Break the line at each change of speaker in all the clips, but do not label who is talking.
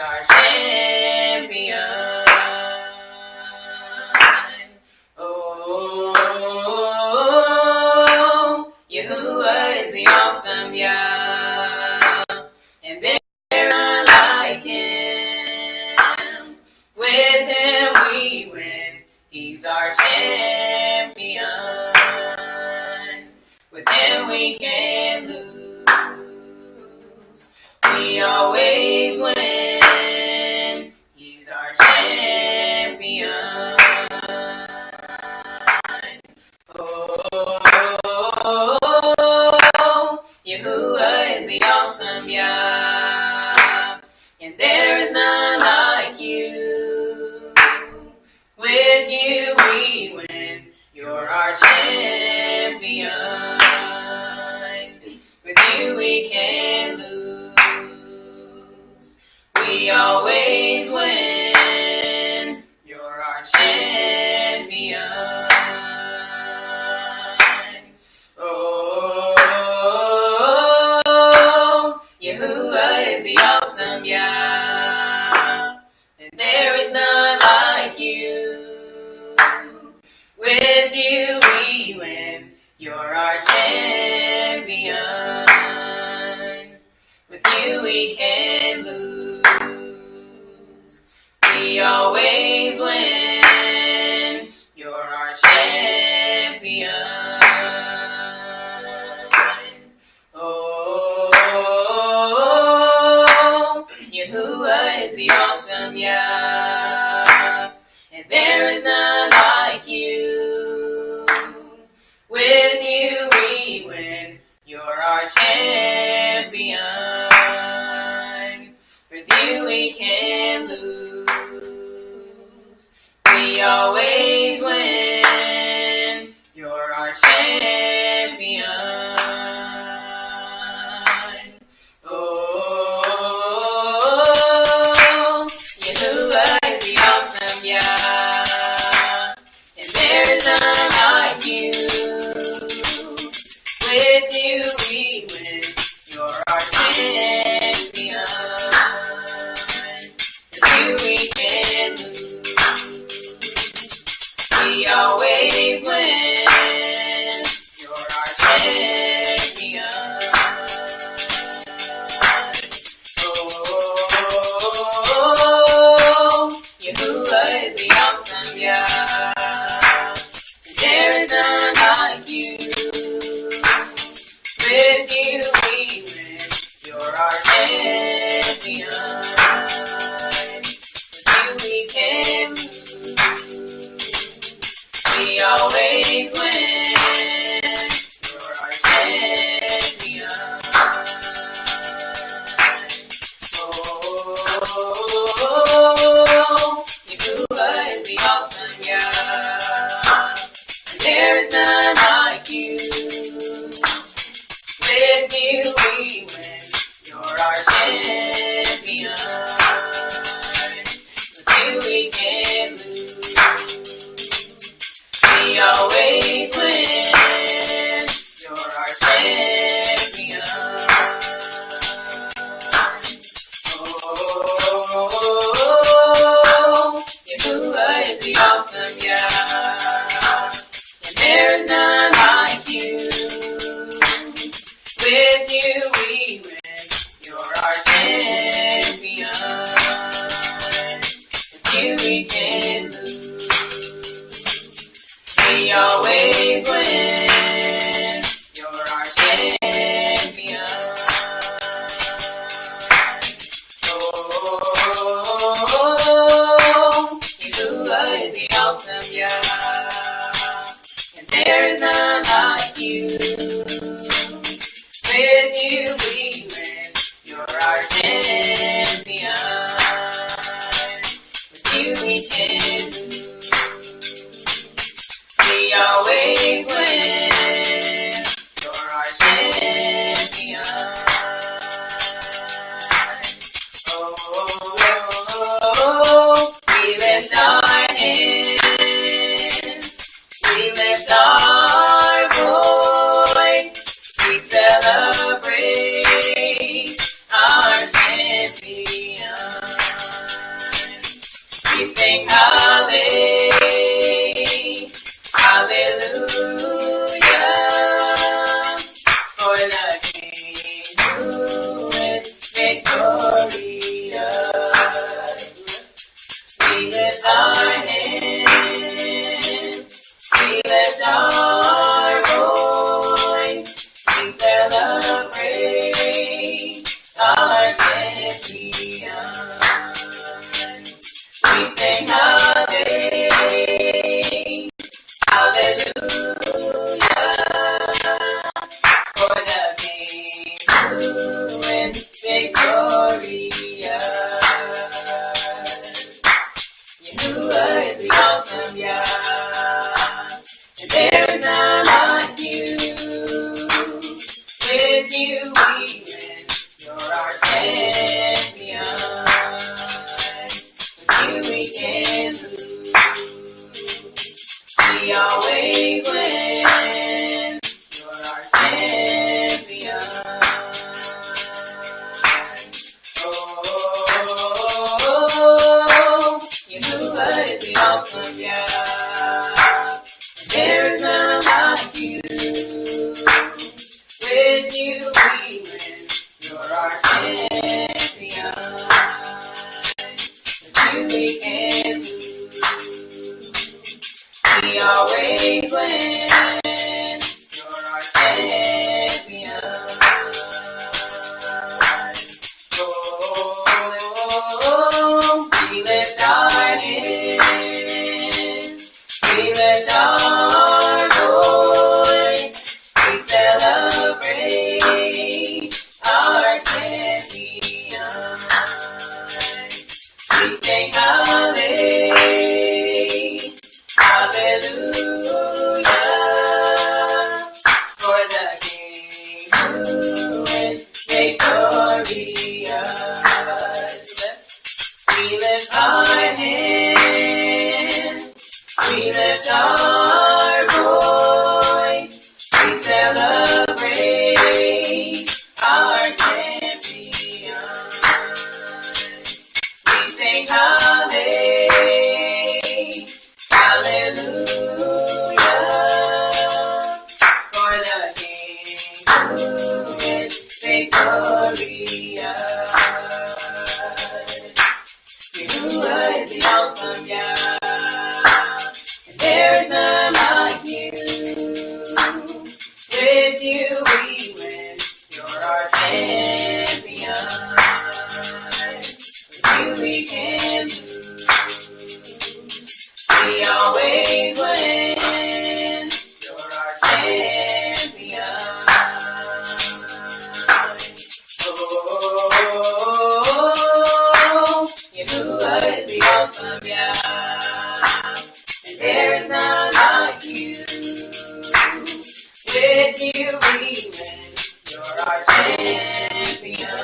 our champion. Oh, Yahuwah is the awesome Yah, and there's none like him. With him we win. He's our champion. With him we can't lose. We always win. He's our champion. Oh, Yahuwah is the awesome Yah, and there is none like you. With you we win. You're our champion. With you we can't lose. We always win. You're our champion. Oh, Yahuwah is the awesome Yah, and there is none like you. With you we win. You're our champion. With you we can't lose. We always win. You're our champion. Oh, Yahuwah is the awesome Yah, and there is none like you. With you we win. You're our champion. With you we can't lose. We always win. You're our champion. Oh, Yahuwah is the awesome Yah, and there is none like you. With you we win. You're our champion. With you we can't lose. We always win. You're our champion. Oh, Yahuwah is the awesome Yah, and there is none like you. With you we win. You're our champion. With you we can't lose. We always win. You're our champion. Oh, Yahuwah is the awesome Yah, and there is none like you. With you we win. You're our champion. With you we can't lose. We always win. You're our champion. Oh, sing hallelujah for the King who is victorious. We lift our hands, we lift our voice, we celebrate our champion. We sing hallelujah for the King who is victorious. Yahuwah is the awesome Yah, and there is none like you. With you we win, you're our champion. With you we can lose, we always win, you're our champion. Yahuwah is the awesome Yah, and there is none like you. With you we win, you're our champion. With you we can lose, we always win, you're our champion. We lift our hands, we lift our voice, we celebrate our champion. We sing hallelujah for the King who is victorious. We lift our hands, we lift our voice, we celebrate our champion. We sing hallelujah for the King who is victorious. Yahuwah is the awesome Yah, and there is none like you. With you we win, you're our champion. With you we can lose, we always win, you're our champion. Yahuwah is the awesome Yah, and there is none like you. With you we win, you're our champion.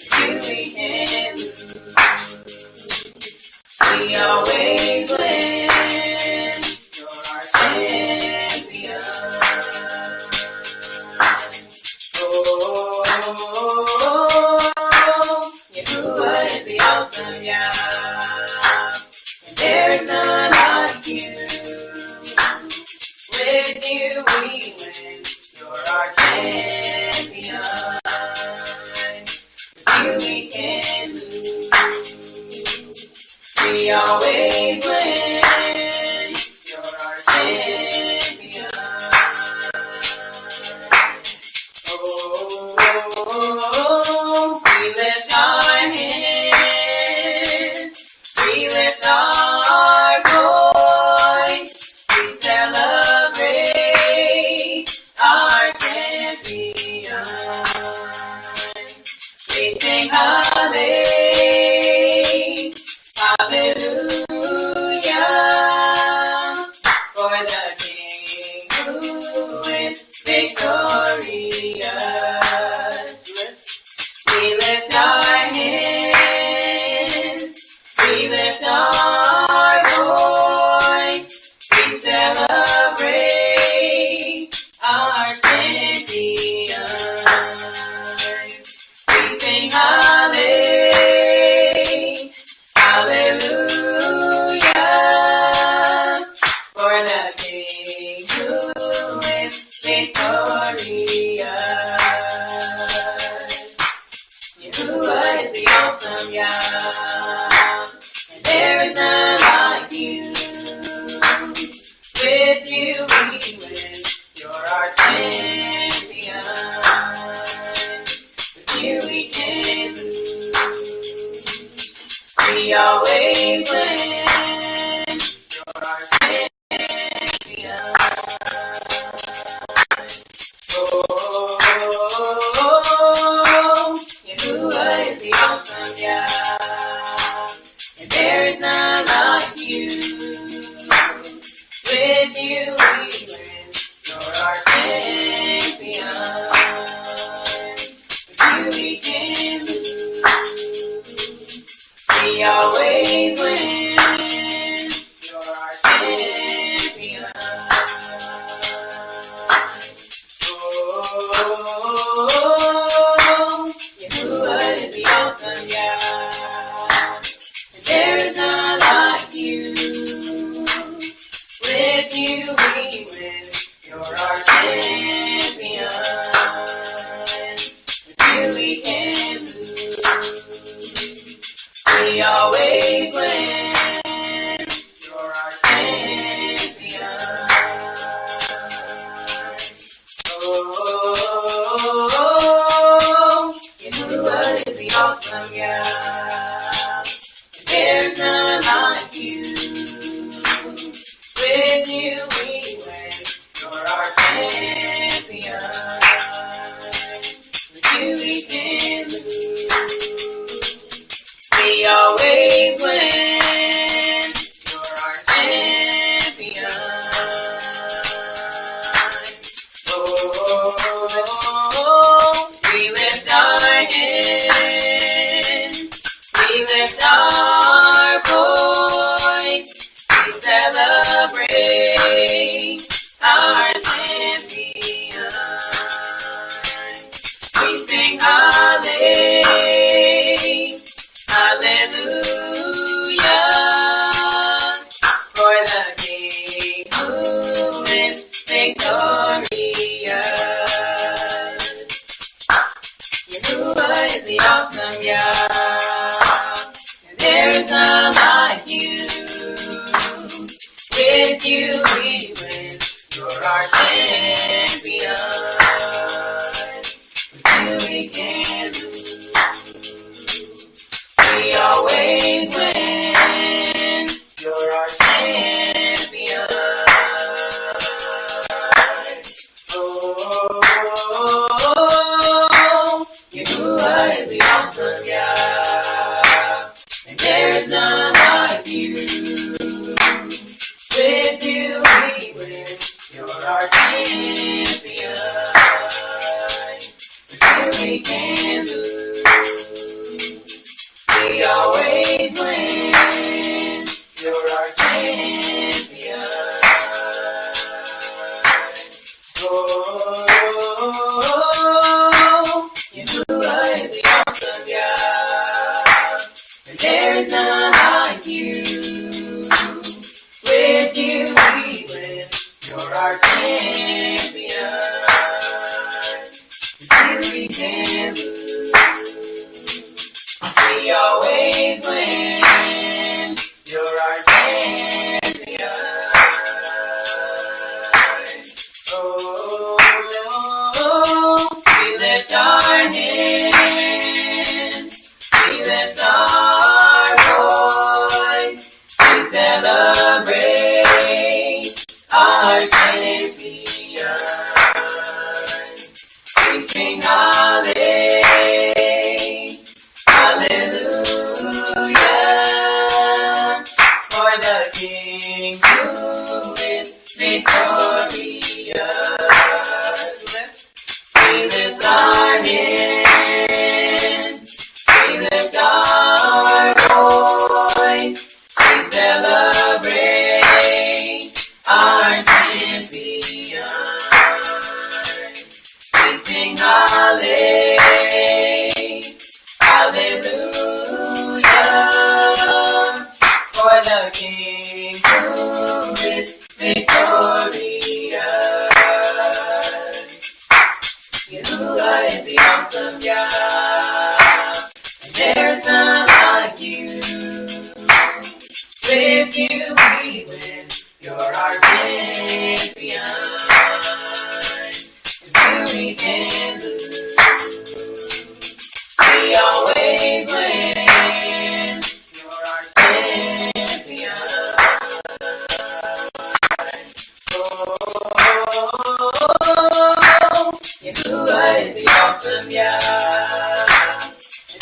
With you we can lose, we always win, you're our champion. Yahuwah is the awesome Yah, and there is none like you. With you we win, you're our champion. With you we can lose, we always win, you're our champion. We lift our hands, we lift our voice, we celebrate our champion. We sing hallelujah for the King who is victorious. We lift our hands, we lift our voice, we celebrate our champion. We sing hallelujah We always win. You're our champion. Oh, Yahuwah is the awesome God, and there is none like you. With you we win. You're our champion. With you we can lose. We always win. You're our champion. Oh, Yahuwah is the awesome God, and there is none like you. With you we win. You're our champion. With you we can lose. We always win. You're our champion. Oh, Yahuwah is the awesome God, and there's none like you. With you we win. You're our champion. With you we can lose. We always win. You're our champion. Oh, we lift our hands. We lift our voice. We celebrate our champion. We sing hallelujah, for the King who is victorious. Yahuwah is the awesome God, and there is none like you. With you we win. You're our champion. With you we can lose. We always win. You're our champion. Oh, Yahuwah is the awesome God, and there is none like you. With you we win. You're our champion. With you we can lose. We always win. You're our champion. Oh, Yahuwah is the awesome God, and there is none like you. With you we win. You're our champion. With you we can lose. We always win. You're our champion. Oh, we lift our hands. We lift our voice. We celebrate our champion. We sing hallelujah, for the King who is victorious. We lift our hands. We lift our voice. We celebrate our champion. We sing hallelujah, for the King who is victorious. Yahuwah is the awesome God, and there's none like you. With you we win. You're our champion. With you we can lose. We always win. You're our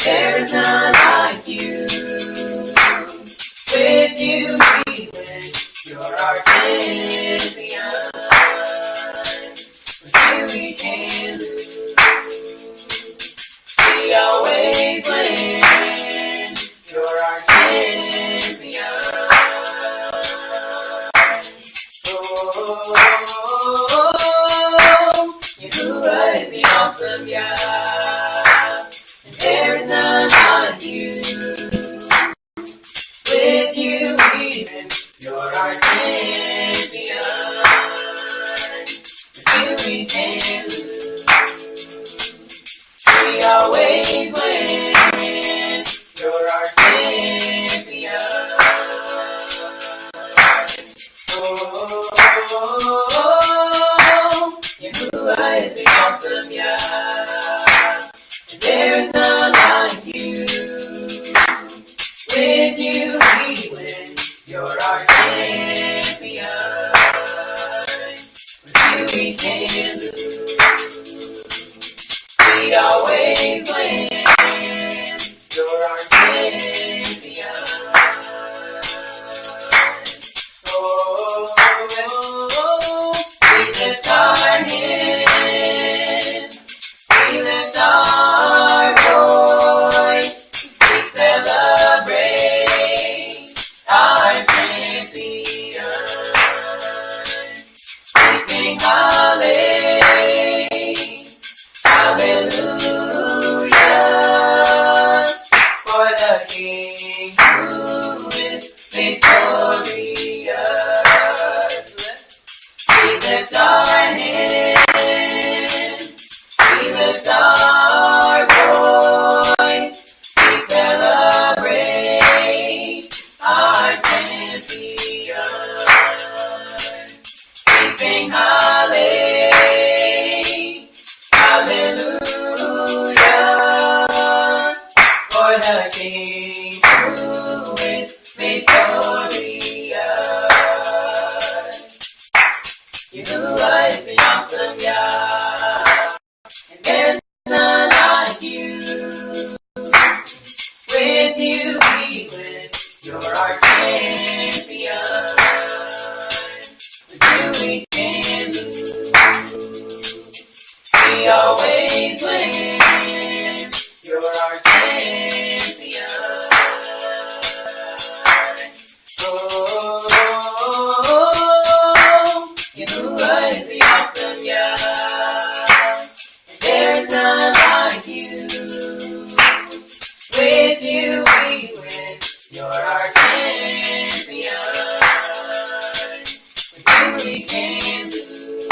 There is none like you. With you we win. You're our champion. With you we can lose. We always win. You're our champion. Oh, Yahuwah is the awesome God. And there is none like you. With you we win. You're our champion. With you we can lose. We always win. You're our champion. Oh, Yahuwah is the awesome God. And there is none like you. With you we win. You're our champion. With you we can lose. We always win. You're our champion. Oh, we lift our hands. We lift our voice. We celebrate our champion. We sing hallelujah, hallelujah, for the King who is victorious. We lift our hands, we lift our voice, we celebrate our champion. We sing hallelujah, hallelujah, for the King who is victorious. Yahuwah is the awesome God, and there's none like you. With you we win. You're our champion. With you we can lose. We always win. You're our champion. Oh, Yahuwah is the awesome God. And there's none like you. With you we win. You're our champion. With you we can lose.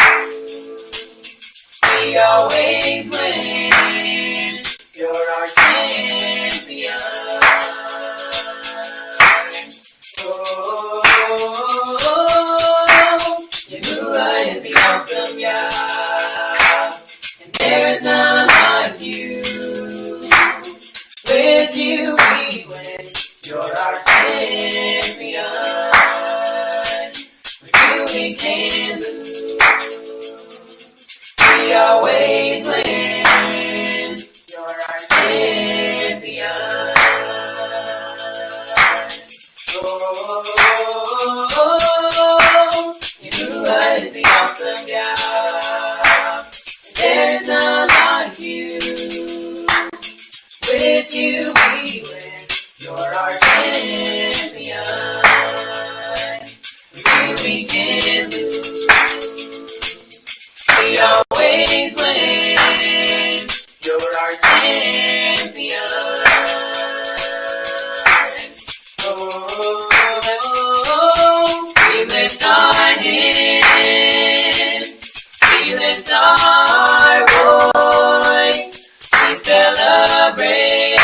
We always win. You're our champion. Oh, Yahuwah is the awesome God. And there is none like you. With you we win. You're our champion. With you we can lose. We always win. You're our champion. Oh, Yahuwah is the awesome God. And there's none like you. With you we win. You're our champion. With you we can lose. We always win. You're our champion. Oh, we lift our hands. We lift our voice. We celebrate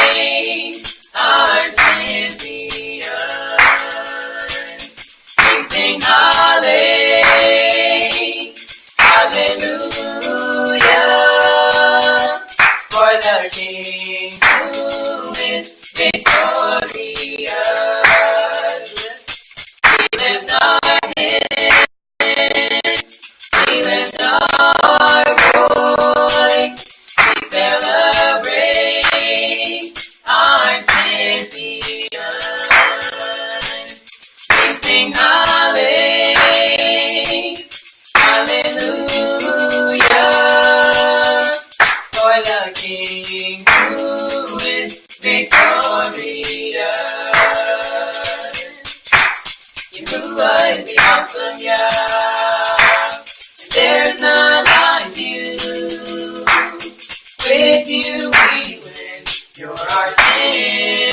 You're our champion.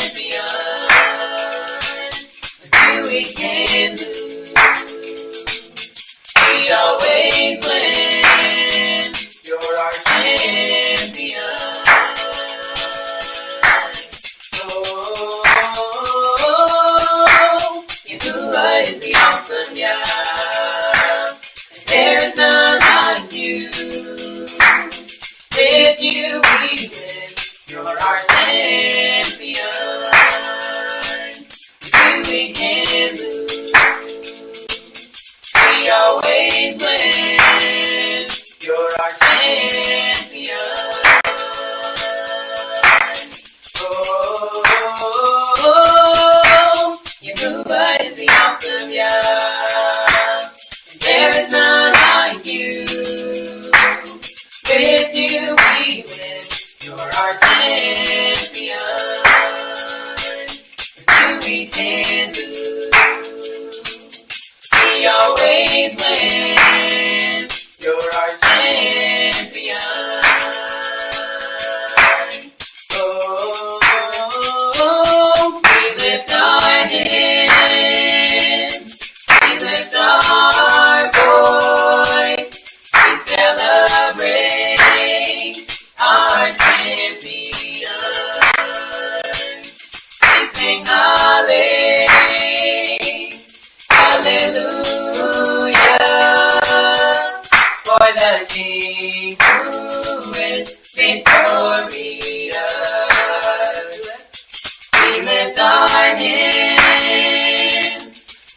With you we can lose. We always win. You're our champion. Yahuwah is the awesome Yah. There is none like you. With you we win. You're our champion. With you we can lose. We always win. You're our champion. Yahuwah is the awesome Yah. There is none like you. With you we win. You're our champion. With you we can lose. We always win. You're our champion. We lift our hands. We lift our voice. We celebrate our champion. We sing hallelujah for the King who is victorious. We lift our hands.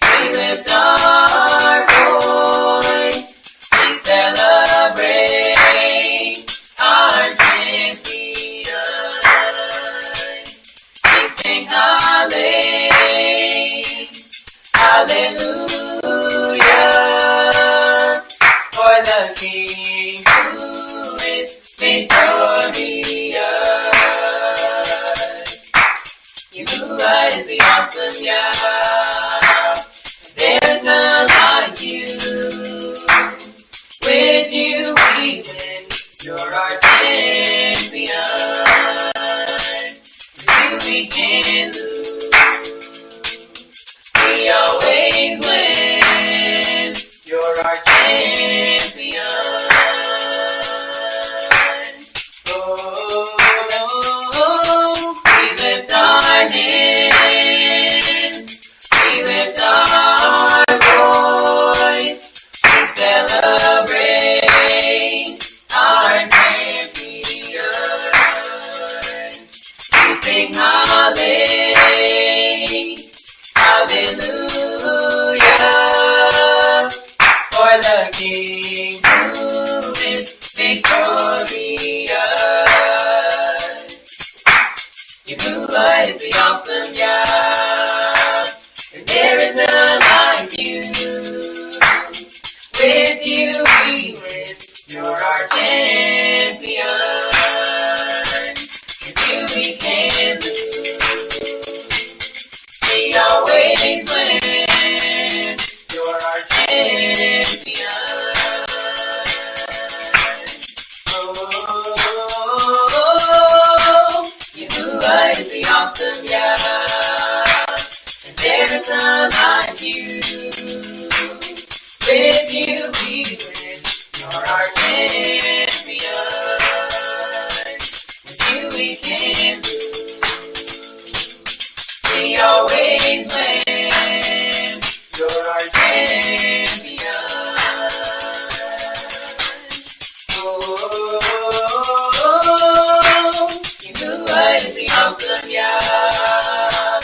We lift our voice. We celebrate our champion. We sing hallelujah for the King who is victorious. Yahuwah is the awesome Yah. There's none like you. With you we win. You're our champion. With you we can lose. We always win. You're our champion. We lift our hands. We lift our voice. We celebrate our champion. We sing hallelujah for the King who is victorious. Yahuwah is the awesome Yah, and there is none like you. With you we win. You're our champion. With you we can lose. We always win. You're our champion. Yahuwah is the awesome Yah, and there is none like you. With you we win. You're our champion. With you we can lose. We always win. You're our champion. Yahuwah is the awesome Yah,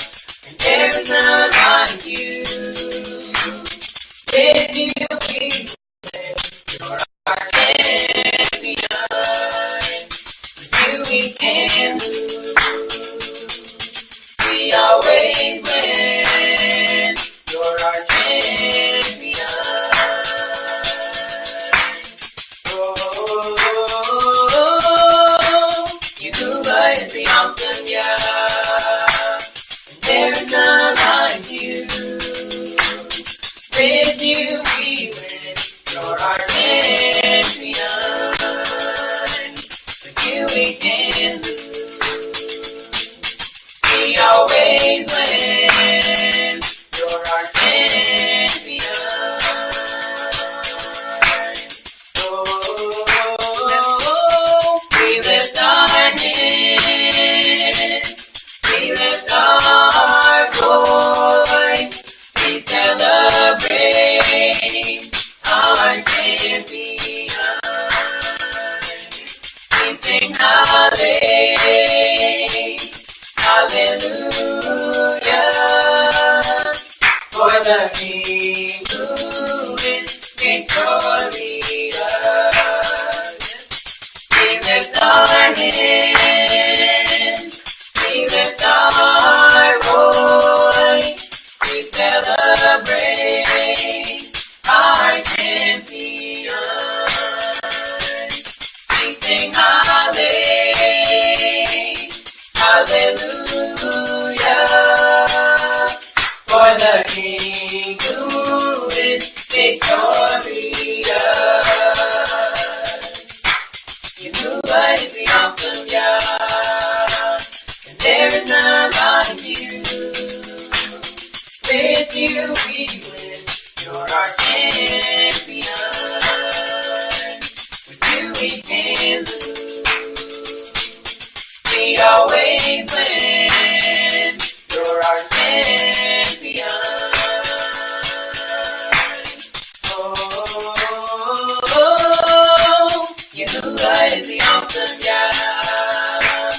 and there is none like you. With you we win. You're our champion. With you we can lose. We always win. You're our champion. Yahuwah is the awesome Yah, and there is none like you. With you we win. always win. You're our champion. Oh, we lift our hands. We lift our voice. We celebrate our champion. We sing hallelujah, for the King who is victorious. We lift our hands, we lift our voice, we celebrate our champion. We sing hallelujah, for the King who is victorious. Yahuwah is the awesome Yah, and there is none like you. With you we win, you're our champion. With you we can lose, we always win, you're our champion. Oh, Yahuwah is the awesome Yah,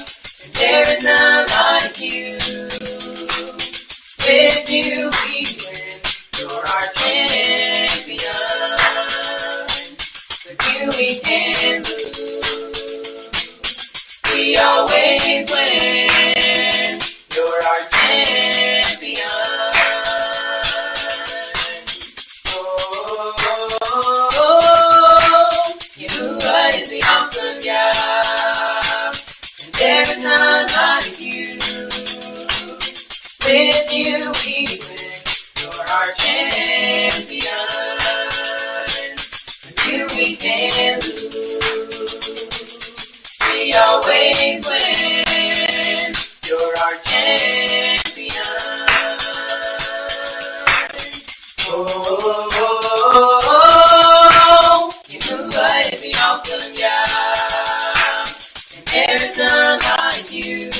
and there is none like you. With you we win, you're our champion. With you we can lose, we always win, you're our champion. Oh, Yahuwah is the awesome Yah, and there is none like you. With you we win, you're our champion. With you we can lose, we always win, you're our champion. Oh, Yahuwah is the awesome Yah, and there is none like you.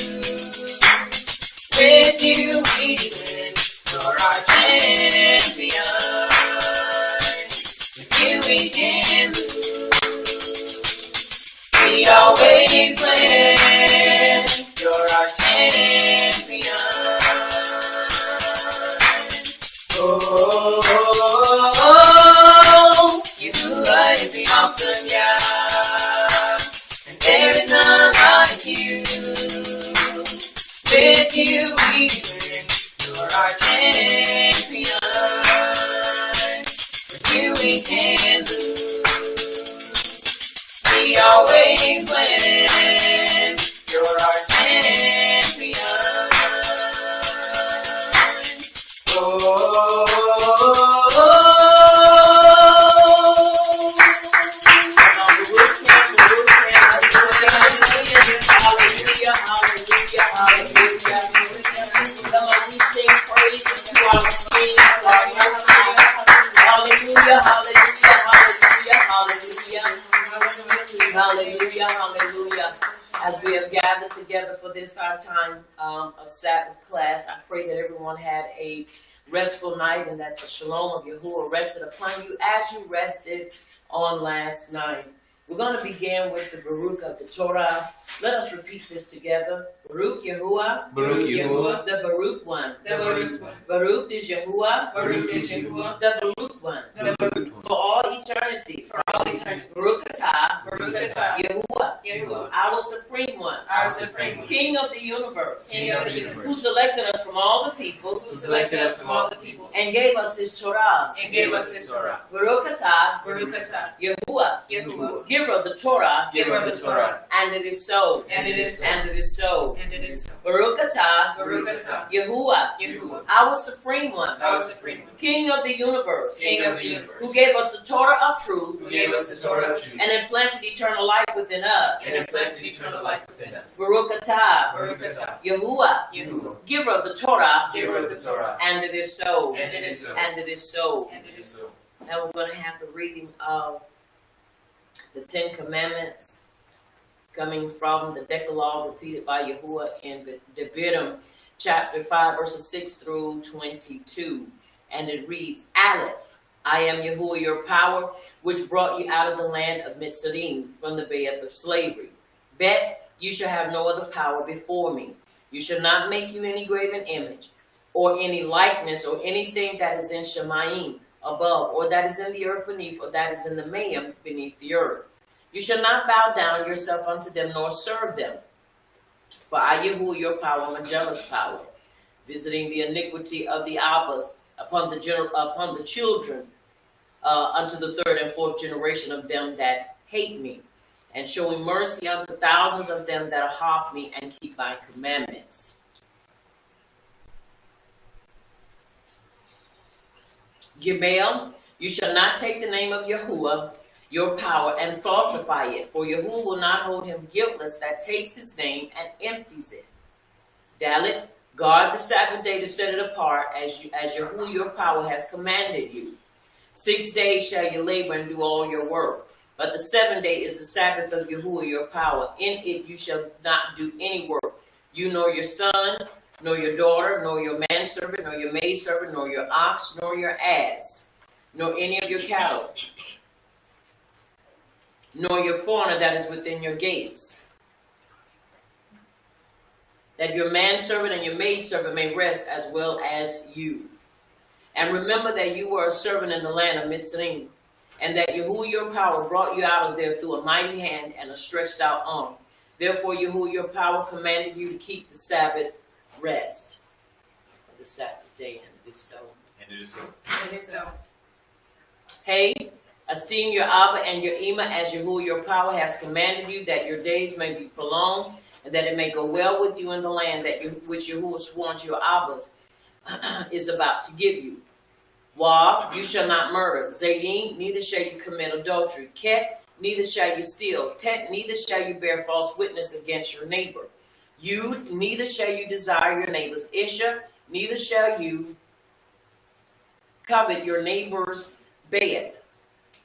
With you we win, you're our champion. With you we can lose, we always win, you're our champion. Oh, Yahuwah is the awesome Yah, and there is none like you. With you we win, you're our champion. With you we can lose, we always win, you're our champion. Oh, hallelujah, hallelujah, hallelujah. Come on, we sing praise and you are the King. Hallelujah, hallelujah, hallelujah, hallelujah. Hallelujah, hallelujah. As we have gathered together for this our time of Sabbath class, I pray that everyone had a restful night and that the shalom of Yahuwah rested upon you as you rested on last night. We're going to begin with the Baruch of the Torah. Let us repeat this together. Baruch Yahuwah.
Baruch Yahuwah.
The Baruch one.
The Baruch one.
Baruch is Yahuwah.
Baruch is Yahuwah.
The Baruch one.
The Baruch one.
For all eternity.
For all eternity.
Baruch atah.
Baruch atah.
Yahuwah.
Yahuwah.
Our supreme one.
Our supreme one.
King of the universe.
King of the universe.
Who selected us from all the peoples.
Who selected us from all the peoples.
And gave us his Torah.
And gave us his Torah.
Baruch atah.
Baruch atah.
Yahuwah.
Yahuwah.
Giver of the Torah.
Giver of the Torah.
And it is so.
And it is so.
And it is so.
And it is so.
Baruch atah
Baruch atah.
Yahuwah,
Yahuwah,
our supreme one,
our supreme one,
King of the universe,
King of the universe,
who gave us the Torah of truth
who gave us the Torah of truth,
and implanted eternal life within us.
and implanted eternal life within us.
Baruch atah
Baruch atah.
Yahuwah,
Yahuwah,
giver of the Torah,
giver of the Torah,
and it is so.
and it is so.
And it is so.
And it is so.
Now we're going to have the reading of the Ten Commandments coming from the Decalogue repeated by Yahuwah in Devarim, chapter 5, verses 6 through 22. And it reads, Aleph, I am Yahuwah your power, which brought you out of the land of Mitzrayim, from the bed of slavery. Bet, you shall have no other power before me. You shall not make you any graven image, or any likeness, or anything that is in Shemayim above, or that is in the earth beneath, or that is in the Mayim beneath the earth. You shall not bow down yourself unto them, nor serve them. For I, Yahuwah, your power, am a jealous power, visiting the iniquity of the Abbas upon the children, unto the third and fourth generation of them that hate me, and showing mercy unto thousands of them that harp me and keep my commandments. Gimel, you shall not take the name of Yahuwah, your power, and falsify it, for Yahuwah will not hold him guiltless that takes his name and empties it. Dalet, guard the Sabbath day to set it apart, as Yahuwah your power has commanded you. 6 days shall you labor and do all your work. But the 7th day is the Sabbath of Yahuwah your power. In it you shall not do any work, you nor your son, nor your daughter, nor your manservant, nor your maidservant, nor your ox, nor your ass, nor any of your cattle, nor your foreigner that is within your gates, that your manservant and your maidservant may rest as well as you. And remember that you were a servant in the land of Mitzrayim, and that Yahuwah your power brought you out of there through a mighty hand and a stretched out arm. Therefore Yahuwah your power commanded you to keep the Sabbath rest. The Sabbath day, and it is so.
And it is so.
And it is so.
Hey, esteem your Abba and your Ima as Yahuwah your power has commanded you, that your days may be prolonged, and that it may go well with you in the land which Yahuwah swore to your Abbas is about to give you. Wah, you shall not murder. Zayin, neither shall you commit adultery. Ket, neither shall you steal. Tet, neither shall you bear false witness against your neighbor. Yud, neither shall you desire your neighbor's Isha, neither shall you covet your neighbor's bed,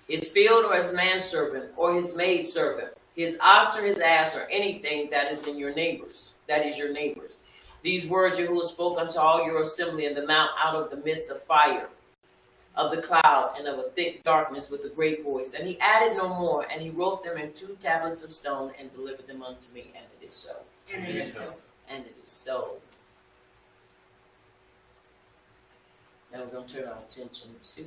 his field or his manservant or his maidservant, his ox or his ass, or anything that is in your neighbor's, that is your neighbor's. These words Yahuwah spoke unto all your assembly in the mount out of the midst of fire, of the cloud, and of a thick darkness with a great voice. And he added no more, and he wrote them in 2 tablets of stone and delivered them unto me, and it is so.
And it is so.
And it is so. Now we're going to turn our attention to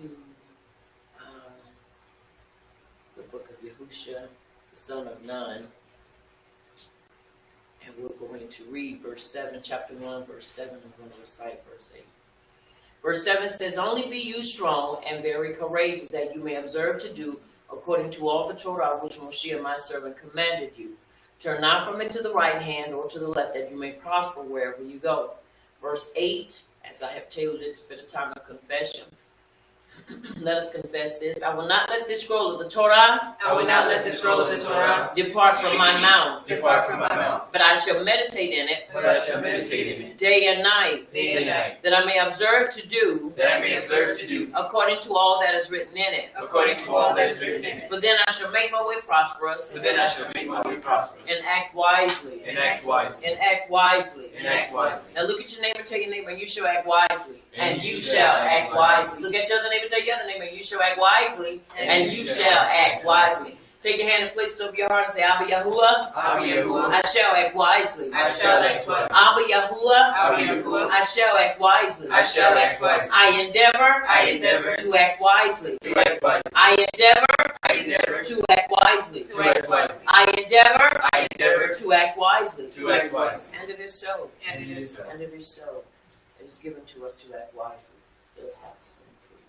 the book of Yahusha, the son of Nun. And we're going to read verse 7, chapter 1, verse 7. I'm going to recite verse 8. Verse 7 says, Only be you strong and very courageous, that you may observe to do according to all the Torah which Moshe my servant commanded you. Turn not from it to the right hand or to the left, that you may prosper wherever you go. Verse 8, as I have tailored it for the time of confession. Let us confess this. I will not let this scroll of the Torah
I will not let the scroll of the Torah
depart from my mouth,
Depart from my mouth,
but I shall meditate in it
but I shall meditate in it
day and night,
day and night,
that I may observe to do
that I may observe to do
according to all that is written in it.
according to all that is written in it.
For then I shall make my way prosperous,
So then I shall make my way prosperous,
and act wisely.
and act wisely,
And act wisely.
and act wisely.
Now look at your neighbor, tell your neighbor, you shall act wisely.
And
And you shall act wisely. Look at your other neighbor, tell your other neighbor, you shall act wisely. And you shall act wisely. Take your hand and place it over your heart and say, Abba Yahuwah,
Abba Yahuwah,
I shall act wisely.
I shall act wisely.
Abba Yahuwah,
Abba Yahuwah,
I shall act wisely.
I shall act wisely.
I
I endeavor
to act wisely.
to act wisely.
I endeavor
I endeavor
to act wisely.
to act wisely.
I endeavor
I endeavor
to act wisely.
to act wisely.
And it is so.
and it is so.
And it is so. It is given to us to act wisely. Let us have a sing, please.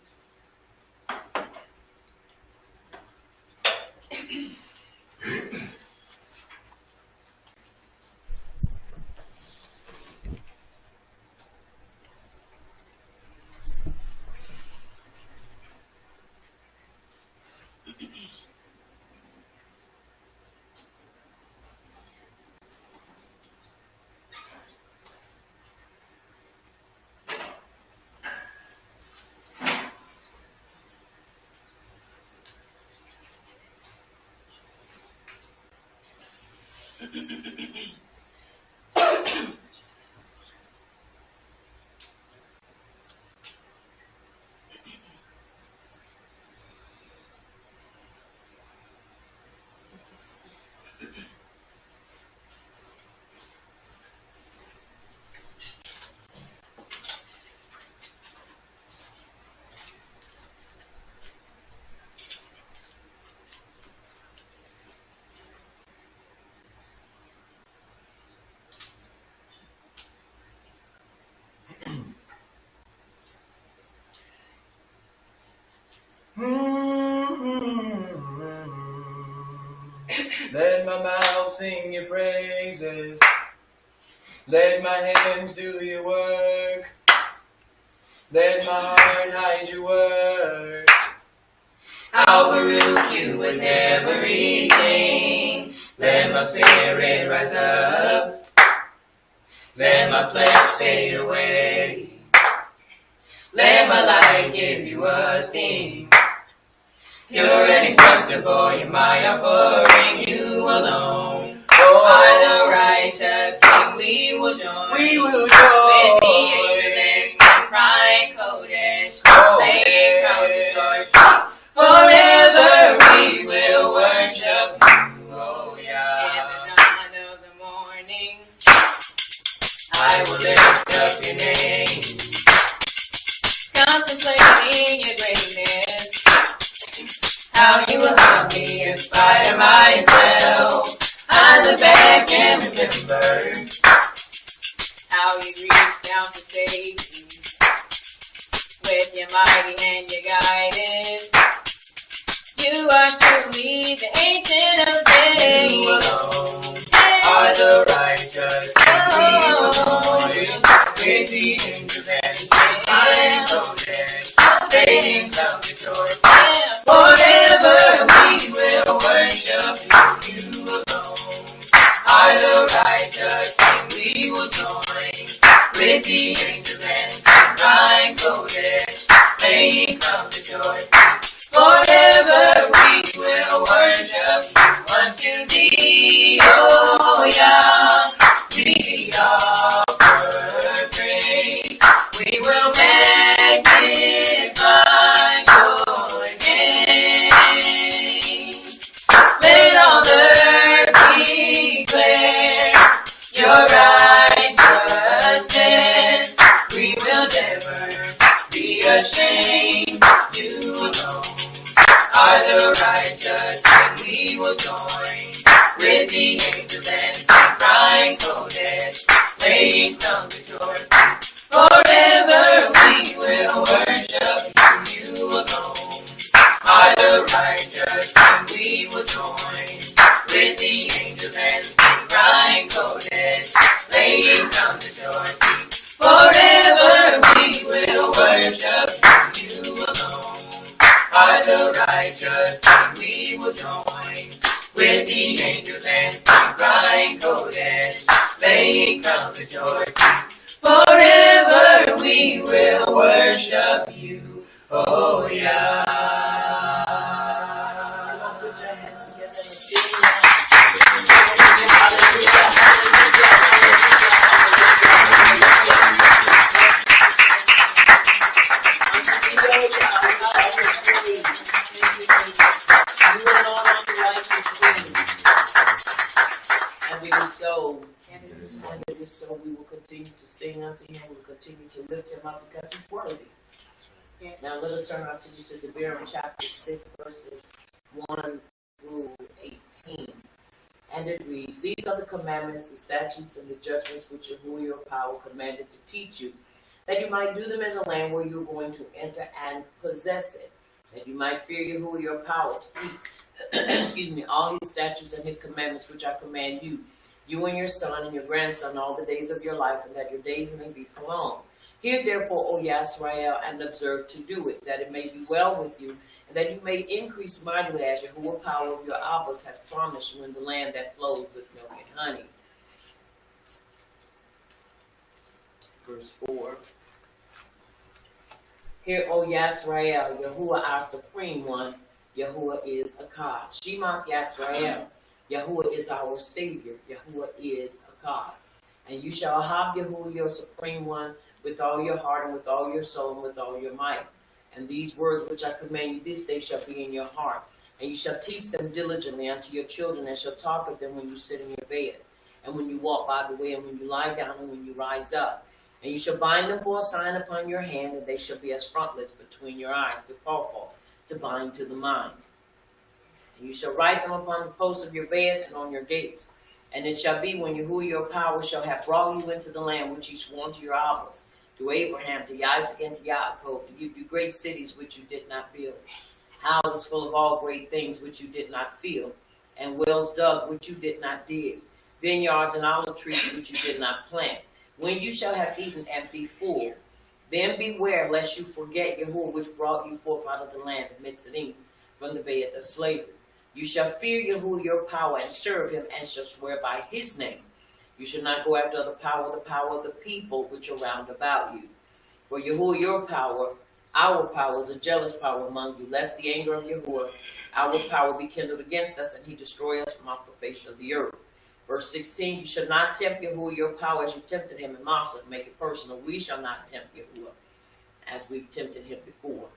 my mouth sing your praises. Let my hands do your work. Let my heart hide your word.
I'll rebuke you with everything. Let my spirit rise up. Let my flesh fade away. Let my life give you a sting. Pure and acceptable, you're my offering, you alone. Are the righteous King, we will join.
We will
With the angels
join.
and sing, crying Kodesh, laying crowns at your feet. Forever we will worship you, oh yeah. In the dawn of the morning, I will lift up your name, contemplating your greatness, how you will help me in spite of myself. I look back and remember how you reached down to save me with your mighty hand, your guidance. You are truly the Ancient of Days. You alone are the righteous, and we will join with the angels and divine Kodesh, singing from the joy. Forever we will worship you, you alone are the righteous, and we will join with the angels and divine Kodesh, singing from the joy. Forever we will worship you unto thee, oh yeah. We offer praise. We will magnify your name. Let all earth declare your righteousness. We will never be ashamed. You alone are the righteous, and we will join with the angels and sing, crying Kodesh, laying down the joy. Forever we will worship you, you alone are the righteous, and we will join with the angels and sing, crying Kodesh, laying down the joy. Forever we will worship you, you alone are the righteous, and we will join with the angels and sing, crying Kodesh, laying crowns of joy. Forever we will worship you, oh yeah.
Put your hands together and sing and we do so. And it is so. We will continue to sing unto him. We will continue to lift him up because he's worthy.
Yes.
Now let us turn our attention to Deuteronomy chapter 6, verses 1 through 18. And it reads, "These are the commandments, the statutes, and the judgments which Yahuwah your power commanded to teach you, that you might do them in the land where you are going to enter and possess it, that you might fear Yahuwah your power to keep excuse me, all his statutes and his commandments which I command you, you and your son and your grandson all the days of your life, and that your days may be prolonged. Hear therefore, O Yisrael, and observe to do it, that it may be well with you, and that you may increase mightily as Yahuwah power of your Abbas has promised you in the land that flows with milk and honey." Verse 4. "Hear, O Yisrael, Yahuwah our supreme one, Yahuwah is Akkad. Shema Yisrael, Yahuwah is our Savior, Yahuwah is Akkad. And you shall have Yahuwah your supreme one with all your heart and with all your soul and with all your might. And these words which I command you this day shall be in your heart. And you shall teach them diligently unto your children, and shall talk of them when you sit in your bed, and when you walk by the way, and when you lie down, and when you rise up. And you shall bind them for a sign upon your hand, and they shall be as frontlets between your eyes, to fall, to bind to the mind. And you shall write them upon the posts of your bed and on your gates. And it shall be when Yahuwah your power shall have brought you into the land which he swore to your fathers, to Abraham, to Isaac, and to Jacob, to give you great cities which you did not build, houses full of all great things which you did not fill, and wells dug which you did not dig, vineyards and olive trees which you did not plant. When you shall have eaten and be full, then beware lest you forget Yahuwah which brought you forth out of the land of Mitzrayim, from the bed of slavery. You shall fear Yahuwah your power, and serve him, and shall swear by his name. You shall not go after the power of the people which are round about you. For Yahuwah your power, our power, is a jealous power among you, lest the anger of Yahuwah, our power, be kindled against us, and he destroy us from off the face of the earth. Verse 16, you shall not tempt Yahuwah your power as you tempted him in Massah. Make it personal. We shall not tempt Yahuwah as we've tempted him before.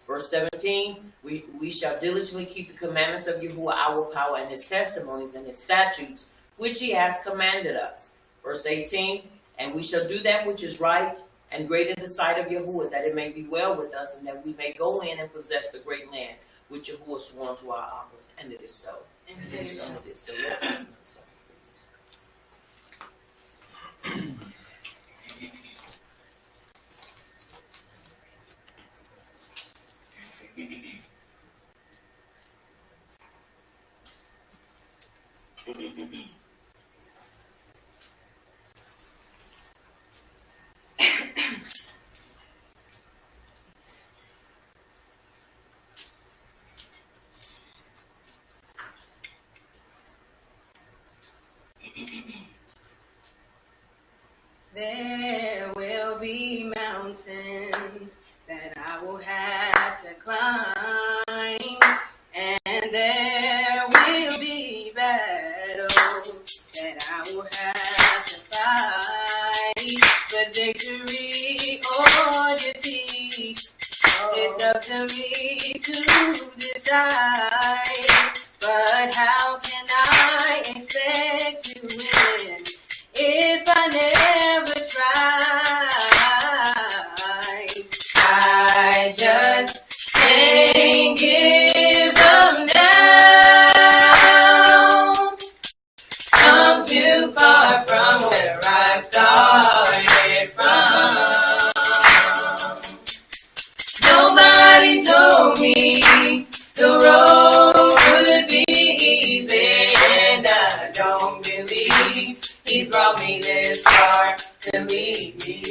Verse 17, we shall diligently keep the commandments of Yahuwah our power, and his testimonies and his statutes, which he has commanded us. Verse 18, and we shall do that which is right and great in the sight of Yahuwah, that it may be well with us, and that we may go in and possess the great land which Yahuwah swore to our fathers. And it is so. And it is so. It is so. Let's open the song, please.
There will be mountains that I will have to climb, and there will be battles that I will have to fight. But victory or defeat, it's up to me to decide. But how can I expect to win if I never try? I just can't give up now. I'm too far from where I started from. Nobody told me the road would be easy, and I don't believe he brought me this far to leave me.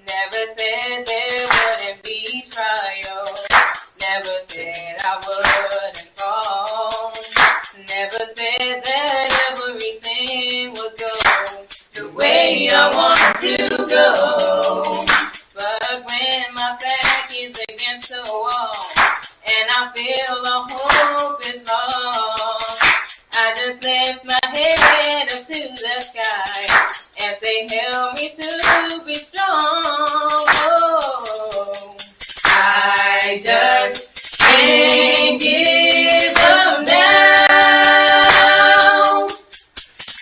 Never said there wouldn't be trials. Never said I wouldn't fall. Never said that everything would go the way I want to go. But when my back is against the wall and I feel all hope is lost, I just lift my head up to the sky and say, help me to be strong. Oh, I just can't give up now.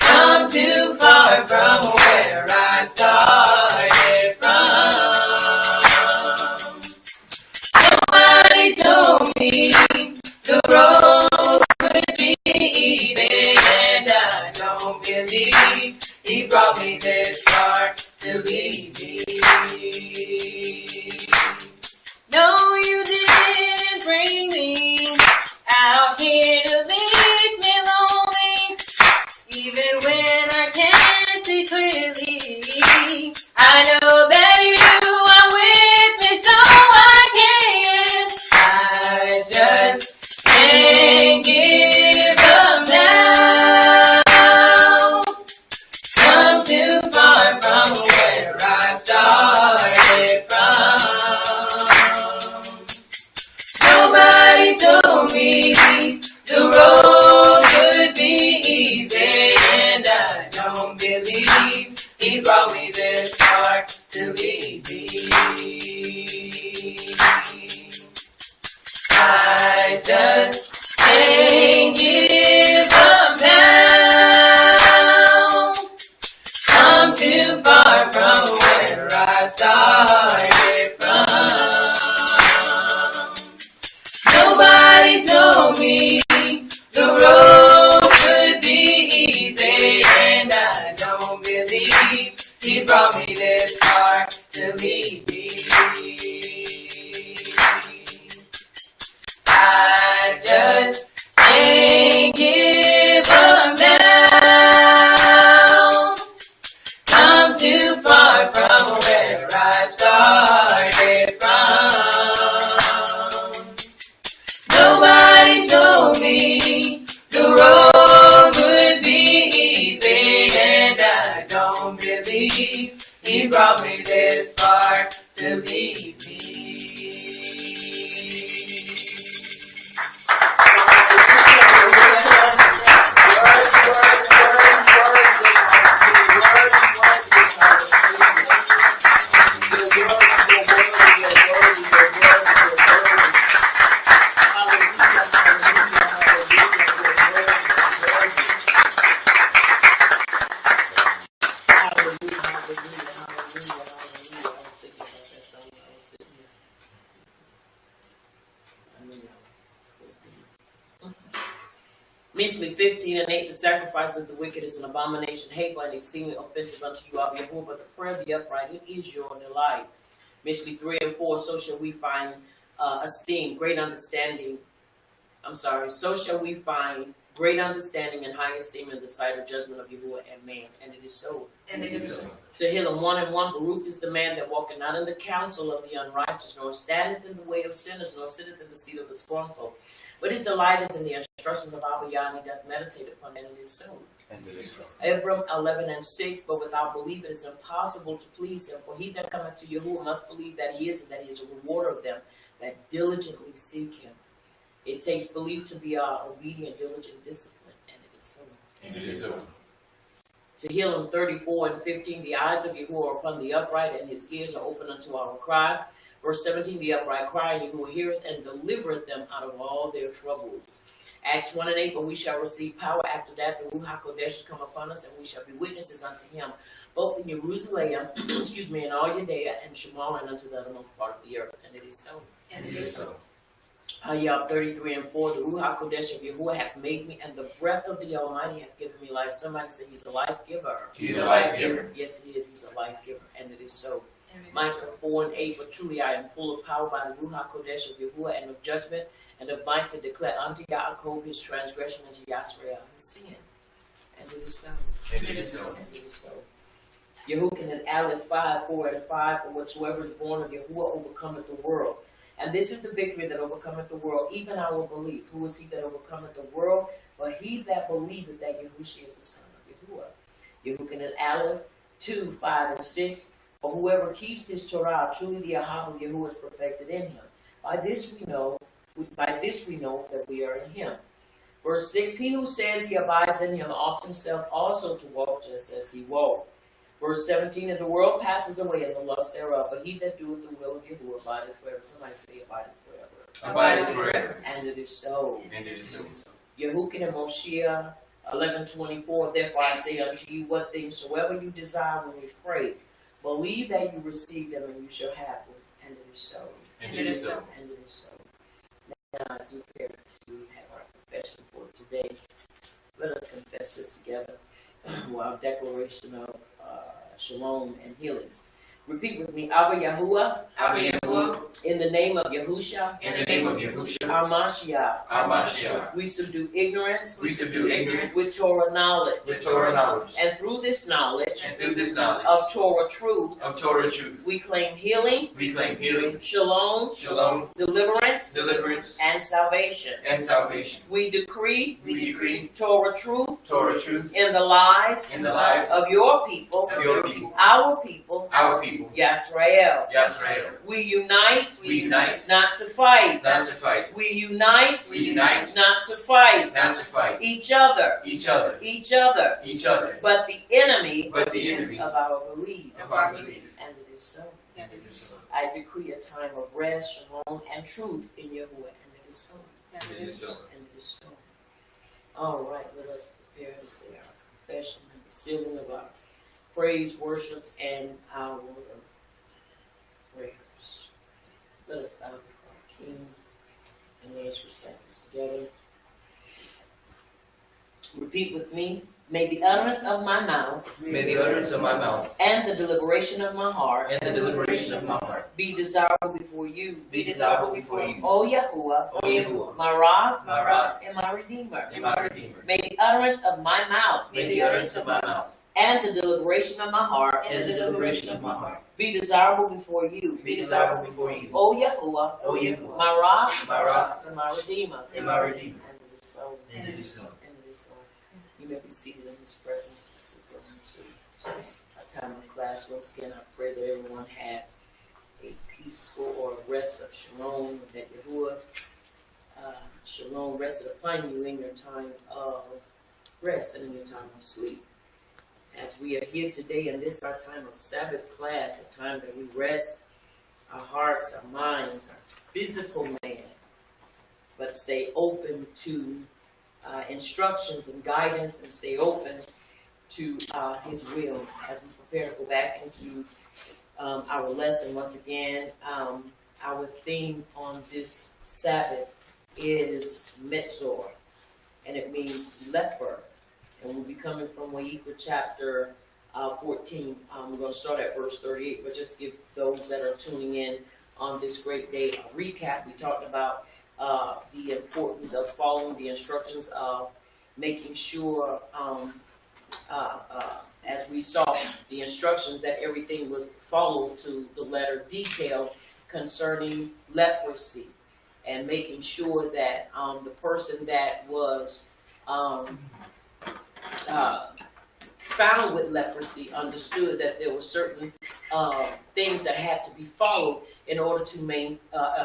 I'm too far from where I started from. Nobody told me the road would be easy, and I don't believe he brought me this far to leave me. No, you didn't bring me out here to leave me lonely, even when I can't see clearly. I know that you are with me, so I just can't give up now. I'm too far from where I started from. Nobody told me the road would be easy, and I don't believe he brought me this far to leave me. I just can't give up now. I'm too far from where I started from. Nobody told me the road would be easy, and I don't believe he brought me this far to leave me. I I just can't give up now. I'm too far from where I started from. Nobody told me the road would be easy, and I don't believe he brought me this far to leave me.
Mishley 15:8, the sacrifice of the wicked is an abomination, hateful and exceedingly offensive unto you, Abba Yahuwah, but the prayer of the upright, it is your delight. Mishley 3:4, so shall we find esteem, great understanding. So shall we find great understanding and high esteem in the sight of judgment of Yahuwah and man. And it is so.
And it is so.
Tehillim 1:1, Baruch is the man that walketh not in the counsel of the unrighteous, nor standeth in the way of sinners, nor sitteth in the seat of the scornful. But his delight is in the instructions of Abba Yah, and he doth meditate upon it, and it is so.
And it is so.
Abram 11:6, but without belief it is impossible to please him. For he that cometh to Yahuwah must believe that he is, and that he is a rewarder of them that diligently seek him. It takes belief to be our obedient, diligent discipline, and it is so.
And it is so.
Tehillim 34:15, the eyes of Yahuwah are upon the upright, and his ears are open unto our cry. Verse 17, the upright cry, and Yahuwah heareth and delivereth them out of all their troubles. Acts 1:8, but we shall receive power after that the Ruach HaKodesh come upon us, and we shall be witnesses unto him, both in Jerusalem, in all Judea, and Shamar, and unto the uttermost part of the earth. And it is so.
And it is so.
Ayah 33:4, the Ruach HaKodesh of Yahuwah hath made me, and the breath of the Almighty hath given me life. Somebody say he's a life giver.
He's a life giver.
Yes, he is. He's a life giver, and it is so.
And it is
Micah
so.
4:8, but truly I am full of power by the Ruach HaKodesh of Yahuwah, and of judgment, and of might to declare unto Yaakov his transgression, and to Yasrael his sin. And it is so.
And it is so.
And it is so. Yehukin and Aleph 5:4-5, for whatsoever is born of Yahuwah overcometh the world. And this is the victory that overcometh the world, even our belief. Who is he that overcometh the world? But he that believeth that Yahushua is the Son of Yahuwah. Yehukin and Aleph 2:5-6, for whoever keeps his Torah, truly the Ahava of Yahuwah is perfected in him. By this we know that we are in him. Verse 6, he who says he abides in him ought himself also to walk just as he walked. Verse 17, and the world passes away and the lust thereof, but he that doeth the will of Yahuwah abideth forever. Somebody say abideth forever.
Abideth forever.
And it is so.
And it is so.
Yehukin and Moshiach 11:24, therefore I say unto you, what things soever you desire when you pray, believe that you receive them and you shall have them. And it is so.
And it is so.
And it is so. Now as we prepare to have our confession for today, let us confess this together. Our declaration of shalom and healing. Repeat with me, Abba Yahuwah,
Abba Yahuwah,
in the name of Yahusha,
in the name of Yahushua,
our Mashiach,
our Mashiach,
we subdue ignorance
we subdue ignorance
with Torah knowledge.
with Torah knowledge.
And through this knowledge
And through this knowledge
of Torah truth,
of Torah truth,
we claim healing,
we claim healing,
shalom,
shalom,
deliverance,
deliverance,
and salvation.
and salvation.
We decree
We decree
Torah truth
Torah truth
in the lives
in the lives
of your people,
of your people,
our people, Yasrael.
Yasrael.
We unite,
We unite
not to fight.
not to fight,
We unite,
we unite
not to fight
not to fight
each other,
each other,
each other,
each other,
but the enemy
but the enemy
of our belief.
of our belief.
And it is so.
And it is so.
I decree a time of rest, shalom, and truth in Yahuwah, and it is so.
And it is so.
And it is so. All right, let us prepare to say our confession and the sealing of our praise, worship, and our prayers. Let us bow before our King and let us recite this together. Repeat with me. May the utterance of my mouth
May the utterance of my mouth
and the deliberation of my heart
and the deliberation of my heart
be desirable before you.
Be desirable before you.
O Yahuwah,
O Yahuwah,
my rock,
my rock,
and my redeemer.
and my redeemer.
May the utterance of my mouth
May the utterance of my mouth
and the deliberation of my heart
and the deliberation of my heart
be desirable before you.
be desirable before you.
O Yahuwah,
O Yahuwah,
my rock,
my
and my redeemer.
and my redeemer.
And it is so.
And it is so.
And it is so. You may be seated in His presence. A time of class. Once again, I pray that everyone had a peaceful or a rest of shalom, that Yahuwah shalom rested upon you in your time of rest and in your time of sleep. As we are here today in this our time of Sabbath class, a time that we rest our hearts, our minds, our physical man, but stay open to instructions and guidance, and stay open to His will as we prepare to go back into our lesson. Once again, our theme on this Sabbath is Metzor, and it means leper. And we'll be coming from Wayikra chapter 14. We're going to start at verse 38, but just give those that are tuning in on this great day a recap. We talked about the importance of following the instructions of making sure, as we saw the instructions, that everything was followed to the letter, detail concerning leprosy, and making sure that the person that was found with leprosy understood that there were certain things that had to be followed in order to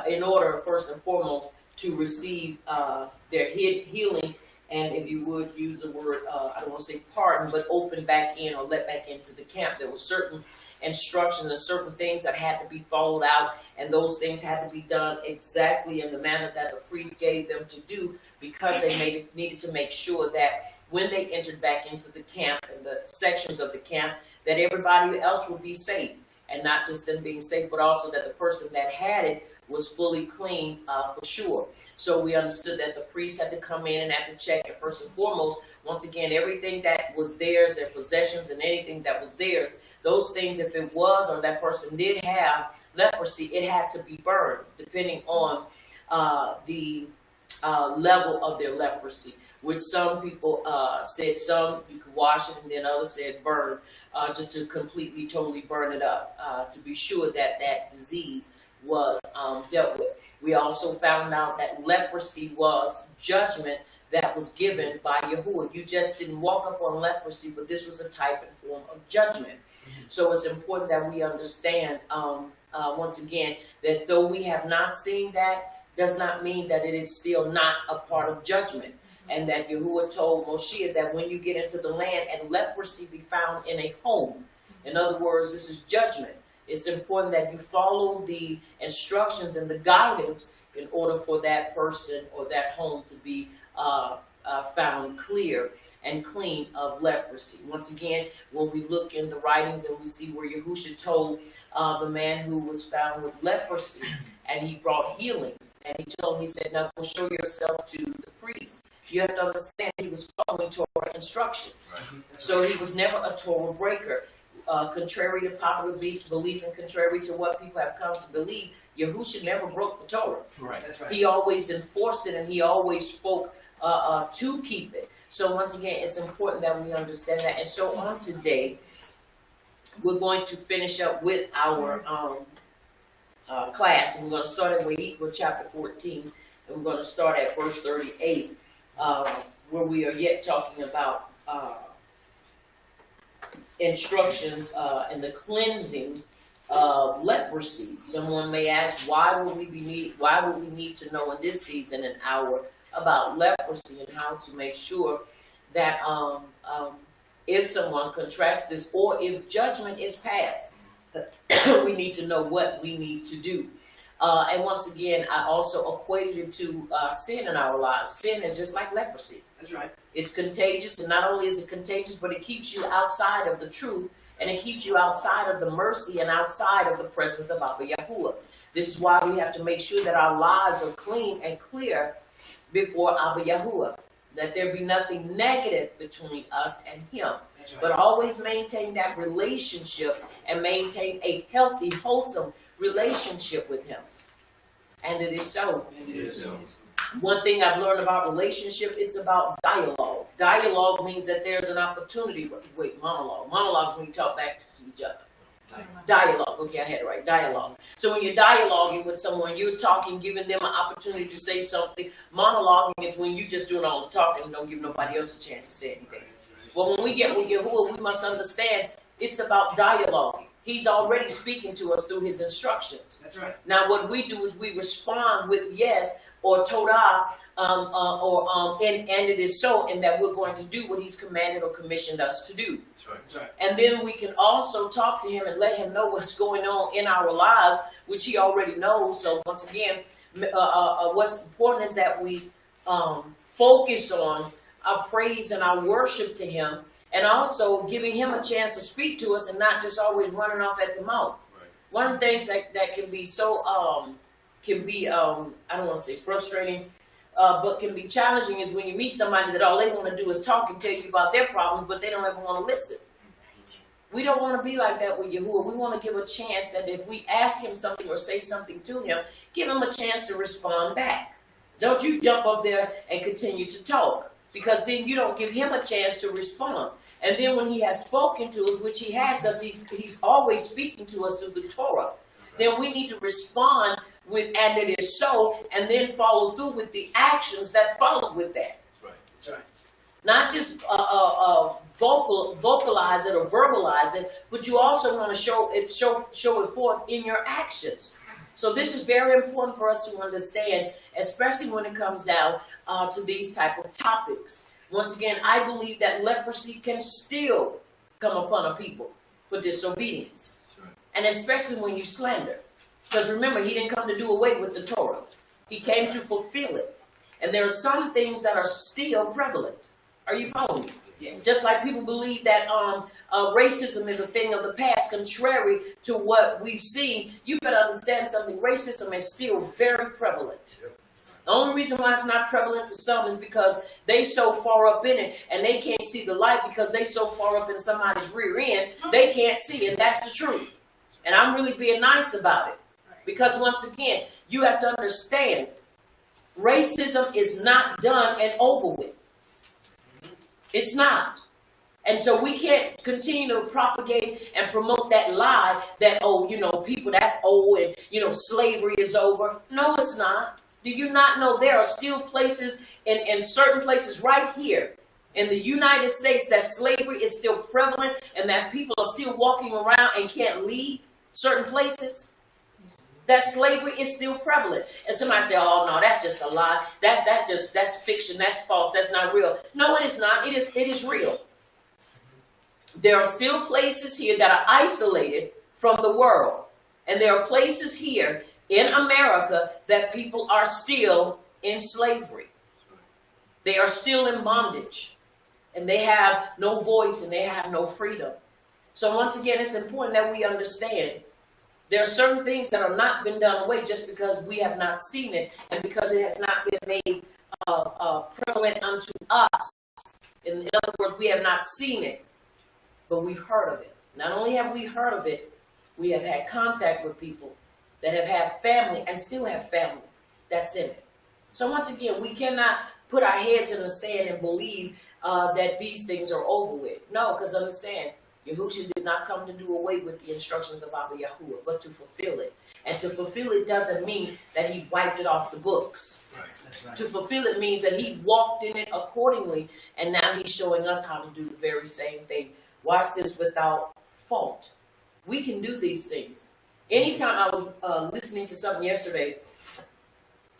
in order first and foremost to receive their healing, and if you would use the word, I don't want to say pardon, but open back in or let back into the camp. There were certain instructions and certain things that had to be followed out, and those things had to be done exactly in the manner that the priest gave them to do, because they needed to make sure that when they entered back into the camp and the sections of the camp, that everybody else would be safe, and not just them being safe, but also that the person that had it was fully clean for sure. So we understood that the priest had to come in and had to check, and first and foremost, once again, everything that was theirs, their possessions and anything that was theirs, those things, if it was or that person did have leprosy, it had to be burned, depending on the level of their leprosy. Which some people said some you could wash it, and then others said burn, just to completely, totally burn it up, to be sure that that disease was dealt with. We also found out that leprosy was judgment that was given by Yahuwah. You just didn't walk up on leprosy, but this was a type and form of judgment. So it's important that we understand, once again, that though we have not seen that, does not mean that it is still not a part of judgment. And that Yahuwah told Moshe that when you get into the land and leprosy be found in a home, in other words, this is judgment. It's important that you follow the instructions and the guidance in order for that person or that home to be found clear and clean of leprosy. Once again, when we look in the writings and we see where Yahusha told the man who was found with leprosy, and he brought healing, and he told him, he said, now go show yourself to the priest. You have to understand he was following Torah instructions. Right. So he was never a Torah breaker. Contrary to popular belief and contrary to what people have come to believe, Yahusha never broke the Torah.
Right. That's right.
He always enforced it, and he always spoke to keep it. So once again, it's important that we understand that. And so on today, we're going to finish up with our class, and we're going to start at Wayikra chapter 14, and we're going to start at verse 38, where we are yet talking about instructions and the cleansing of leprosy. Someone may ask, why would we need to know in this season and hour about leprosy, and how to make sure that if someone contracts this, or if judgment is passed, we need to know what we need to do. And once again, I also equated it to sin in our lives. Sin is just like leprosy.
That's right.
It's contagious, and not only is it contagious, but it keeps you outside of the truth, and it keeps you outside of the mercy and outside of the presence of Abba Yahuwah. This is why we have to make sure that our lives are clean and clear before Abba Yahuwah, that there be nothing negative between us and Him.
That's right.
But always maintain that relationship and maintain a healthy, wholesome relationship with him. And it is so.
It is so.
One thing I've learned about relationship, it's about dialogue. Dialogue means that there's an opportunity. Wait, monologue. Monologue is when you talk back to each other. Dialogue. Okay, I had it right. Dialogue. So when you're dialoguing with someone, you're talking, giving them an opportunity to say something. Monologuing is when you're just doing all the talking and don't give nobody else a chance to say anything. Well, when we get with Yahuwah, we must understand it's about dialoguing. He's already speaking to us through his instructions.
That's right.
Now, what we do is we respond with yes or Torah, and it is so, and that we're going to do what he's commanded or commissioned us to do.
That's right. That's right.
And then we can also talk to him and let him know what's going on in our lives, which he already knows. So once again, what's important is that we focus on our praise and our worship to him, and also giving him a chance to speak to us and not just always running off at the mouth.
Right.
One of the things that can be so, I don't want to say frustrating, but can be challenging is when you meet somebody that all they want to do is talk and tell you about their problems, but they don't ever want to listen. We don't want to be like that with Yahuwah. We want to give a chance that if we ask him something or say something to him, give him a chance to respond back. Don't you jump up there and continue to talk, because then you don't give him a chance to respond. And then when he has spoken to us, which he has, because he's always speaking to us through the Torah, then we need to respond with, and it is so, and then follow through with the actions that follow with that.
That's right. That's right.
Not just vocalize it or verbalize it, but you also want to show it forth in your actions. So this is very important for us to understand, especially when it comes down to these type of topics. Once again, I believe that leprosy can still come upon a people for disobedience.
That's right.
And especially when you slander. Because remember, he didn't come to do away with the Torah. He came to fulfill it. And there are some things that are still prevalent. Are you following me?
Yes.
Just like people believe that racism is a thing of the past, contrary to what we've seen, you better understand something. Racism is still very prevalent.
Yep.
The only reason why it's not prevalent to some is because they so far up in it and they can't see the light, because they so far up in somebody's rear end, they can't see, and that's the truth. And I'm really being nice about it. Because once again, you have to understand, racism is not done and over with. It's not. And so we can't continue to propagate and promote that lie that, people, that's old and, slavery is over. No, it's not. Do you not know there are still places in certain places right here in the United States that slavery is still prevalent and that people are still walking around and can't leave certain places? That slavery is still prevalent. And somebody say, oh no, that's just a lie. That's fiction, that's false, that's not real. No, it is not. It is real. There are still places here that are isolated from the world. And there are places here in America that people are still in slavery. They are still in bondage. And they have no voice and they have no freedom. So once again, it's important that we understand there are certain things that have not been done away just because we have not seen it and because it has not been made prevalent unto us. In other words, we have not seen it, but we've heard of it. Not only have we heard of it, we have had contact with people that have had family and still have family that's in it. So once again, we cannot put our heads in the sand and believe that these things are over with. No, because understand, Yahushua did not come to do away with the instructions of Abba Yahuwah, but to fulfill it. And to fulfill it doesn't mean that he wiped it off the books.
Right. That's right.
To fulfill it means that he walked in it accordingly, and now he's showing us how to do the very same thing. Watch this, without fault. We can do these things. Anytime I was listening to something yesterday,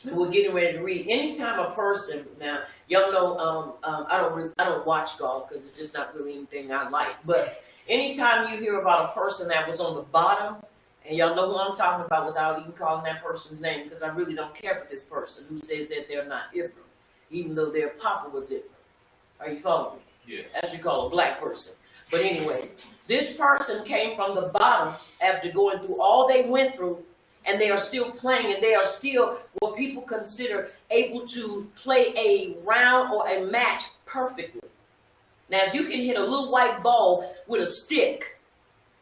and we're getting ready to read. Anytime a person, now y'all know I don't watch golf because it's just not really anything I like. But anytime you hear about a person that was on the bottom, and y'all know who I'm talking about without even calling that person's name, because I really don't care for this person who says that they're not Ibram, even though their papa was Ibram. Are you following me?
Yes.
As you call a black person. But anyway, this person came from the bottom after going through all they went through, and they are still playing, and they are still what people consider able to play a round or a match perfectly. Now, if you can hit a little white ball with a stick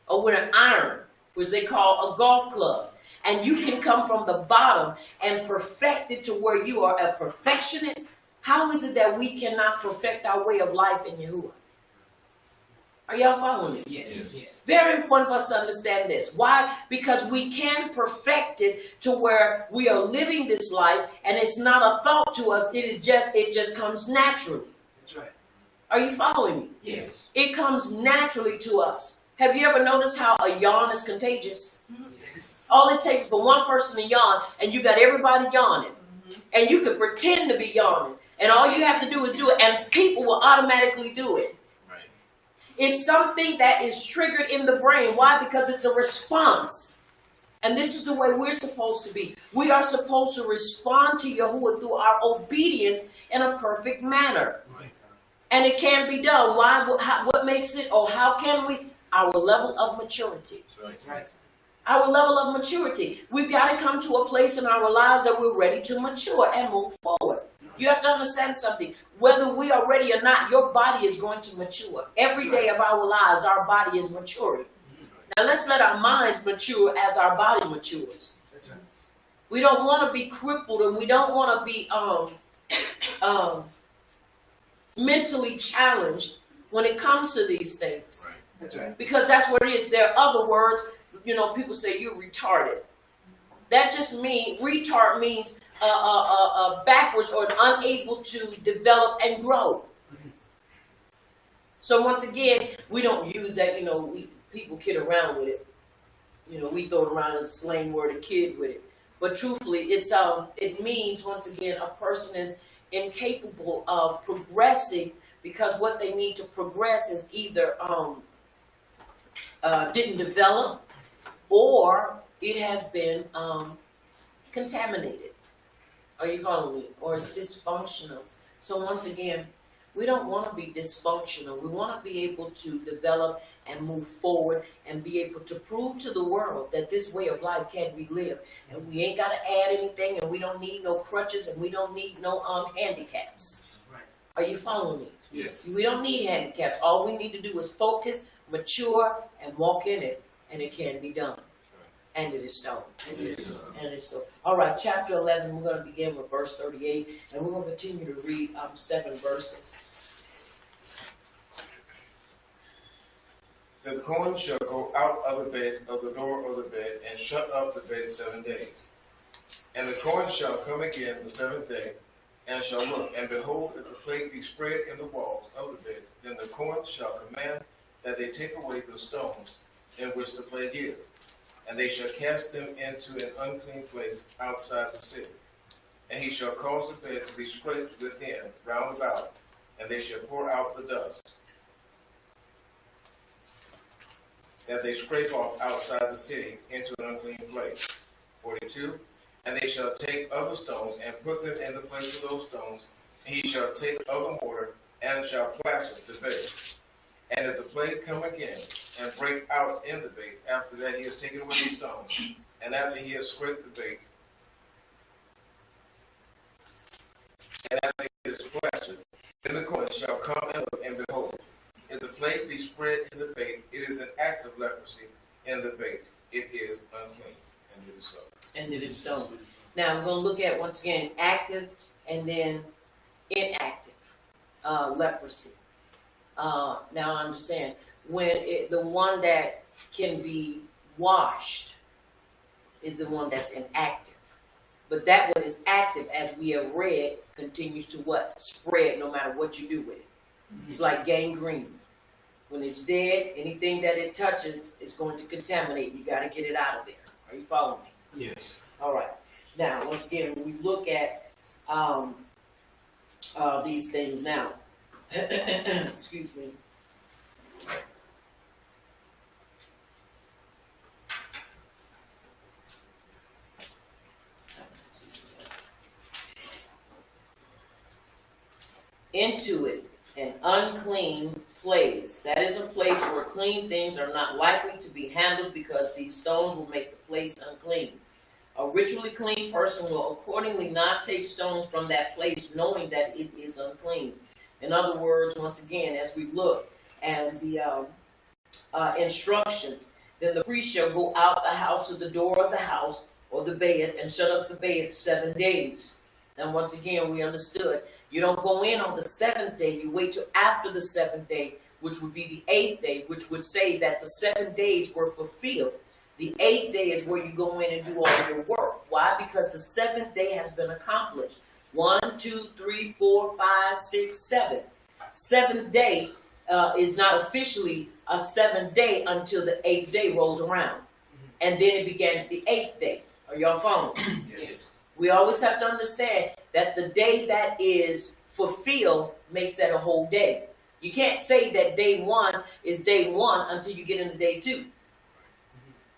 or with an iron, which they call a golf club, and you can come from the bottom and perfect it to where you are a perfectionist, how is it that we cannot perfect our way of life in Yahuwah? Are y'all following me?
Yes. Yes.
Very important for us to understand this. Why? Because we can perfect it to where we are living this life and it's not a thought to us. It just comes naturally.
That's right.
Are you following me?
Yes.
It comes naturally to us. Have you ever noticed how a yawn is contagious?
Yes.
All it takes for one person to yawn and you got everybody yawning. And you can pretend to be yawning. And all you have to do is do it and people will automatically do it. It's something that is triggered in the brain. Why? Because it's a response. And this is the way we're supposed to be. We are supposed to respond to Yahuwah through our obedience in a perfect manner.
Right.
And it can be done. Why? What makes it, or how can we? Our level of maturity.
That's right.
Our level of maturity. We've got to come to a place in our lives that we're ready to mature and move forward. You have to understand something. Whether we are ready or not, your body is going to mature. Every day of our lives, our body is maturing. Now let's let our minds mature as our body matures.
That's right.
We don't want to be crippled and we don't want to be mentally challenged when it comes to these things.
Right. That's right.
Because that's what it is. There are other words, people say you're retarded. That just means, retard means backwards or unable to develop and grow. So once again, we don't use that, people kid around with it. We throw it around as a slang word, a kid with it. But truthfully, it means, once again, a person is incapable of progressing because what they need to progress is either didn't develop or it has been contaminated. Are you following me? Or it's dysfunctional. So once again, we don't want to be dysfunctional. We want to be able to develop and move forward and be able to prove to the world that this way of life can be lived. And we ain't got to add anything, and we don't need no crutches, and we don't need no handicaps.
Right.
Are you following me?
Yes.
We don't need handicaps. All we need to do is focus, mature, and walk in it, and it can be done. And it is so. And it is so. All right, chapter 11, we're going to begin with verse 38, and we're going to continue to read 7 verses.
The coin shall go out of the bed, of the door of the bed, and shut up the bed 7 days. And the coin shall come again the 7th day, and shall look, and behold, if the plague be spread in the walls of the bed, then the coin shall command that they take away the stones in which the plague is. And they shall cast them into an unclean place outside the city. And he shall cause the bed to be scraped within, round about, and they shall pour out the dust that they scrape off outside the city into an unclean place. 42. And they shall take other stones and put them in the place of those stones. And he shall take other mortar and shall plaster the bed. And if the plague come again and break out in the bait, after that he has taken away the stones, and after he has scraped the bait, and after it is plastered, then the coin shall come and look, and behold, if the plague be spread in the bait, it is an act of leprosy in the bait. It is unclean, and it is so.
And it is so. Now we're going to look at, once again, active and then inactive leprosy. Now understand, when the one that can be washed is the one that's inactive. But that one is active, as we have read, continues to what? Spread no matter what you do with it. It's like gangrene. When it's dead, anything that it touches is going to contaminate. You got to get it out of there. Are you following me?
Yes.
All right. Now, once again, when we look at these things now, excuse me. Into it, an unclean place. That is a place where clean things are not likely to be handled because these stones will make the place unclean. A ritually clean person will accordingly not take stones from that place knowing that it is unclean. In other words, once again, as we look at the instructions, then the priest shall go out the house to the door of the house or the bed and shut up the bed 7 days. And once again, we understood you don't go in on the 7th day. You wait till after the 7th day, which would be the 8th day, which would say that the 7 days were fulfilled. The 8th day is where you go in and do all your work. Why? Because the 7th day has been accomplished. 1, 2, 3, 4, 5, 6, 7. 7th day is not officially a 7th day until the 8th day rolls around. And then it begins the 8th day. Are y'all following?
Yes.
We always have to understand that the day that is fulfilled makes that a whole day. You can't say that day 1 is day 1 until you get into day 2.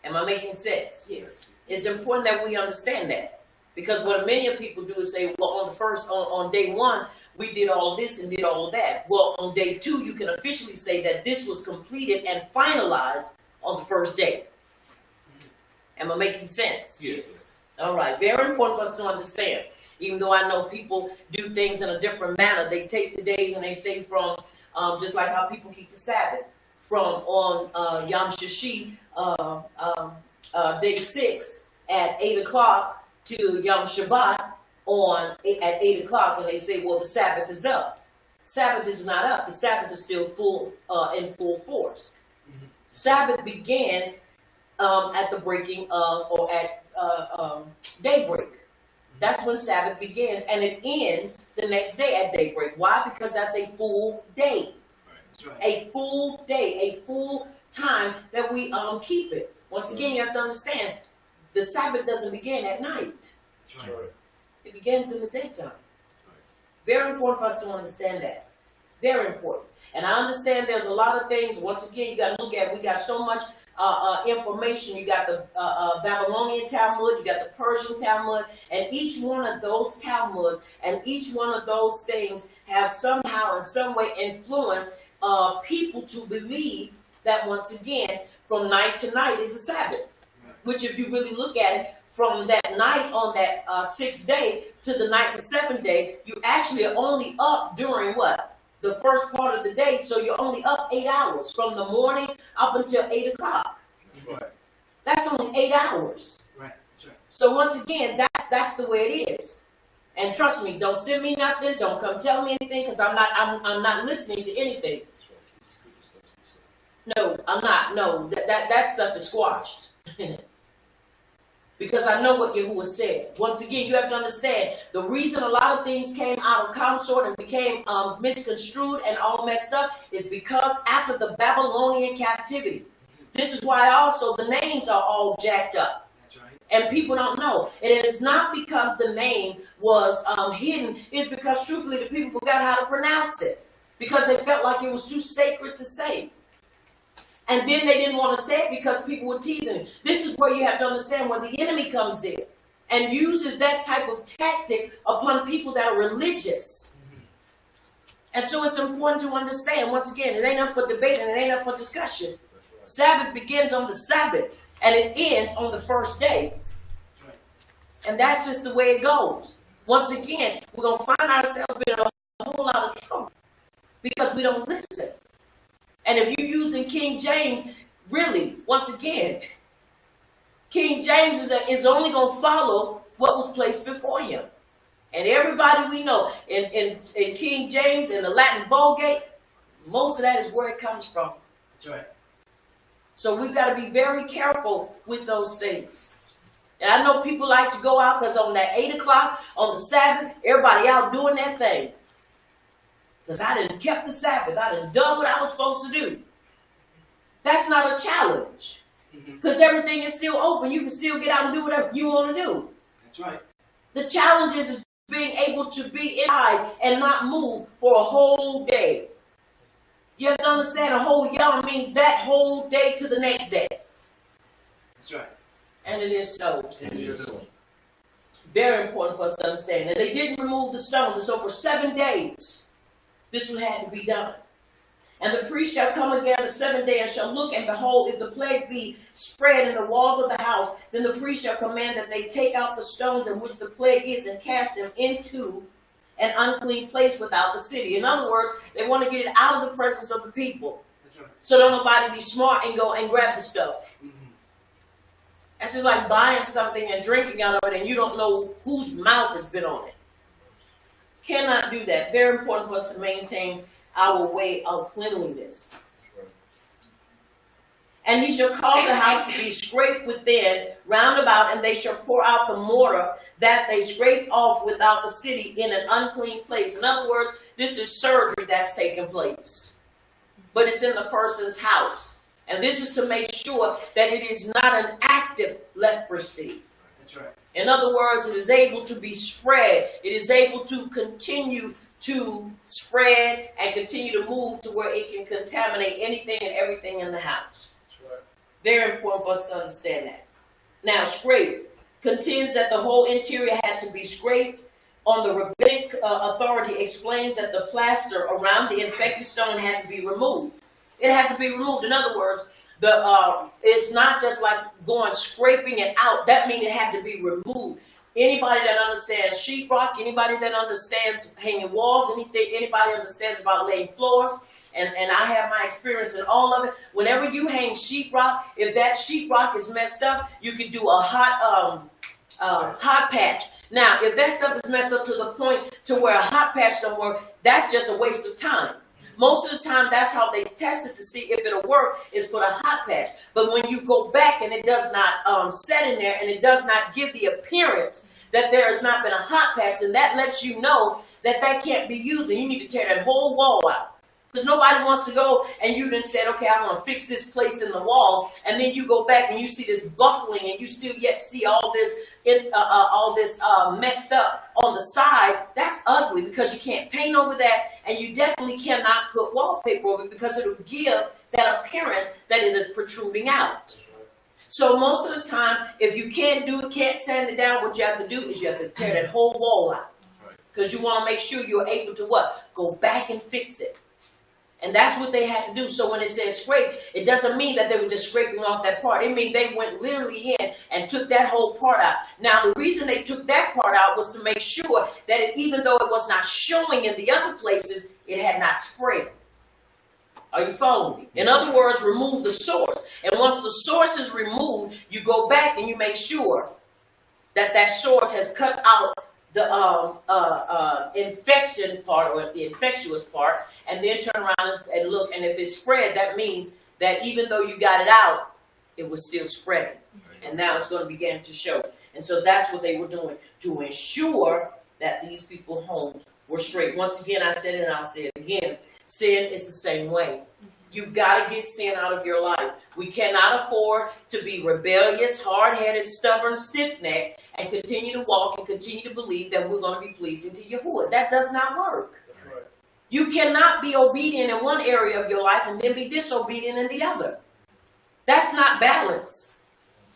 Am I making sense?
Yes.
It's important that we understand that. Because what many of people do is say, well, on day 1, we did all this and did all of that. Well, on day 2, you can officially say that this was completed and finalized on the first day. Am I making sense?
Yes.
All right. Very important for us to understand. Even though I know people do things in a different manner, they take the days and they say from, just like how people keep the Sabbath, from on Yom Shishi, day 6 at 8 o'clock to Yom Shabbat at 8 o'clock, and they say, well, the Sabbath is up. Sabbath is not up. The Sabbath is still in full force. Mm-hmm. Sabbath begins at the breaking of, or at daybreak. That's when Sabbath begins, and it ends the next day at daybreak. Why? Because that's a full day.
That's right.
A full day, a full time that we keep it. Once again, you have to understand, the Sabbath doesn't begin at night.
That's right.
It begins in the daytime. Very important for us to understand that. Very important. And I understand there's a lot of things. Once again, you got to look at, we got so much information. You got the Babylonian Talmud, you got the Persian Talmud, and each one of those Talmuds and each one of those things have somehow in some way influenced people to believe that, once again, from night to night is the Sabbath. Which, if you really look at it, from that night on that 6th day to the night, the 7th day, you actually are only up during what? The first part of the day, so you're only up 8 hours from the morning up until 8 o'clock.
That's right.
That's only 8 hours.
Right. That's right.
So once again, that's the way it is. And trust me, don't send me nothing. Don't come tell me anything, because I'm not listening to anything. No, I'm not. No, that stuff is squashed. Because I know what Yahuwah said. Once again, you have to understand, the reason a lot of things came out of consort and became misconstrued and all messed up is because after the Babylonian captivity. This is why also the names are all jacked up.
That's right.
And people don't know. And it is not because the name was hidden. It's because, truthfully, the people forgot how to pronounce it. Because they felt like it was too sacred to say. And then they didn't want to say it because people were teasing it. This is where you have to understand where the enemy comes in and uses that type of tactic upon people that are religious. Mm-hmm. And so it's important to understand, once again, it ain't up for debate and it ain't up for discussion. Right. Sabbath begins on the Sabbath and it ends on the first day. That's right. And that's just the way it goes. Once again, we're going to find ourselves in a whole lot of trouble because we don't listen. And if you're using King James, really, once again, King James is only going to follow what was placed before him. And everybody we know, in King James, in the Latin Vulgate, most of that is where it comes from.
That's right.
So we've got to be very careful with those things. And I know people like to go out because on that 8 o'clock, on the Sabbath, everybody out doing their thing. Because I didn't kept the Sabbath. I didn't done what I was supposed to do. That's not a challenge. Because everything is still open. You can still get out and do whatever you want to do.
That's right.
The challenge is being able to be inside and not move for a whole day. You have to understand, a whole yom means that whole day to the next day.
That's right.
And it is so.
It is so.
Very important for us to understand. And they didn't remove the stones. And so for 7 days, this would have to be done. And the priest shall come again the 7th day and shall look, and behold, if the plague be spread in the walls of the house, then the priest shall command that they take out the stones in which the plague is and cast them into an unclean place without the city. In other words, they want to get it out of the presence of the people.
That's right.
So don't nobody be smart and go and grab the stuff.
Mm-hmm.
That's just like buying something and drinking out of it and you don't know whose mouth has been on it. Cannot do that. Very important for us to maintain our way of cleanliness. And he shall cause the house to be scraped within, round about, and they shall pour out the mortar that they scraped off without the city in an unclean place. In other words, this is surgery that's taking place. But it's in the person's house. And this is to make sure that it is not an active leprosy.
That's right.
In other words, it is able to be spread. It is able to continue to spread and continue to move to where it can contaminate anything and everything in the house.
That's right.
Very important for us to understand that. Now, scrape contends that the whole interior had to be scraped. On the rabbinic authority explains that the plaster around the infected stone had to be removed. It had to be removed. In other words, it's not just like going scraping it out. That means it had to be removed. Anybody that understands sheetrock, anybody that understands hanging walls, anybody understands about laying floors, and I have my experience in all of it. Whenever you hang sheetrock, if that sheetrock is messed up, you can do a hot patch. Now, if that stuff is messed up to the point to where a hot patch don't work, that's just a waste of time. Most of the time, that's how they test it to see if it'll work, is put a hot patch. But when you go back and it does not set in there and it does not give the appearance that there has not been a hot patch, then that lets you know that that can't be used and you need to tear that whole wall out. Because nobody wants to go and you then said, okay, I'm going to fix this place in the wall. And then you go back and you see this buckling and you still yet see all this messed up on the side. That's ugly because you can't paint over that. And you definitely cannot put wallpaper over it because it will give that appearance that it is protruding out. So most of the time, if you can't sand it down, what you have to do is you have to tear that whole wall out. Because you want to make sure you're able to what? Go back and fix it. And that's what they had to do. So when it says scrape, it doesn't mean that they were just scraping off that part. It means they went literally in and took that whole part out. Now, the reason they took that part out was to make sure that even though it was not showing in the other places, it had not spread. Are you following me? In other words, remove the source. And once the source is removed, you go back and you make sure that that source has cut out the infection part or the infectious part, and then turn around and look. And if it's spread, that means that even though you got it out, it was still spreading. And now it's going to begin to show. And so that's what they were doing to ensure that these people's homes were straight. Once again, I said it and I'll say it again. Sin is the same way. You've got to get sin out of your life. We cannot afford to be rebellious, hard-headed, stubborn, stiff-necked, and continue to walk and continue to believe that we're going to be pleasing to Yahuwah. That does not work.
That's right.
You cannot be obedient in one area of your life and then be disobedient in the other. That's not balance.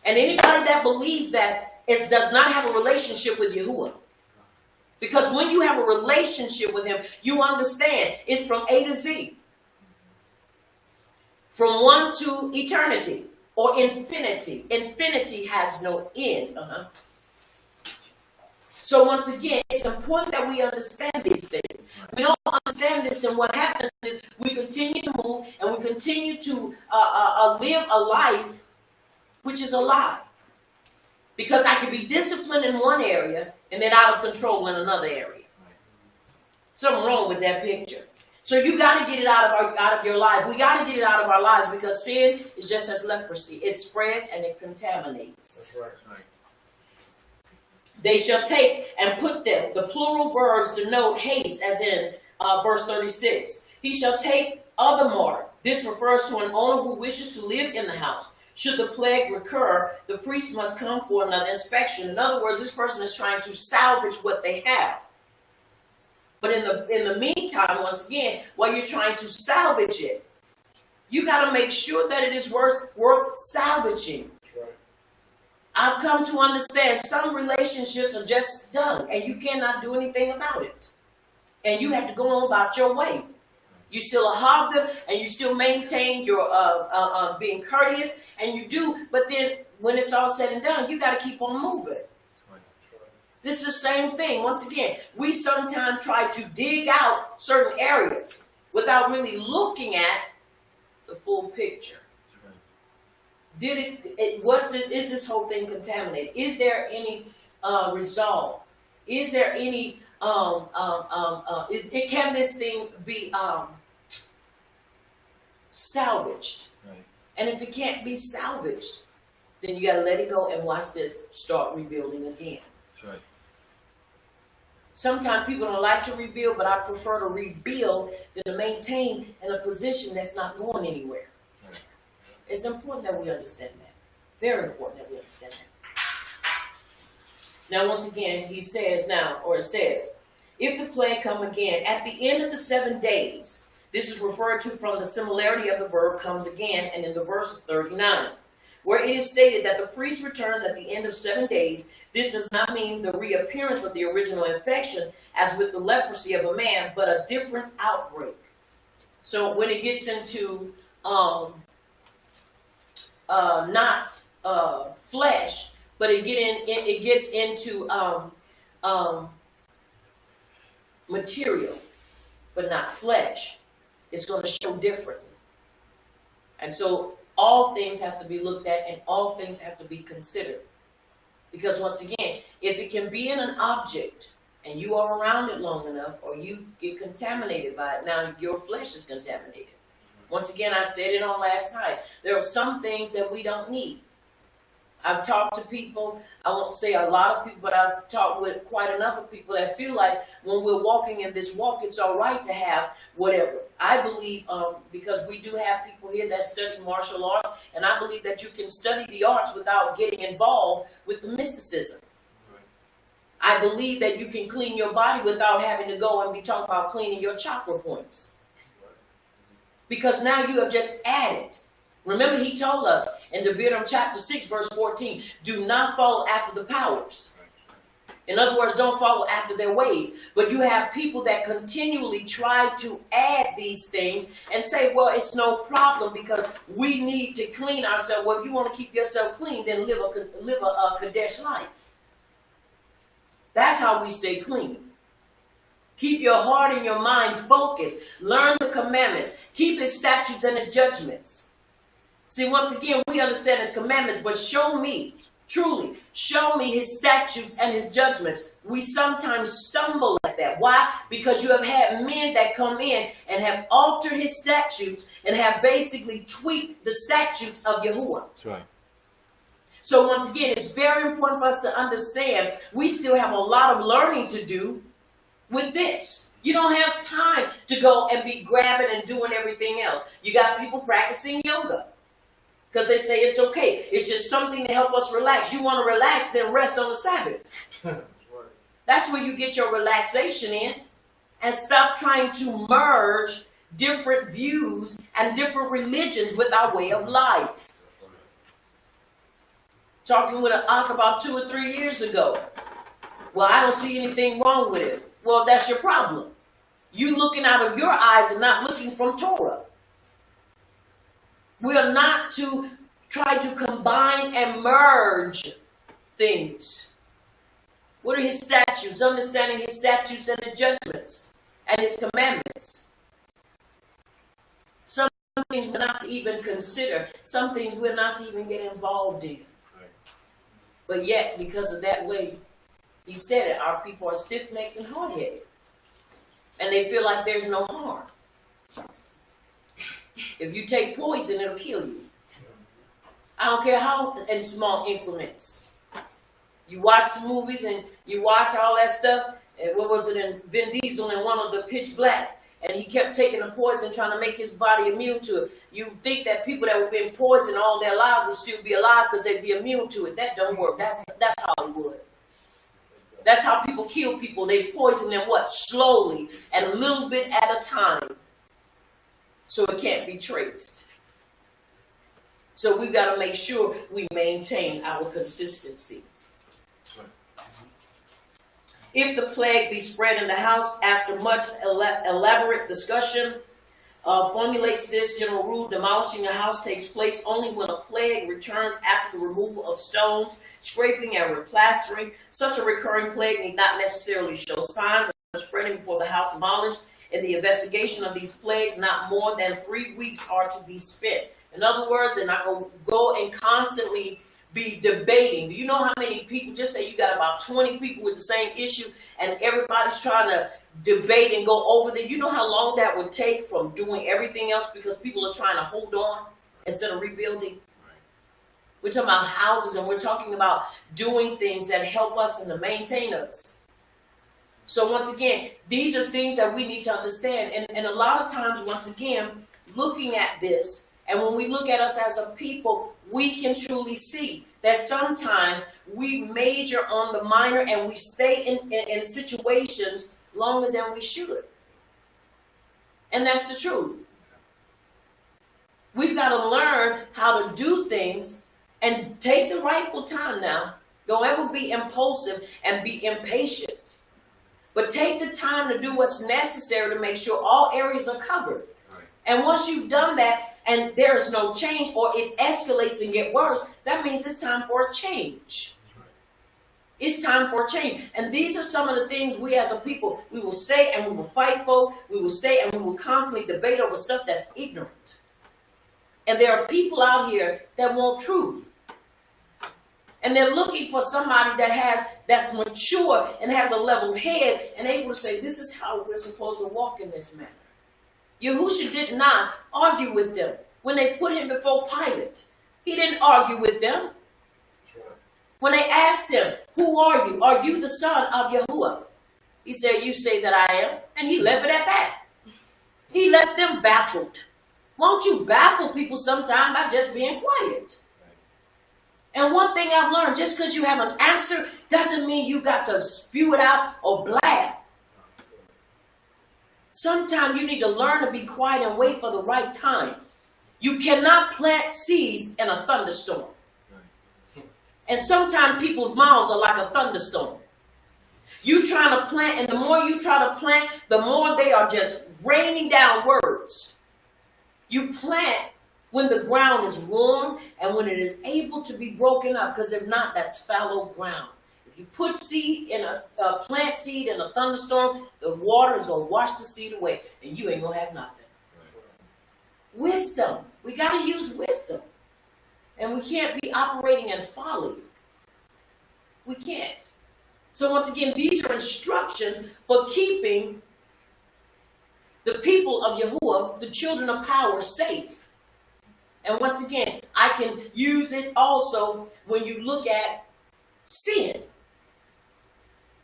And anybody that believes that does not have a relationship with Yahuwah. Because when you have a relationship with him, you understand it's from A to Z. From one to eternity or infinity. Infinity has no end. So once again, it's important that we understand these things. We don't understand this, then what happens is we continue to move and we continue to live a life which is a lie. Because I can be disciplined in one area and then out of control in another area. Something wrong with that picture. So you got to get it out of your life. We got to get it out of our lives because sin is just as leprosy. It spreads and it contaminates.
That's right.
They shall take and put them. The plural verbs denote haste, as in verse 36. He shall take of the mortar. This refers to an owner who wishes to live in the house. Should the plague recur, the priest must come for another inspection. In other words, this person is trying to salvage what they have. But in the meantime, once again, while you're trying to salvage it, you got to make sure that it is worth salvaging.
Right.
I've come to understand some relationships are just done, and you cannot do anything about it. And you have to go on about your way. You still hog them, and you still maintain your being courteous, and you do. But then when it's all said and done, you got to keep on moving. This is the same thing. Once again, we sometimes try to dig out certain areas without really looking at the full picture. Is this whole thing contaminated? Is there any resolve? Is there any can this thing be salvaged?
Right.
And if it can't be salvaged, then you got to let it go and watch this. Start rebuilding again.
That's right.
Sometimes people don't like to rebuild, but I prefer to rebuild than to maintain in a position that's not going anywhere.
Right.
It's important that we understand that. Very important that we understand that. Now, once again, it says, if the plague come again, at the end of the 7 days, this is referred to from the similarity of the verb comes again, and in the verse 39, where it is stated that the priest returns at the end of 7 days. This does not mean the reappearance of the original infection, as with the leprosy of a man, but a different outbreak. So when it gets into not flesh, but it gets into material, but not flesh, it's going to show differently. And so all things have to be looked at and all things have to be considered. Because once again, if it can be in an object and you are around it long enough or you get contaminated by it, now your flesh is contaminated. Once again, I said it on last night. There are some things that we don't need. I've talked to people, I won't say a lot of people, but I've talked with quite enough of people that feel like when we're walking in this walk, it's all right to have whatever. I believe, because we do have people here that study martial arts, and I believe that you can study the arts without getting involved with the mysticism. I believe that you can clean your body without having to go and be talking about cleaning your chakra points. Because now you have just added. Remember, he told us in Deuteronomy chapter 6, verse 14, do not follow after the powers. In other words, don't follow after their ways. But you have people that continually try to add these things and say, well, it's no problem because we need to clean ourselves. Well, if you want to keep yourself clean, then live a Kadesh life. That's how we stay clean. Keep your heart and your mind focused. Learn the commandments. Keep his statutes and his judgments. See, once again, we understand his commandments, but show me, truly, show me his statutes and his judgments. We sometimes stumble at that. Why? Because you have had men that come in and have altered his statutes and have basically tweaked the statutes of Yahuwah.
That's right.
So once again, it's very important for us to understand we still have a lot of learning to do with this. You don't have time to go and be grabbing and doing everything else. You got people practicing yoga. Because they say it's okay. It's just something to help us relax. You want to relax, then rest on the Sabbath. That's where you get your relaxation in. And stop trying to merge different views and different religions with our way of life. Talking with an Ak about 2 or 3 years ago. Well, I don't see anything wrong with it. Well, that's your problem. You looking out of your eyes and not looking from Torah. We are not to try to combine and merge things. What are his statutes? Understanding his statutes and his judgments and his commandments. Some things we're not to even consider. Some things we're not to even get involved in. But yet, because of that way, he said it, our people are stiff-necked and hard-headed. And they feel like there's no harm. If you take poison, it'll kill you. I don't care how in small increments. You watch movies and you watch all that stuff. And what was it in Vin Diesel in one of the Pitch Blacks? And he kept taking the poison, trying to make his body immune to it. You think that people that were being poisoned all their lives would still be alive because they'd be immune to it. That don't work. That's Hollywood. That's how people kill people. They poison them what? Slowly and a little bit at a time. So it can't be traced. So we've got to make sure we maintain our consistency. If the plague be spread in the house after much elaborate discussion, formulates this general rule: demolishing a house takes place only when a plague returns after the removal of stones, scraping, and replastering. Such a recurring plague need not necessarily show signs of spreading before the house is demolished. In the investigation of these plagues, not more than 3 weeks are to be spent. In other words, they're not going to go and constantly be debating. Do you know how many people, just say you got about 20 people with the same issue and everybody's trying to debate and go over there? You know how long that would take from doing everything else because people are trying to hold on instead of rebuilding? We're talking about houses, and we're talking about doing things that help us and to maintain us. So once again, these are things that we need to understand. And a lot of times, once again, looking at this, and when we look at us as a people, we can truly see that sometimes we major on the minor and we stay in situations longer than we should. And that's the truth. We've got to learn how to do things and take the rightful time now. Don't ever be impulsive and be impatient. But take the time to do what's necessary to make sure all areas are covered. Right. And once you've done that and there is no change, or it escalates and gets worse, that means it's time for a change. Right. It's time for a change. And these are some of the things we as a people, we will stay and we will fight for. We will stay and we will constantly debate over stuff that's ignorant. And there are people out here that want truth. And they're looking for somebody that's mature and has a level head and able to say, this is how we're supposed to walk in this manner. Yahushua did not argue with them when they put him before Pilate. He didn't argue with them. When they asked him, who are you? Are you the son of Yahuwah? He said, you say that I am. And he left it at that. He left them baffled. Won't you baffle people sometime by just being quiet? And one thing I've learned, just because you have an answer doesn't mean you got to spew it out or blab. Sometimes you need to learn to be quiet and wait for the right time. You cannot plant seeds in a thunderstorm. And sometimes people's mouths are like a thunderstorm. You trying to plant, and the more you try to plant, the more they are just raining down words. You plant when the ground is warm and when it is able to be broken up, because if not, that's fallow ground. If you put seed in a plant seed in a thunderstorm, the water is going to wash the seed away and you ain't going to have nothing. Wisdom. We got to use wisdom. And we can't be operating in folly. We can't. So once again, these are instructions for keeping the people of Yahuwah, the children of power, safe. And once again, I can use it also when you look at sin.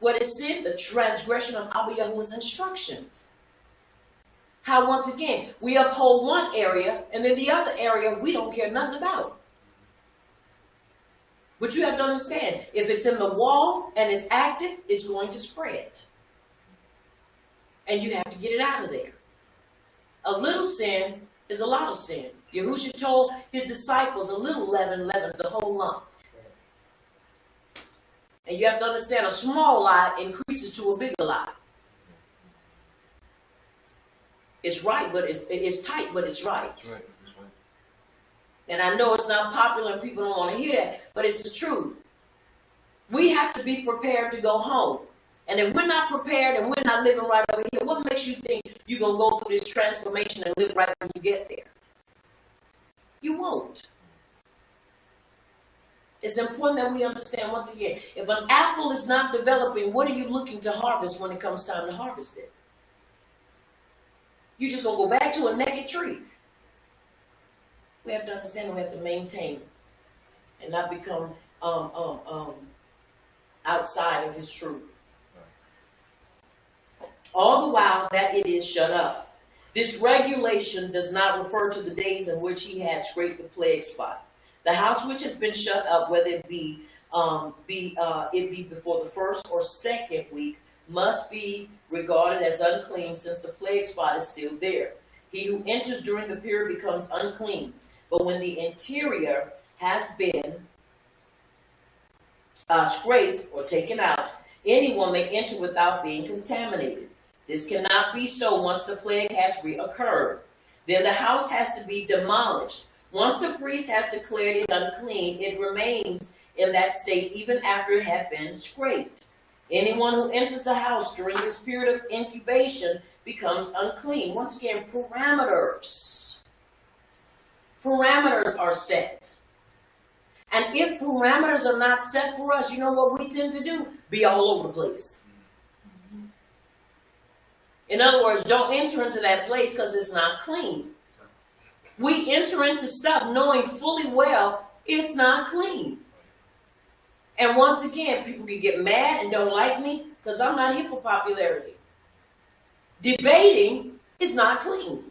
What is sin? The transgression of Abba Yahuwah's instructions. How, once again, we uphold one area, and then the other area we don't care nothing about. But you have to understand, if it's in the wall and it's active, it's going to spread. And you have to get it out of there. A little sin is a lot of sin. Yahushua told his disciples, a little leaven leavens the whole lump. And you have to understand, a small lie increases to a bigger lie. It's right, but it's tight, but it's right. That's right. That's right. And I know it's not popular and people don't want to hear that, but it's the truth. We have to be prepared to go home. And if we're not prepared and we're not living right over here, what makes you think you're going to go through this transformation and live right when you get there? You won't. It's important that we understand, once again, if an apple is not developing, what are you looking to harvest when it comes time to harvest it? You're just going to go back to a naked tree. We have to understand, we have to maintain and not become outside of his truth. All the while that it is shut up. This regulation does not refer to the days in which he had scraped the plague spot. The house which has been shut up, whether it be before the first or second week, must be regarded as unclean, since the plague spot is still there. He who enters during the period becomes unclean. But when the interior has been scraped or taken out, anyone may enter without being contaminated. This cannot be so once the plague has reoccurred. Then the house has to be demolished. Once the priest has declared it unclean, it remains in that state even after it had been scraped. Anyone who enters the house during this period of incubation becomes unclean. Once again, parameters. Parameters are set. And if parameters are not set for us, you know what we tend to do? Be all over the place. In other words, don't enter into that place because it's not clean. We enter into stuff knowing fully well it's not clean. And once again, people can get mad and don't like me because I'm not here for popularity. Debating is not clean.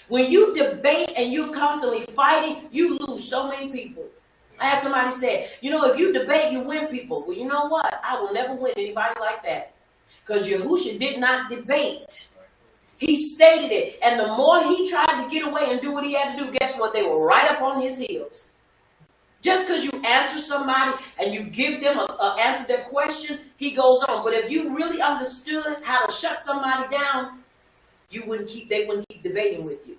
When you debate and you're constantly fighting, you lose so many people. I had somebody say, if you debate, you win people. Well, you know what? I will never win anybody like that. Because Yahusha did not debate. He stated it. And the more he tried to get away and do what he had to do, guess what? They were right up on his heels. Just because you answer somebody and you give them an answer to their question, he goes on. But if you really understood how to shut somebody down, they wouldn't keep debating with you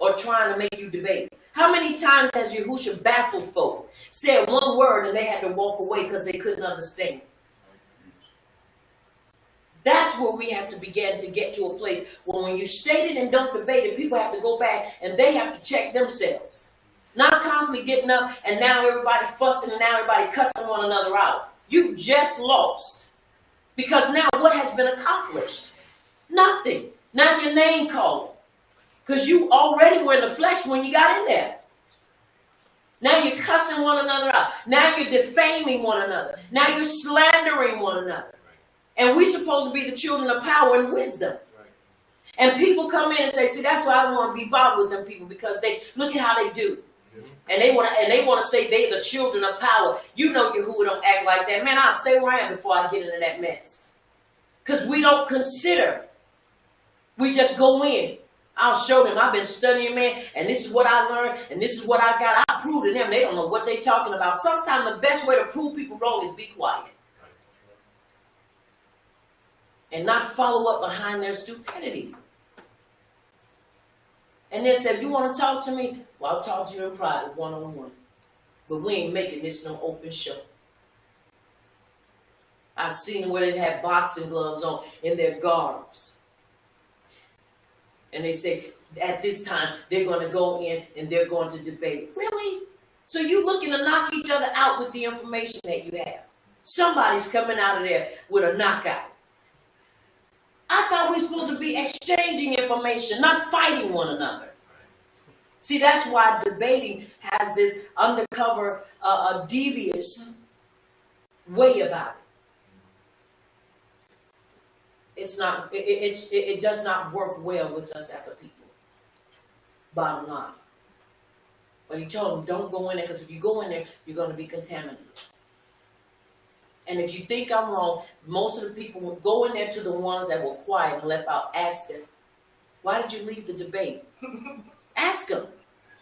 or trying to make you debate. How many times has Yahusha baffled folk, said one word and they had to walk away because they couldn't understand? That's where we have to begin to get to a place where when you state it and don't debate it, people have to go back and they have to check themselves. Not constantly getting up and now everybody fussing and now everybody cussing one another out. You just lost. Because now what has been accomplished? Nothing. Now your name called. Because you already were in the flesh when you got in there. Now you're cussing one another out. Now you're defaming one another. Now you're slandering one another. And we're supposed to be the children of power and wisdom. And people come in and say, see, that's why I don't want to be bothered with them people, because they look at how they do. And they want to say they're the children of power. You know Yahuwah don't act like that. Man, I'll stay where I am before I get into that mess. Because we don't consider. We just go in. I'll show them. I've been studying, man, and this is what I learned, and this is what I got. I prove to them. They don't know what they're talking about. Sometimes the best way to prove people wrong is be quiet. And not follow up behind their stupidity. And then say, you want to talk to me? Well, I'll talk to you in private, one-on-one. But we ain't making this no open show. I've seen where they have boxing gloves on in their garbs. And they say, at this time, they're going to go in and they're going to debate. Really? So you looking to knock each other out with the information that you have. Somebody's coming out of there with a knockout. I thought we were supposed to be exchanging information, not fighting one another. See, that's why debating has this undercover, devious way about it. It does not work well with us as a people. Bottom line. But he told them, don't go in there, because if you go in there, you're going to be contaminated. And if you think I'm wrong, most of the people will go in there to the ones that were quiet and left out. Ask them, why did you leave the debate? Ask them.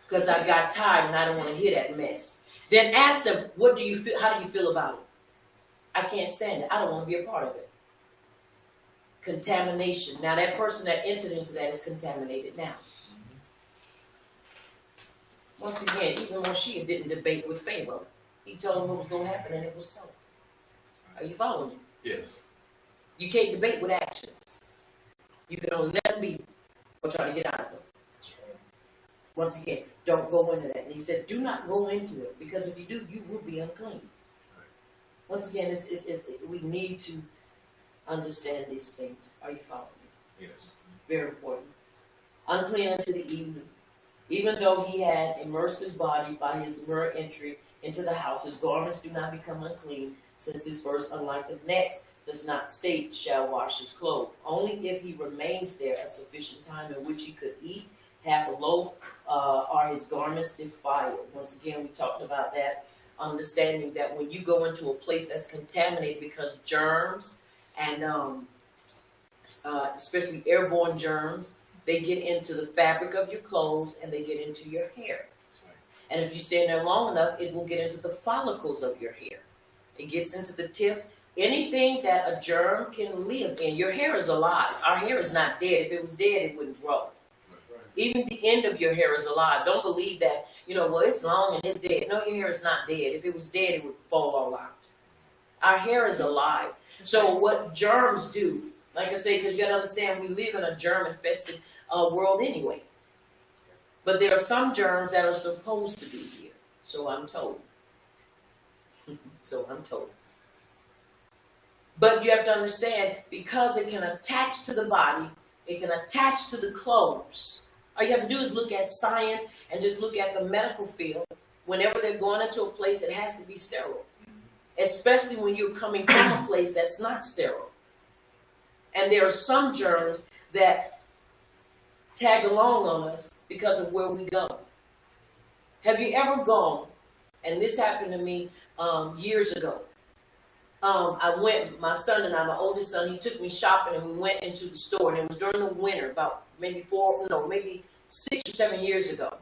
Because I got tired and I don't want to hear that mess. Then ask them, what do you feel? How do you feel about it? I can't stand it. I don't want to be a part of it. Contamination. Now that person that entered into that is contaminated now. Once again, even Moshe didn't debate with Pharaoh. He told him what was going to happen and it was so. Are you following me?
Yes.
You can't debate with actions. You can only let them be or try to get out of them. Once again, don't go into that. And he said, do not go into it, because if you do, you will be unclean. Once again, we need to understand these things. Are you following me?
Yes.
Very important. Unclean unto the evening. Even though he had immersed his body by his mere entry into the house, his garments do not become unclean, since this verse, unlike the next, does not state shall wash his clothes. Only if he remains there a sufficient time in which he could eat half a loaf are his garments defiled. Once again, we talked about that, understanding that when you go into a place that's contaminated, because germs and especially airborne germs, they get into the fabric of your clothes and they get into your hair. And if you stay in there long enough, it will get into the follicles of your hair. It gets into the tips. Anything that a germ can live in. Your hair is alive. Our hair is not dead. If it was dead, it wouldn't grow. Even the end of your hair is alive. Don't believe that, well, it's long and it's dead. No, your hair is not dead. If it was dead, it would fall all out. Our hair is alive. So what germs do, like I say, because you got to understand, we live in a germ-infested world anyway. But there are some germs that are supposed to be here. So I'm told. But you have to understand, because it can attach to the body, it can attach to the clothes. All you have to do is look at science and just look at the medical field. Whenever they're going into a place, it has to be sterile. Especially when you're coming from a place that's not sterile. And there are some germs that tag along on us because of where we go. Have you ever gone, and this happened to me years ago. I went, my son and I, my oldest son, he took me shopping and we went into the store, and it was during the winter, about maybe 6 or 7 years ago.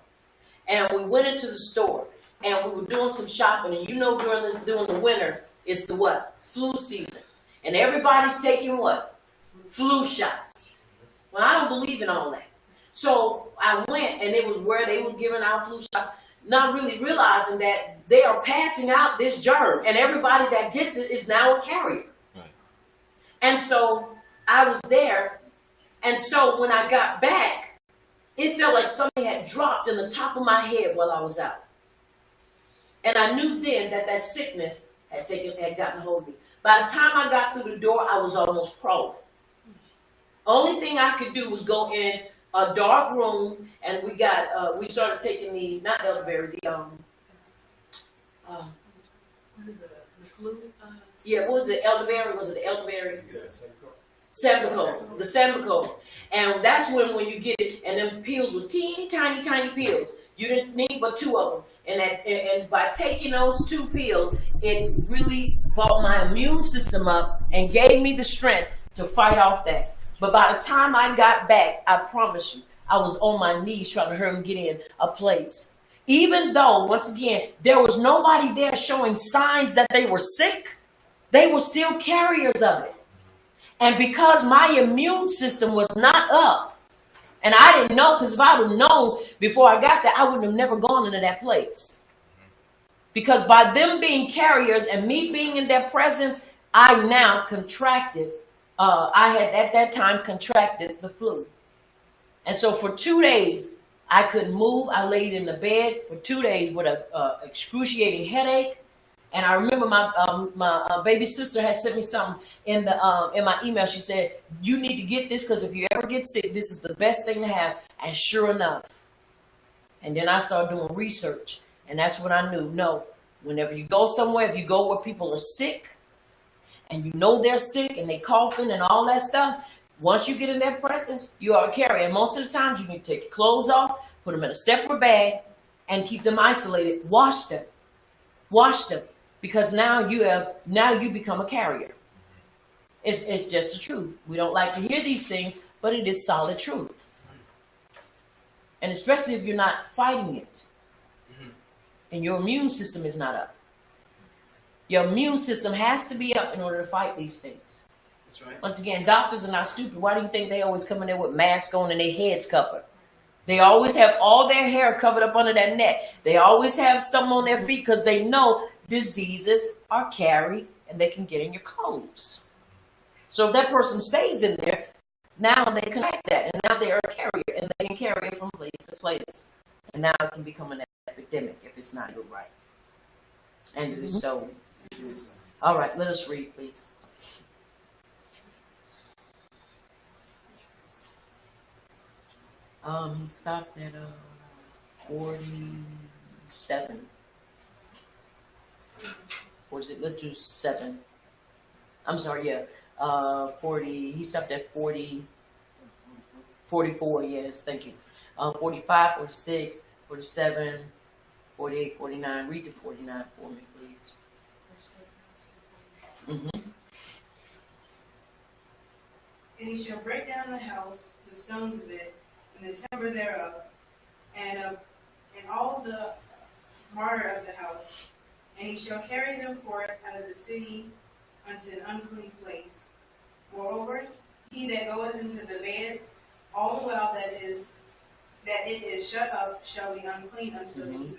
And we went into the store and we were doing some shopping, and during the winter, it's the what? Flu season. And everybody's taking what? Flu shots. Well, I don't believe in all that. So I went, and it was where they were giving out flu shots, not really realizing that they are passing out this germ, and everybody that gets it is now a carrier. Right. And so I was there, and so when I got back, it felt like something had dropped in the top of my head while I was out. And I knew then that sickness had gotten a hold of me. By the time I got through the door, I was almost crawling. Only thing I could do was go in a dark room, and we started taking not elderberry,
was it the flu?
Yeah, what was it? Elderberry? Was it the elderberry?
Yeah,
Sambucol. The Sambucol. And that's when you get it, and them pills was teeny tiny pills. You didn't need but 2 of them. And by taking those 2 pills, it really brought my immune system up and gave me the strength to fight off that. But by the time I got back, I promise you, I was on my knees trying to hurry and get in a place. Even though, once again, there was nobody there showing signs that they were sick, they were still carriers of it. And because my immune system was not up, and I didn't know, because if I would have known before I got there, I would have never gone into that place. Because by them being carriers and me being in their presence, I now contracted. I had at that time contracted the flu. And so for 2 days, I couldn't move. I laid in the bed for 2 days with an excruciating headache. And I remember my baby sister had sent me something in my email. She said, you need to get this, because if you ever get sick, this is the best thing to have. And sure enough. And then I started doing research. And that's when I knew, no, whenever you go somewhere, if you go where people are sick, and you know they're sick and they coughing and all that stuff, once you get in their presence, you are a carrier. And most of the times you need to take your clothes off, put them in a separate bag, and keep them isolated. Wash them. Because now you become a carrier. It's just the truth. We don't like to hear these things, but it is solid truth. And especially if you're not fighting it, and your immune system is not up. Your immune system has to be up in order to fight these things.
That's right.
Once again, doctors are not stupid. Why do you think they always come in there with masks on and their heads covered? They always have all their hair covered up under that neck. They always have something on their feet because they know diseases are carried and they can get in your clothes. So if that person stays in there, now they contract that, and now they're a carrier, and they can carry it from place to place. And now it can become an epidemic if it's not done right. And it is so. All right, let us read, please. He stopped at 47. Let's do 7. I'm sorry, yeah. 40. He stopped at 40. 44. Yes, thank you. 45, 46, 47, 48, 49. Read to 49 for me, please. Mm-hmm.
And he shall break down the house, the stones of it, and the timber thereof, and all the mortar of the house, and he shall carry them forth out of the city unto an unclean place. Moreover, he that goeth into the bed, all the while that is that it is shut up shall be unclean until the even.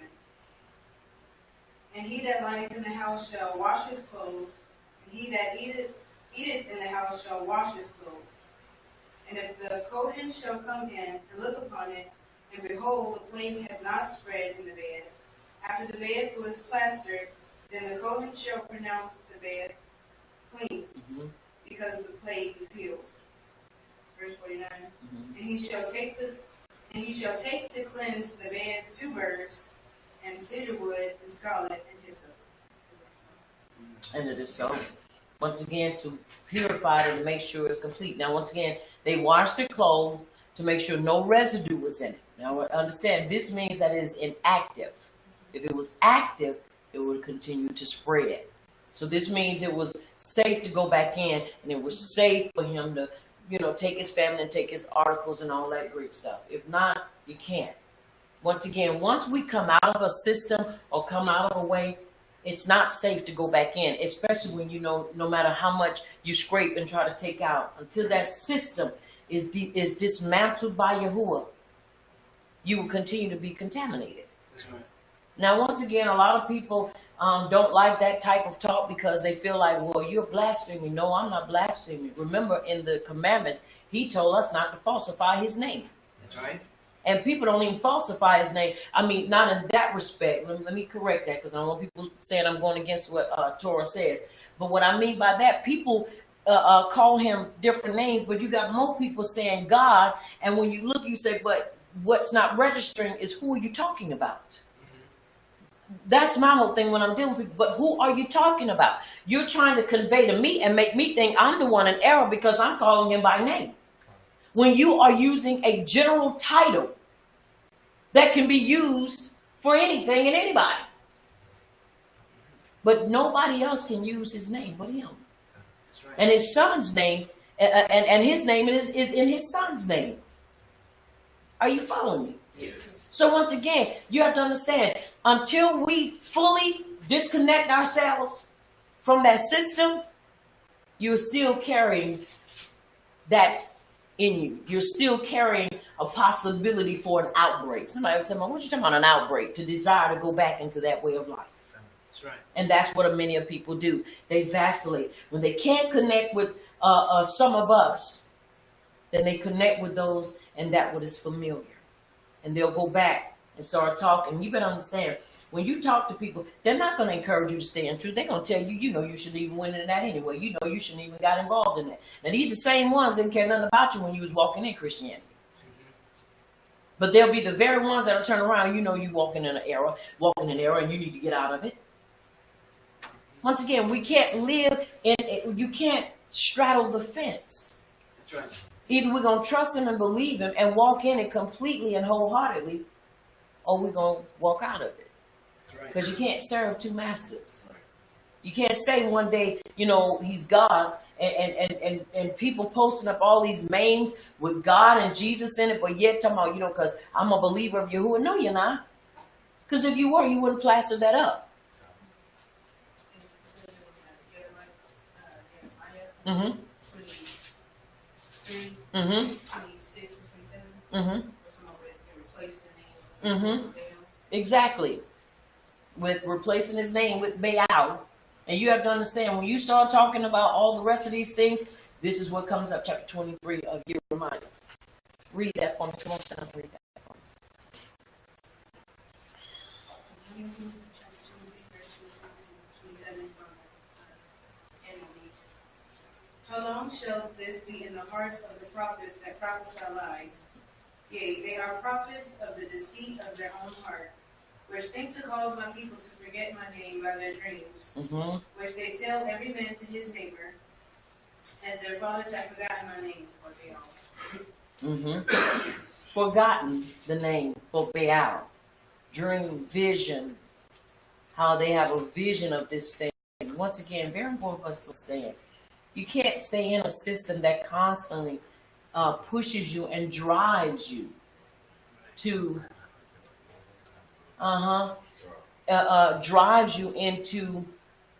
And he that lieth in the house shall wash his clothes, and he that eateth in the house shall wash his clothes. And if the Kohen shall come in and look upon it, and behold, the plague hath not spread in the bed, after the bed was plastered, then the Kohen shall pronounce the bed clean, because the plague is healed. Verse 49. And he shall take to cleanse the bed 2 birds, and cedar wood, and scarlet, and hyssop.
And it is so. Once again, to purify it and to make sure it's complete. Now, once again, they wash their clothes to make sure no residue was in it. Now, understand, this means that it is inactive. If it was active, it would continue to spread. So this means it was safe to go back in, and it was safe for him to, take his family and take his articles and all that great stuff. If not, you can't. Once again, once we come out of a system or come out of a way, it's not safe to go back in, especially when no matter how much you scrape and try to take out, until that system is dismantled by Yahuwah, you will continue to be contaminated.
That's right.
Now, once again, a lot of people don't like that type of talk because they feel like, well, you're blaspheming. No, I'm not blaspheming. Remember, in the commandments, he told us not to falsify his name.
That's right.
And people don't even falsify his name. I mean, not in that respect. Let me correct that, because I don't want people saying I'm going against what Torah says. But what I mean by that, people call him different names, but you got more people saying God. And when you look, you say, but what's not registering is who are you talking about? That's my whole thing when I'm dealing with people. But who are you talking about? You're trying to convey to me and make me think I'm the one in error because I'm calling him by name. When you are using a general title that can be used for anything and anybody. But nobody else can use his name but him.
That's right.
And his son's name, and his name is in his son's name. Are you following me?
Yes.
So once again, you have to understand, until we fully disconnect ourselves from that system, you're still carrying that in you. You're still carrying a possibility for an outbreak. Somebody would say, what you talking about, an outbreak? To desire to go back into that way of life.
That's right.
And that's what many of people do. They vacillate. When they can't connect with some of us, then they connect with those and that what is familiar. And they'll go back and start talking. You better understand, when you talk to people, they're not going to encourage you to stay in truth. They're going to tell you, you shouldn't even went into that anyway. You shouldn't even got involved in that. Now, these are the same ones that didn't care nothing about you when you was walking in Christianity. But they'll be the very ones that'll turn around, you walking in an error, and you need to get out of it. Once again, we can't live in it. You can't straddle the fence.
That's right.
Either we're going to trust him and believe him and walk in it completely and wholeheartedly, or we're going to walk out of it.
That's right.
Because you can't serve 2 masters. You can't say one day, he's God, and people posting up all these memes with God and Jesus in it, but yet talking about, because I'm a believer of Yahuwah. No, you're not. Because if you were, you wouldn't plaster that up. Mm-hmm.
26 and 27. Replace the name.
Mm-hmm. Exactly. With replacing his name with Baal. And you have to understand, when you start talking about all the rest of these things, this is what comes up, chapter 23 of Jeremiah. Read that for me. Come on, stand up and read that for me.
How long shall this be in the hearts of the prophets that prophesy lies? Yea, they are prophets of the deceit of their own heart, which think to cause my people to forget my name by their dreams, which they tell every man to his neighbor, as their fathers have forgotten my name for Baal.
Forgotten the name for Baal. Dream, vision, how they have a vision of this thing. Once again, very important for us to understand. You can't stay in a system that constantly pushes you and drives you to, drives you into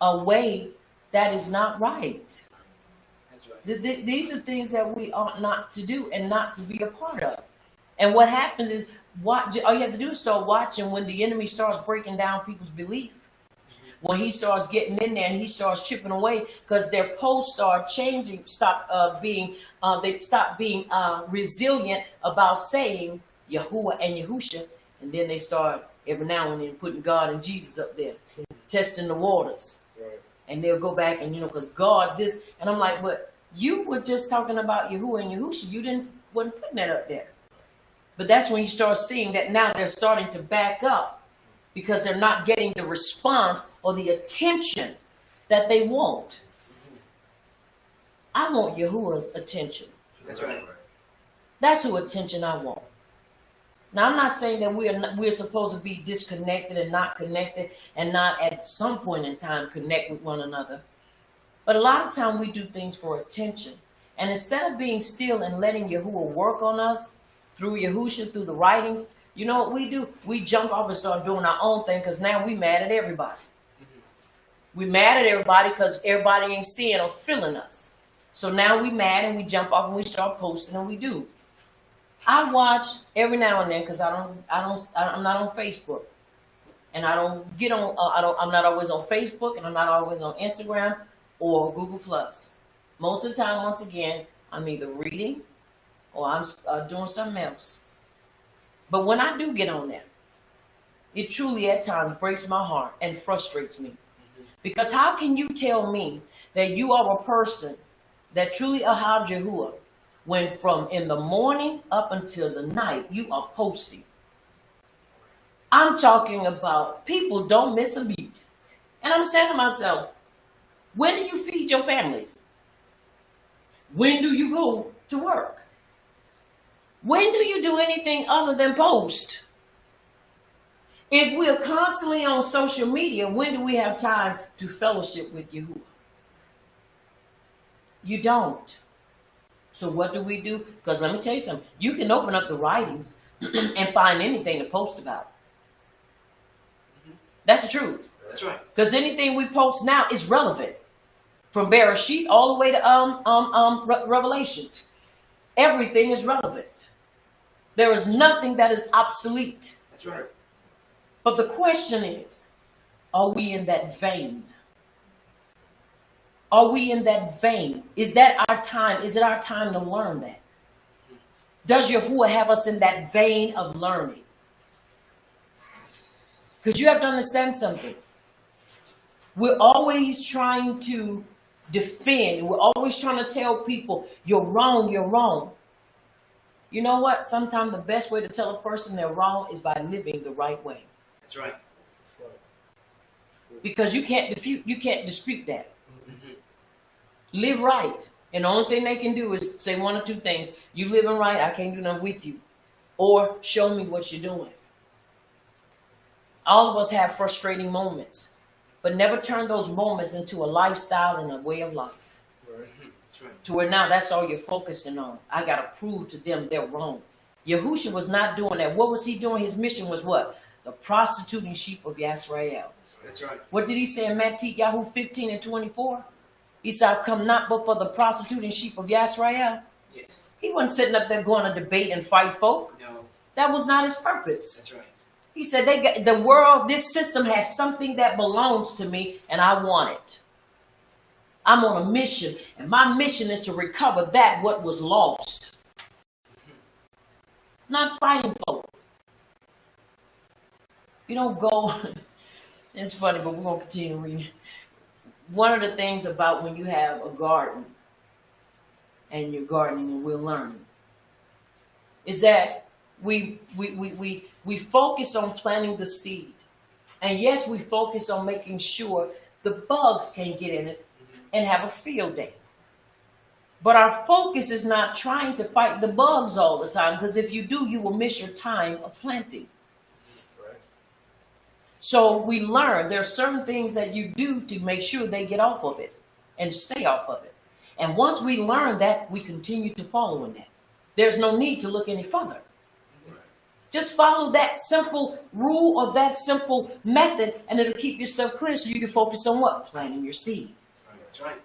a way that is not right.
That's right.
These are things that we ought not to do and not to be a part of. And what happens is, watch. All you have to do is start watching when the enemy starts breaking down people's belief. When he starts getting in there and he starts chipping away, because their posts start changing, they stop being resilient about saying Yahuwah and Yahusha, and then they start every now and then putting God and Jesus up there, testing the waters.
Right.
And they'll go back and, because God this, and I'm like, but you were just talking about Yahuwah and Yahusha. You wasn't putting that up there. But that's when you start seeing that now they're starting to back up because they're not getting the response or the attention that they want. I want Yahuwah's attention.
That's right.
That's who attention I want. Now, I'm not saying that we're supposed to be disconnected and not connected and not at some point in time connect with one another. But a lot of time we do things for attention. And instead of being still and letting Yahuwah work on us through Yahusha, through the writings, you know what we do? We jump off and start doing our own thing because now we mad at everybody. We mad at everybody because everybody ain't seeing or feeling us. So now we mad and we jump off and we start posting and we do. I watch every now and then because I'm not on Facebook, and I don't get on. I'm not always on Facebook, and I'm not always on Instagram or Google Plus. Most of the time, once again, I'm either reading or I'm doing something else. But when I do get on there, it truly at times breaks my heart and frustrates me. Because how can you tell me that you are a person that truly ahab Yahuwah when from in the morning up until the night you are posting? I'm talking about people don't miss a beat. And I'm saying to myself, when do you feed your family? When do you go to work? When do you do anything other than post? If we're constantly on social media, when do we have time to fellowship with Yahuwah? You don't. So what do? Because let me tell you something. You can open up the writings and find anything to post about. That's the truth.
That's right.
Because anything we post now is relevant. From Bereshit all the way to Revelation. Everything is relevant. There is nothing that is obsolete.
That's right.
But the question is, are we in that vein? Are we in that vein? Is that our time? Is it our time to learn that? Does Yahuwah have us in that vein of learning? Because you have to understand something. We're always trying to defend. We're always trying to tell people, you're wrong, you're wrong. You know what? Sometimes the best way to tell a person they're wrong is by living the right way.
That's right.
Because you can't dispute that. Live right. And the only thing they can do is say one or two things. You living right, I can't do nothing with you. Or show me what you're doing. All of us have frustrating moments. But never turn those moments into a lifestyle and a way of life.
Right.
That's right.
To where now that's all you're focusing on. I got to prove to them they're wrong. Yahusha was not doing that. What was he doing? His mission was what? The prostituting sheep of Yisrael.
That's right.
What did he say in Matthew 15:24? He said, I've come not but for the prostituting sheep of Yisrael.
Yes.
He wasn't sitting up there going to debate and fight folk.
No.
That was not his purpose.
That's right.
He said, the world, this system has something that belongs to me and I want it. I'm on a mission, and my mission is to recover what was lost. Not fighting folk. You don't go, it's funny, but we're going to continue reading. One of the things about when you have a garden and you're gardening and we're learning is that we focus on planting the seed. And yes, we focus on making sure the bugs can't get in it and have a field day. But our focus is not trying to fight the bugs all the time, because if you do, you will miss your time of planting.
Right.
So we learn there are certain things that you do to make sure they get off of it and stay off of it. And once we learn that, we continue to follow in that. There's no need to look any further. Just follow that simple rule or that simple method, and it'll keep yourself clear so you can focus on what? Planting your seed.
That's right.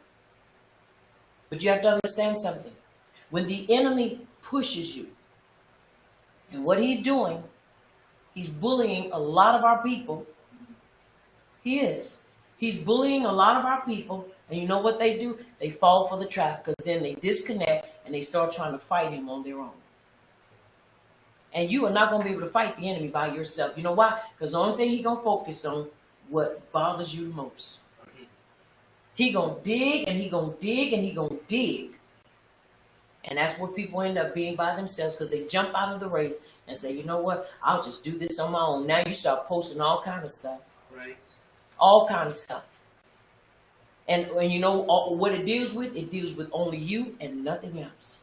But you have to understand something. When the enemy pushes you And what he's doing, he's bullying a lot of our people. He is. He's bullying a lot of our people. And you know what they do? They fall for the trap, because then they disconnect and they start trying to fight him on their own. And you are not going to be able to fight the enemy by yourself. You know why? Because the only thing he's going to focus on what bothers you the most. He going to dig and he going to dig and he going to dig. And that's where people end up being by themselves, because they jump out of the race and say, you know what? I'll just do this on my own. Now you start posting all kind of stuff.
Right.
All kind of stuff. And you know what it deals with? It deals with only you and nothing else.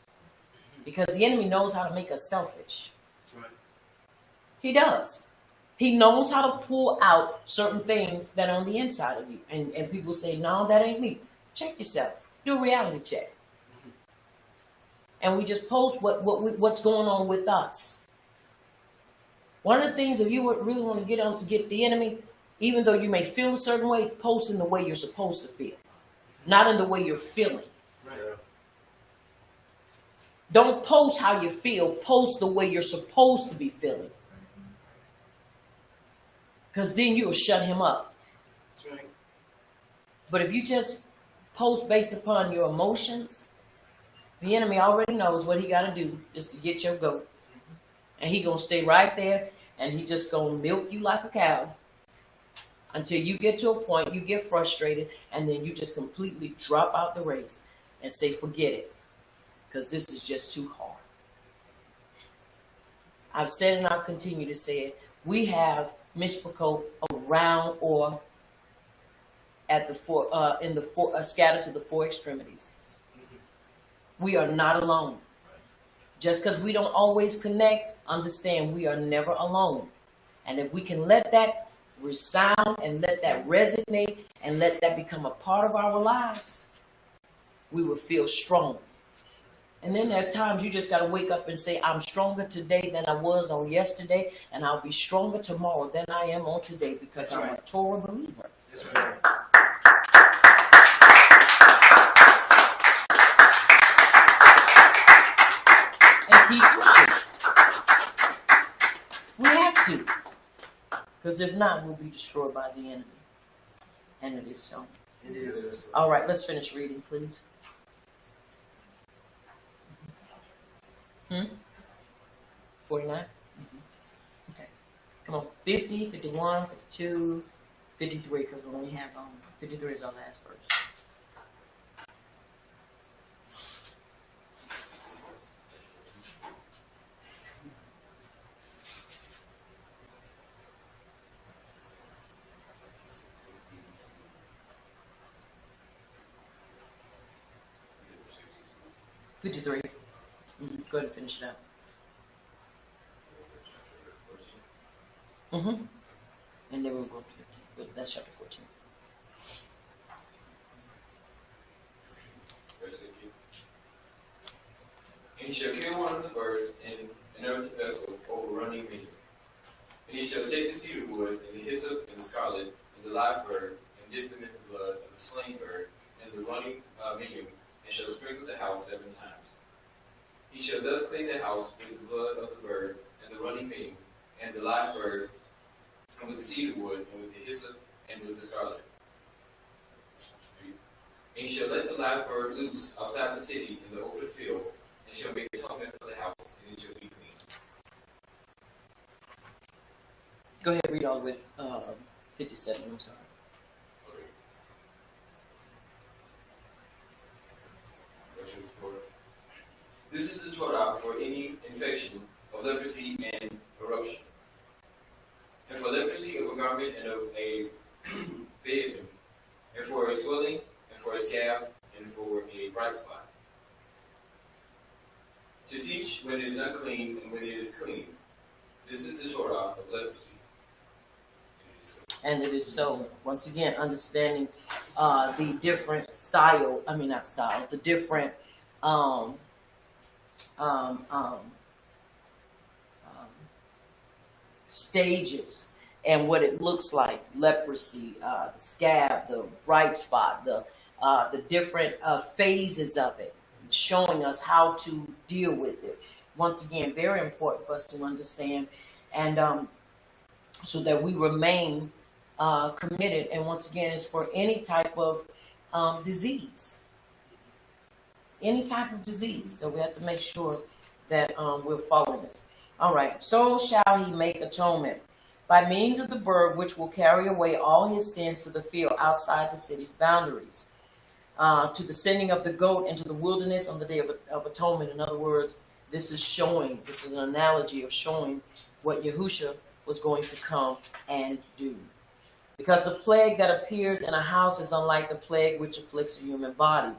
Because the enemy knows how to make us selfish.
That's right.
He does. He knows how to pull out certain things that are on the inside of you. And people say, no, that ain't me. Check yourself. Do a reality check. And we just post what's going on with us. One of the things, if you really want to get the enemy, even though you may feel a certain way, post in the way you're supposed to feel. Not in the way you're feeling.
Right.
Don't post how you feel. Post the way you're supposed to be feeling. Because then you'll shut him up.
That's right.
But if you just post based upon your emotions, the enemy already knows what he got to do just to get your goat. And he going to stay right there, and he just going to milk you like a cow until you get to a point, you get frustrated, and then you just completely drop out the race and say, forget it, because this is just too hard. I've said and I'll continue to say it. We have Mishpachot around or at the scattered to the four extremities. We are not alone. Just because we don't always connect, understand we are never alone. And if we can let that resound and let that resonate and let that become a part of our lives, we will feel strong. And then there are times you just got to wake up and say, I'm stronger today than I was on yesterday, and I'll be stronger tomorrow than I am on today, because I'm a Torah believer.
That's right.
And people should. We have to. Because if not, we'll be destroyed by the enemy. And it is so.
It is.
All right, let's finish reading, please. 49? Okay. Come on. 50, 51, 52, 53, because we only have 53 is our last verse. Fifty-three. Go ahead and finish it up. And then we'll go to 15. But that's chapter 14.
Verse 15. And he shall kill one of the birds in an earthen vessel over running meat. And he shall take the cedar wood, and the hyssop, and the scarlet, and the live bird, and dip them in the blood of the slain bird, and the running medium, and shall sprinkle the house 7 times. He shall thus clean the house with the blood of the bird, and the running medium, and the live bird, and with the cedar wood, and with the hyssop, and with the scarlet. And he shall let the live bird loose outside the city in the open field, and shall make atonement for the house, and it shall be clean.
Go ahead, read all the way 57. I'm sorry.
Verse 54. This is the Torah for any infection of leprosy and eruption, and for leprosy of a garment and of a beatum, and for a swelling, and for a scab, and for a bright spot. To teach when it is unclean and when it is clean. This is the Torah of leprosy.
And it is so. Once again, understanding the different the different stages and what it looks like. Leprosy, the scab, the bright spot, the different phases of it, showing us how to deal with it. Once again, very important for us to understand, and so that we remain committed. And once again, it's for any type of disease. Any type of disease. So we have to make sure that we're following this. All right. So shall he make atonement by means of the bird, which will carry away all his sins to the field outside the city's boundaries. To the sending of the goat into the wilderness on the day of atonement. In other words, this is an analogy of showing what Yahushua was going to come and do. Because the plague that appears in a house is unlike the plague which afflicts a human body.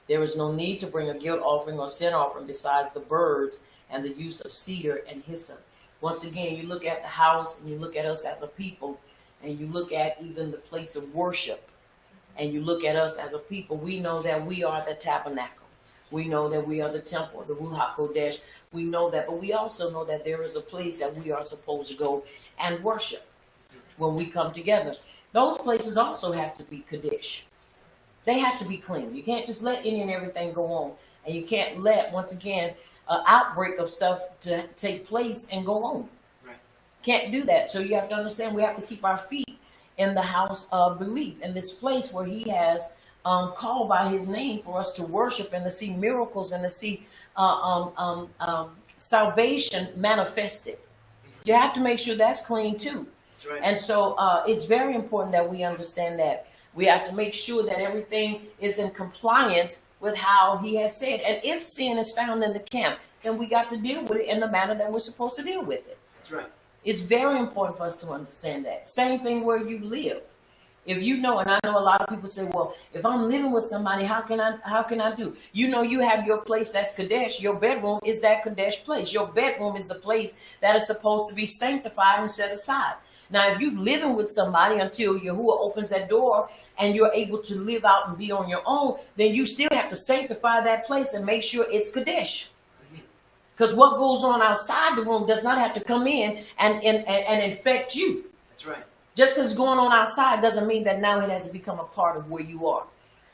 There is no need to bring a guilt offering or sin offering besides the birds and the use of cedar and hyssop. Once again, you look at the house and you look at us as a people, and you look at even the place of worship, and you look at us as a people, we know that we are the tabernacle. We know that we are the temple, the Ruach Kodesh. We know that, but we also know that there is a place that we are supposed to go and worship when we come together. Those places also have to be Kadesh. They have to be clean. You can't just let any and everything go on. And you can't let, once again, an outbreak of stuff to take place and go on. Right. Can't do that. So you have to understand we have to keep our feet in the house of belief, in this place where he has called by his name for us to worship and to see miracles and to see salvation manifested. You have to make sure that's clean too. That's right. And so it's very important that we understand that. We have to make sure that everything is in compliance with how he has said. And if sin is found in the camp, then we got to deal with it in the manner that we're supposed to deal with it. That's right. It's very important for us to understand that. Same thing where you live. If you know, and I know a lot of people say, well, if I'm living with somebody, how can I do? You know, you have your place that's Kadesh. Your bedroom is that Kadesh place. Your bedroom is the place that is supposed to be sanctified and set aside. Now, if you're living with somebody until Yahuwah opens that door and you're able to live out and be on your own, then you still have to sanctify that place and make sure it's Kadesh. Because what goes on outside the room does not have to come in and infect you. That's right. Just because it's going on outside doesn't mean that now it has to become a part of where you are.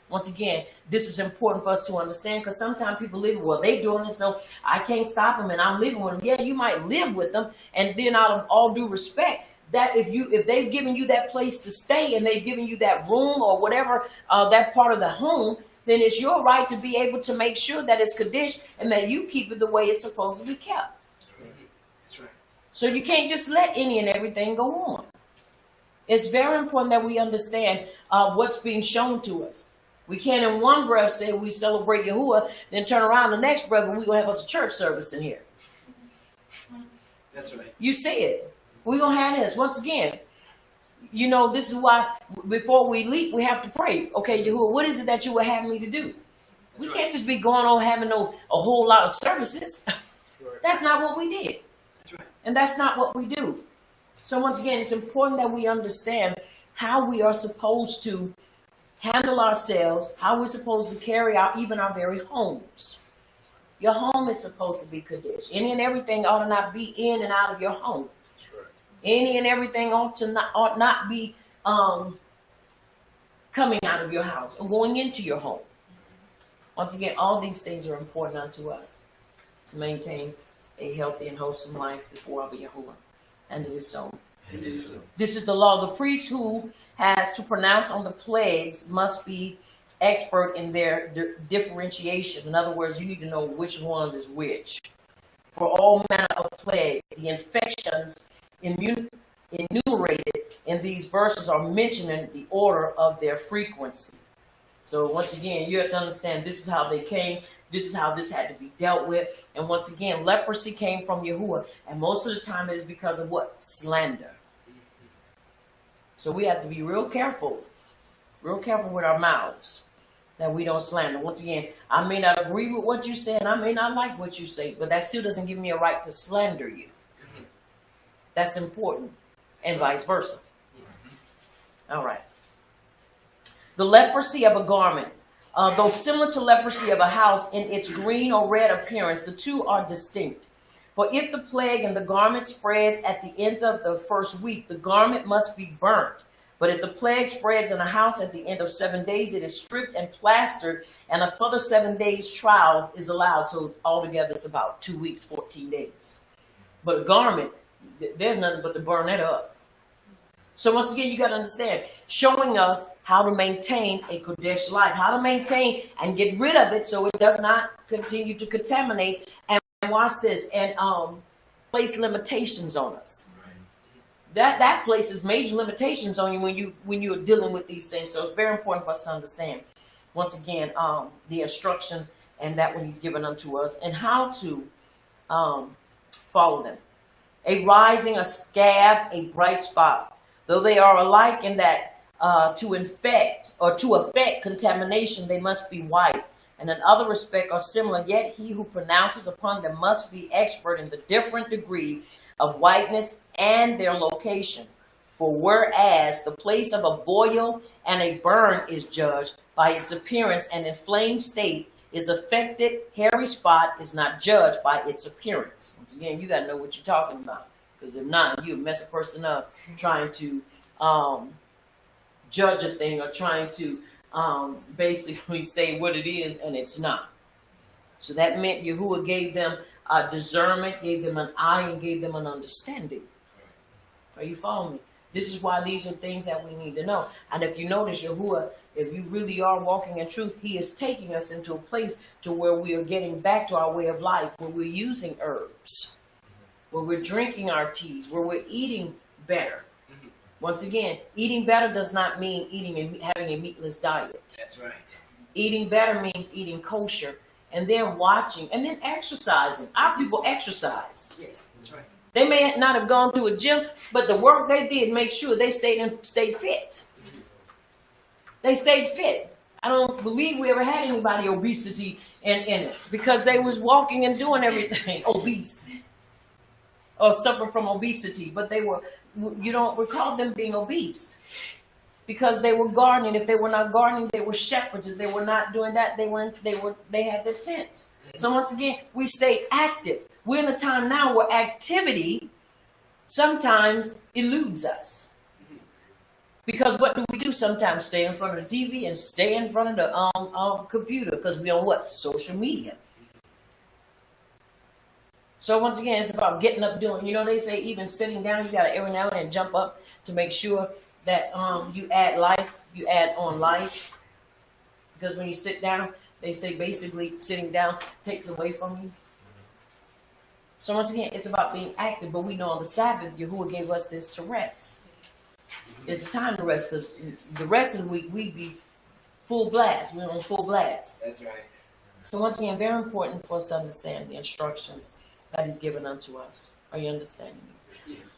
Once again, this is important for us to understand, because sometimes people live, well, they doing it, so I can't stop them and I'm living with them. Yeah, you might live with them, and then out of all due respect, that if they've given you that place to stay and they've given you that room or whatever, that part of the home, then it's your right to be able to make sure that it's Kaddish and that you keep it the way it's supposed to be kept. That's right. So you can't just let any and everything go on. It's very important that we understand what's being shown to us. We can't in one breath say we celebrate Yahuwah, then turn around the next breath and we're going to have us a church service in here. That's right. You see it. We're going to have this. Once again, you know, this is why before we leap, we have to pray. Okay, Yahuwah, what is it that you would have me to do? We can't just be going on having a whole lot of services. That's not what we did. That's right. And that's not what we do. So once again, it's important that we understand how we are supposed to handle ourselves, how we're supposed to carry out even our very homes. Your home is supposed to be Kaddish. Any and everything ought to not be in and out of your home. Any and everything ought not be coming out of your house or going into your home. Once again, all these things are important unto us to maintain a healthy and wholesome life before our Yahuwah. And it is so. This is the law. The priest who has to pronounce on the plagues must be expert in their differentiation. In other words, you need to know which ones is which. For all manner of plague, the infections enumerated in these verses are mentioned in the order of their frequency. So once again, you have to understand this is how they came. This is how this had to be dealt with. And once again, leprosy came from Yahuwah. And most of the time it is because of what? Slander. So we have to be real careful with our mouths, that we don't slander. Once again, I may not agree with what you say and I may not like what you say, but that still doesn't give me a right to slander you. That's important, and vice versa. All right. The leprosy of a garment. Though similar to leprosy of a house in its green or red appearance, the two are distinct. For if the plague and the garment spreads at the end of the first week, the garment must be burnt, But if the plague spreads in a house at the end of 7 days, it is stripped and plastered, and a further 7 days trial is allowed. So altogether it's about 2 weeks, 14 days. But a garment, there's nothing but to burn it up. So once again, you got to understand, showing us how to maintain a Kodesh life, how to maintain and get rid of it so it does not continue to contaminate. And watch this, and place limitations on us. That places major limitations on you when you're dealing with these things. So it's very important for us to understand, once again, the instructions and that when he's given unto us and how to follow them. A rising, a scab, a bright spot. Though they are alike in that to affect contamination, they must be white. And in other respects are similar, yet he who pronounces upon them must be expert in the different degree of whiteness and their location. For whereas the place of a boil and a burn is judged by its appearance, an inflamed state is affected, hairy spot is not judged by its appearance. Once again, you got to know what you're talking about. Because if not, you mess a person up trying to judge a thing or trying to basically say what it is and it's not. So that meant Yahuwah gave them discernment, gave them an eye, and gave them an understanding. Are you following me? This is why these are things that we need to know. And if you notice, Yahuwah, if you really are walking in truth, he is taking us into a place to where we are getting back to our way of life, where we're using herbs, where we're drinking our teas, where we're eating better. Once again, eating better does not mean having a meatless diet.
That's right.
Eating better means eating kosher. And then watching, and then exercising. Our people exercise.
Yes, that's right.
They may not have gone to a gym, but the work they did made sure they stayed fit. They stayed fit. I don't believe we ever had anybody obesity in it because they was walking and doing everything obese or suffering from obesity, but you don't recall them being obese. Because they were gardening. If they were not gardening, they were shepherds. If they were not doing that, they had their tents. So once again, we stay active. We're in a time now where activity sometimes eludes us. Because what do we do sometimes? Stay in front of the TV and stay in front of the computer because we're on what? Social media. So once again, it's about getting up, doing. They say even sitting down, you got to every now and then jump up to make sure that you add on life. Because when you sit down, they say basically sitting down takes away from you. So once again, it's about being active, but we know on the Sabbath, Yahuwah gave us this to rest. It's a time to rest because the rest of the week we be full blast. We're on full blast.
That's right.
So once again, very important for us to understand the instructions that he's given unto us. Are you understanding me?
Yes.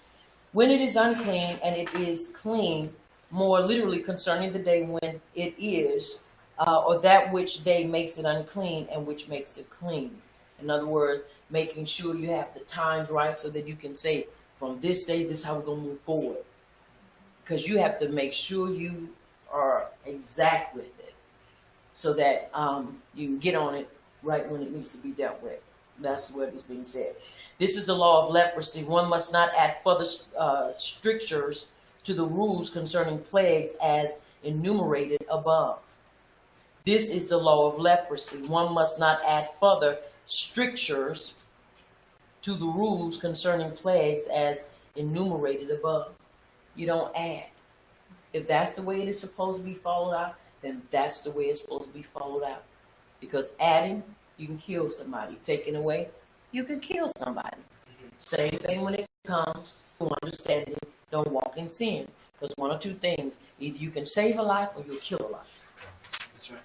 When it is unclean and it is clean, more literally concerning the day when it is, or that which day makes it unclean and which makes it clean. In other words, making sure you have the times right so that you can say, from this day, this is how we're going to move forward. Because you have to make sure you are exact with it so that you can get on it right when it needs to be dealt with. That's what is being said. This is the law of leprosy. One must not add further strictures to the rules concerning plagues as enumerated above. This is the law of leprosy. One must not add further strictures to the rules concerning plagues as enumerated above. You don't add. If that's the way it is supposed to be followed out, then that's the way it's supposed to be followed out. Because adding, you can kill somebody. Taking away, you can kill somebody. Same thing when it comes to understanding, don't walk in sin. Because one or two things, either you can save a life or you'll kill a life.
That's right.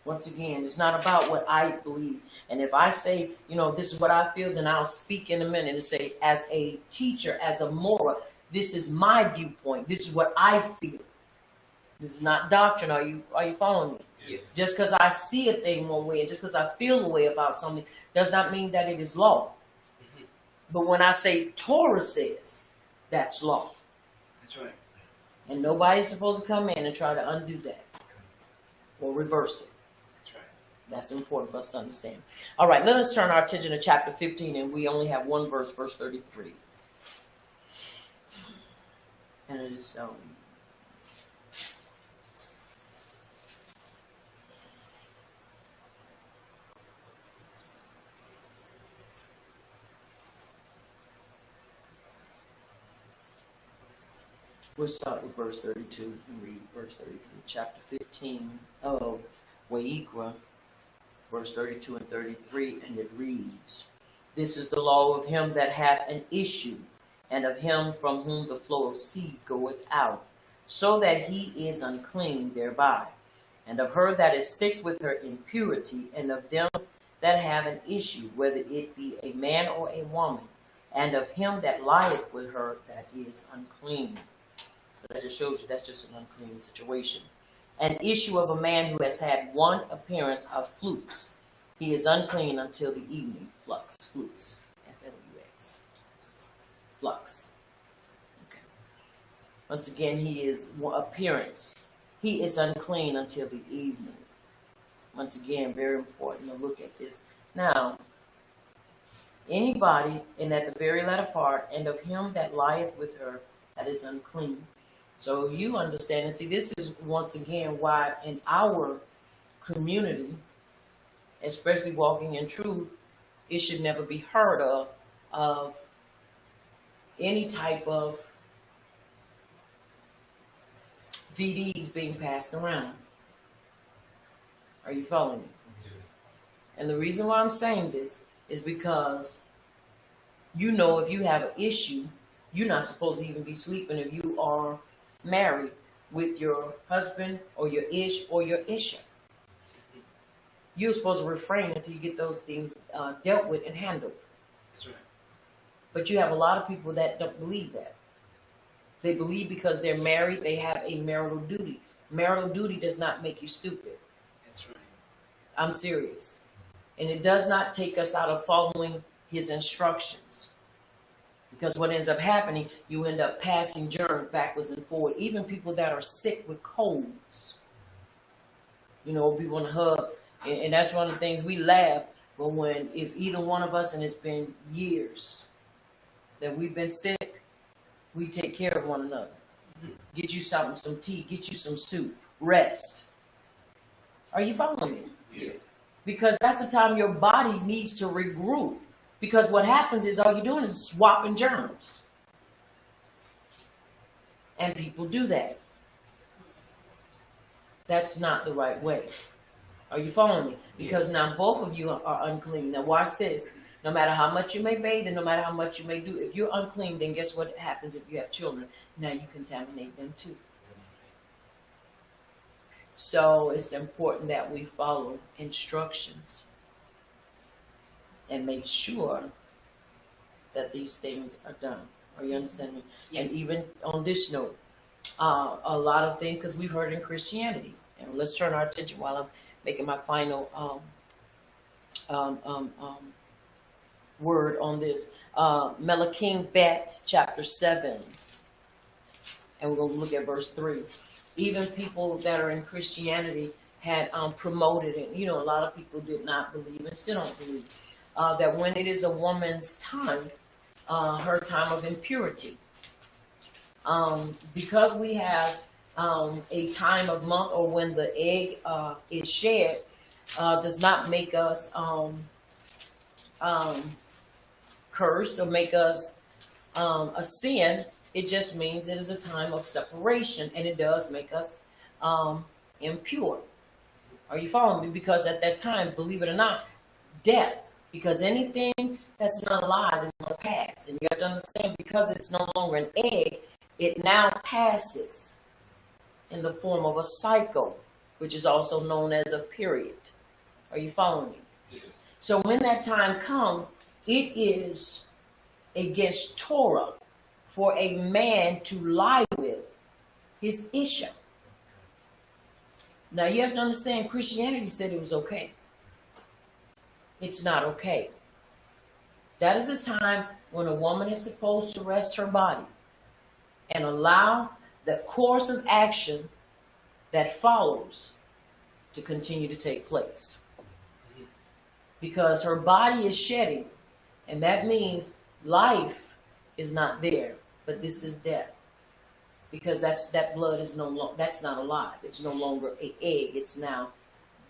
Once again, it's not about what I believe. And if I say, this is what I feel, then I'll speak in a minute and say, as a teacher, as a Mora, this is my viewpoint. This is what I feel. This is not doctrine. Are you following me?
Yes.
Just because I see a thing one way and just because I feel a way about something does not mean that it is law. But when I say Torah says, that's law.
That's right.
And nobody's supposed to come in and try to undo that or reverse it.
That's right.
That's important for us to understand. All right, let us turn our attention to chapter 15, and we only have one verse, verse 33. And it is we'll start with verse 32 and read verse 33, chapter 15 of Wayikra, verse 32 and 33, and it reads, "This is the law of him that hath an issue, and of him from whom the flow of seed goeth out, so that he is unclean thereby, and of her that is sick with her impurity, and of them that have an issue, whether it be a man or a woman, and of him that lieth with her that is unclean." So that just shows you that's just an unclean situation. "An issue of a man who has had one appearance of flukes. He is unclean until the evening." Flux. F-L-U-X. Flux. Okay. Once again, he is appearance. He is unclean until the evening. Once again, very important to look at this. Now, anybody, and at the very latter part, "and of him that lieth with her that is unclean." So you understand, and see, this is once again why in our community, especially walking in truth, it should never be heard of any type of VDs being passed around. Are you following me? And the reason why I'm saying this is because you know if you have an issue, you're not supposed to even be sleeping if you are married with your husband or your ish or your isha. You're supposed to refrain until you get those things dealt with and handled.
That's right.
But you have a lot of people that don't believe that. They believe because they're married, they have a marital duty. Marital duty does not make you stupid.
That's right.
I'm serious. And it does not take us out of following his instructions. Because what ends up happening, you end up passing germs backwards and forward. Even people that are sick with colds. You know, we want to hug. And that's one of the things we laugh. But if either one of us, and it's been years that we've been sick, we take care of one another. Get you something, some tea, get you some soup, rest. Are you following me?
Yes.
Because that's the time your body needs to regroup. Because what happens is all you're doing is swapping germs. And people do that. That's not the right way. Are you following me? Because now both of you are unclean. Now watch this. No matter how much you may bathe and no matter how much you may do, if you're unclean, then guess what happens if you have children? Now you contaminate them too. So it's important that we follow instructions and make sure that these things are done. Are you understanding me?
Yes.
And even on this note, a lot of things, because we've heard in Christianity, and let's turn our attention while I'm making my final word on this. Melachim Bet, chapter 7, and we're going to look at verse 3. Even people that are in Christianity had promoted it. You know, a lot of people did not believe and still don't believe that when it is a woman's time, her time of impurity, because we have a time of month or when the egg is shed, does not make us cursed or make us a sin. It just means it is a time of separation, and it does make us impure. Are you following me? Because at that time, believe it or not, death, because anything that's not alive is going to pass. And you have to understand, because it's no longer an egg, it now passes in the form of a cycle, which is also known as a period. Are you following me?
Yes.
So when that time comes, it is against Torah for a man to lie with his Isha. Now you have to understand, Christianity said it was okay. It's not okay. That is the time when a woman is supposed to rest her body and allow the course of action that follows to continue to take place. Because her body is shedding, and that means life is not there, but this is death. because that blood is that's not alive. It's no longer an egg. It's now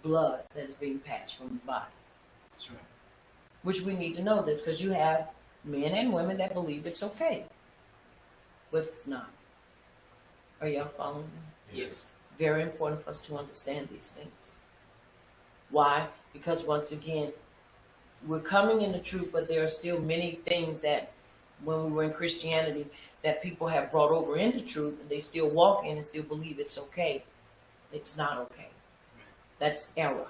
blood that is being passed from the body.
That's right.
Which we need to know this, because you have men and women that believe it's okay, but it's not. Are y'all following me?
Yes.
Very important for us to understand these things. Why? Because once again, we're coming in the truth, but there are still many things that when we were in Christianity that people have brought over into truth, and they still walk in and still believe it's okay. It's not okay. That's error.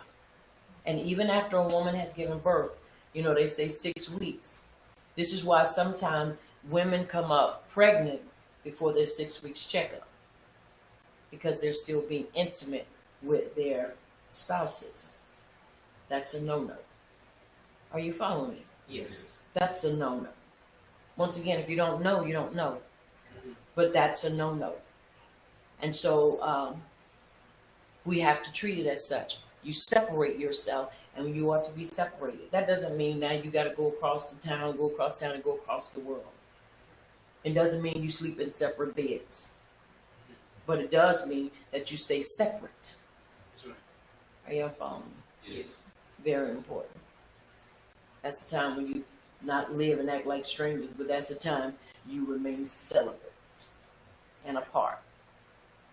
And even after a woman has given birth, they say 6 weeks. This is why sometimes women come up pregnant before their 6 weeks checkup, because they're still being intimate with their spouses. That's a no-no. Are you following me?
Yes.
That's a no-no. Once again, if you don't know, you don't know. But that's a no-no. And so we have to treat it as such. You separate yourself, and you ought to be separated. That doesn't mean now you got to go across the town, and go across the world. It doesn't mean you sleep in separate beds. But it does mean that you stay separate.
That's right.
Are y'all following me?
Yes.
Very important. That's the time when you not live and act like strangers, but that's the time you remain celibate and apart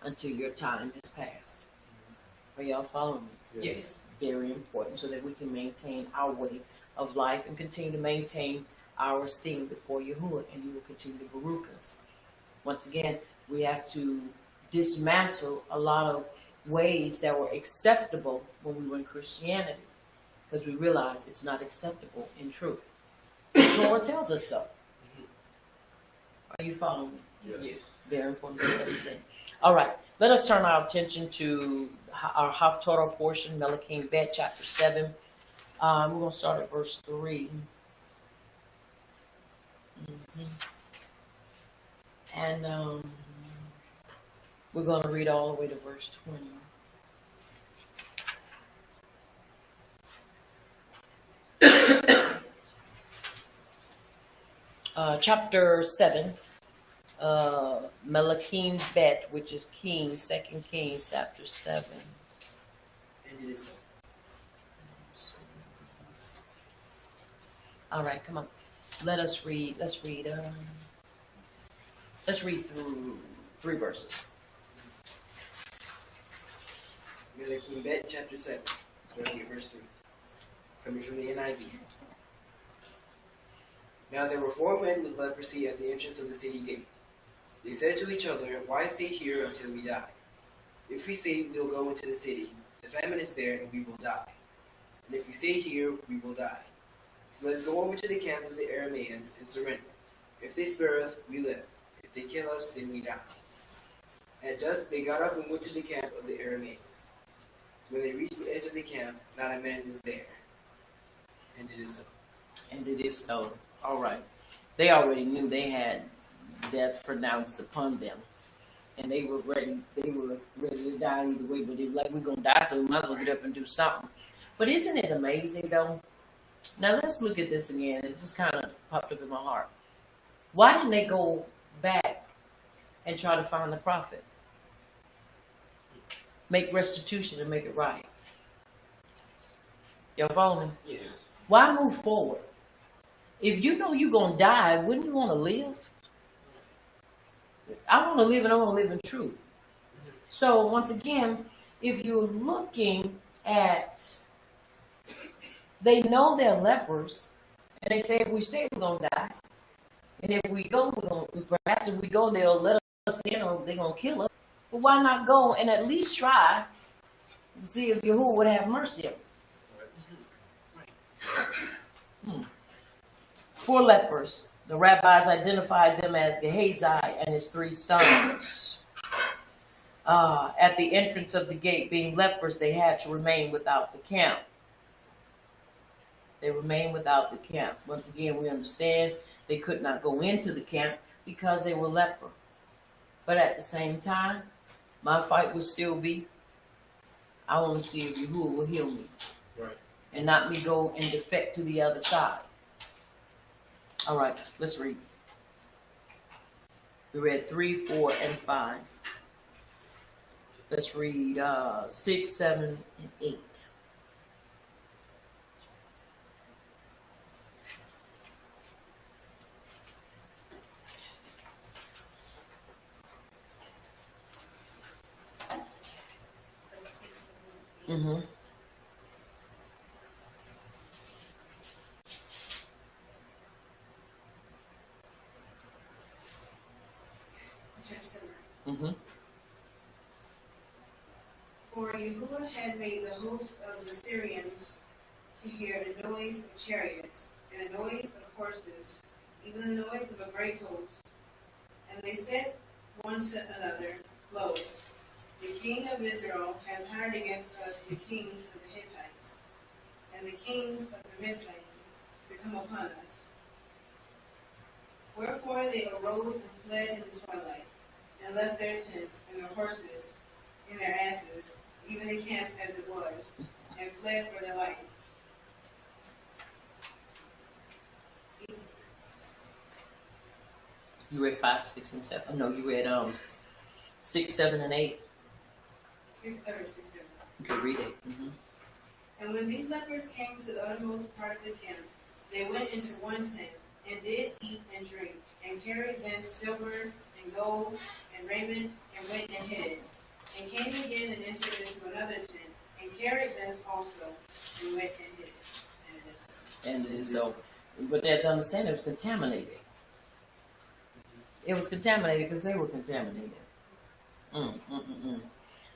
until your time has passed. Are y'all following me?
Yes.
Very important, so that we can maintain our way of life and continue to maintain our esteem before Yahuwah, and He will continue to baruch us. Once again, we have to dismantle a lot of ways that were acceptable when we were in Christianity, because we realize it's not acceptable in truth. The Lord tells us so. Are you following me?
Yes.
Very important to understand. All right, let us turn our attention to our Haftorah portion, Melachim Bet, chapter 7. We're going to start at verse 3. And we're going to read all the way to verse 20. Chapter 7, Melachim Bet, which is Kings, 2 Kings, chapter 7.
And it is so.
All right, come on. Let's read through 3 verses.
Melachim Bet, chapter 7, starting at verse 3. Coming from the NIV. Now there were 4 men with leprosy at the entrance of the city gate. They said to each other, "Why stay here until we die? If we say we'll go into the city, the famine is there and we will die. And if we stay here, we will die. So let's go over to the camp of the Arameans and surrender. If they spare us, we live. If they kill us, then we die." At dusk they got up and went to the camp of the Arameans. When they reached the edge of the camp, not a man was there. And it is so.
And it is so. All right. They already knew they had death pronounced upon them. And they were ready to die either way, but they were like, we're going to die, so we might as well get up and do something. But isn't it amazing, though? Now, let's look at this again. It just kind of popped up in my heart. Why didn't they go back and try to find the prophet? Make restitution and make it right. Y'all follow me?
Yes.
Why move forward? If you know you're going to die, wouldn't you want to live? I want to live, and I want to live in truth. So once again, if you're looking at, they know they're lepers, and they say if we stay, we're going to die. And if we go, perhaps if we go, they'll let us in, or they're going to kill us. But why not go and at least try to see if Yahuwah would have mercy on them? 4 lepers. The rabbis identified them as Gehazi and his 3 sons. At the entrance of the gate, being lepers, they had to remain without the camp. They remained without the camp. Once again, we understand they could not go into the camp because they were leper. But at the same time, my fight will still be, I want to see if Yahuwah will heal me.
Right.
And not me go and defect to the other side. All right, let's read. We read 3, 4, and 5. Let's read 6, 7, and 8. Mm-hmm. Mm-hmm.
For Yahuwah had made the host of the Syrians to hear the noise of chariots and the noise of horses, even the noise of a great host. And they said one to another, Lo, the king of Israel has hired against us the kings of the Hittites and the kings of the Mizraim to come upon us. Wherefore they arose and fled in the twilight, and left their tents and their horses and their asses, even the camp as it was, and fled for their life.
You read 5, 6, and 7. No, you read 6, 7, and 8.
6, 7.
You can read it. Mm-hmm.
And when these lepers came to the uttermost part of the camp, they went into one tent, and did eat and drink, and carried thence silver and gold and raiment, and went and hid it. And came again and entered into another tent, and carried thence also, and went and hid it.
And it is so. But they have to understand it was contaminated. It was contaminated because they were contaminated.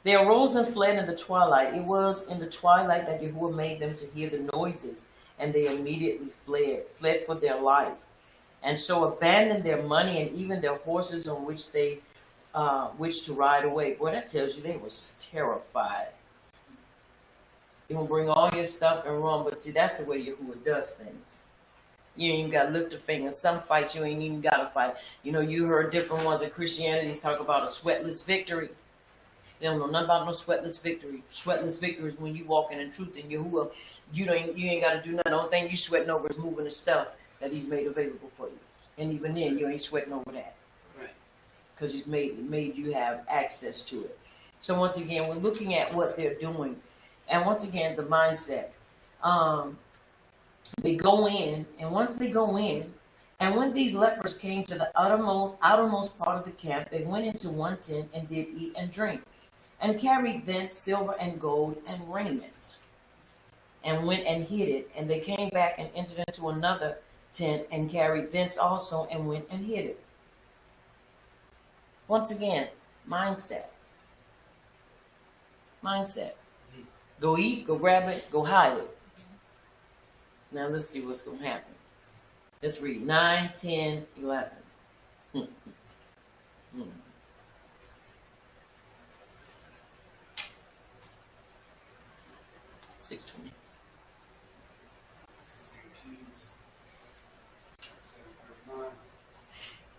They arose and fled in the twilight. It was in the twilight that Yahuwah made them to hear the noises, and they immediately fled for their life, and so abandoned their money and even their horses on which they wished to ride away. Boy, that tells you they was terrified. You're going to bring all your stuff and run, but see, that's the way Yahuwah does things. You ain't even got to lift a finger. Some fights you ain't even got to fight. You know, you heard different ones in Christianity talk about a sweatless victory. They don't know nothing about no sweatless victory. Sweatless victory is when you walking in truth and Yahuwah, you ain't got to do nothing. The only thing you sweating over is moving the stuff that He's made available for you. And even then, you ain't sweating over that.
Right. Because
He's made you have access to it. So once again, we're looking at what they're doing. And once again, the mindset. They go in, and once they go in, and when these lepers came to the outermost part of the camp, they went into one tent and did eat and drink, and carried thence silver and gold and raiment, and went and hid it. And they came back and entered into another tent and carried thence also and went and hid it. Once again, mindset. Go eat, go grab it, go hide it. Now let's see what's going to happen. Let's read 9, 10, 11. 6:20.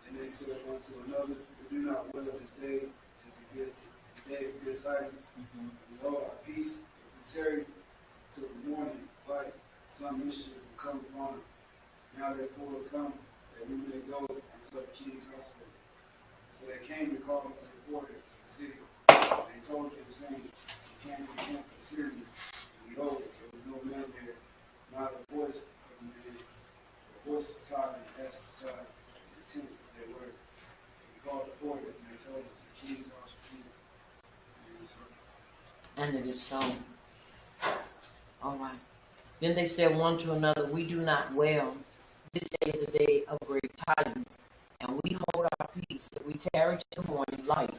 And they said one to another, "We do not well this day is a day of good tidings. Behold, our peace, if we tarry till the morning light, some mischief will come upon us. Now therefore will come, that we may go and tell the king's household." So they came and called unto the porters of the city. They told them, saying, "We came to the camp of the Syrians, and behold, there was no man there, not a voice of a man. The horses tied and the asses tied, and the tents as they were. We called the porters, and they told us the king's house was full."
And it is so. All right. Then they said one to another, "We do not well. This day is a day of great tidings, and we hold our peace. If we tarry till the morning light,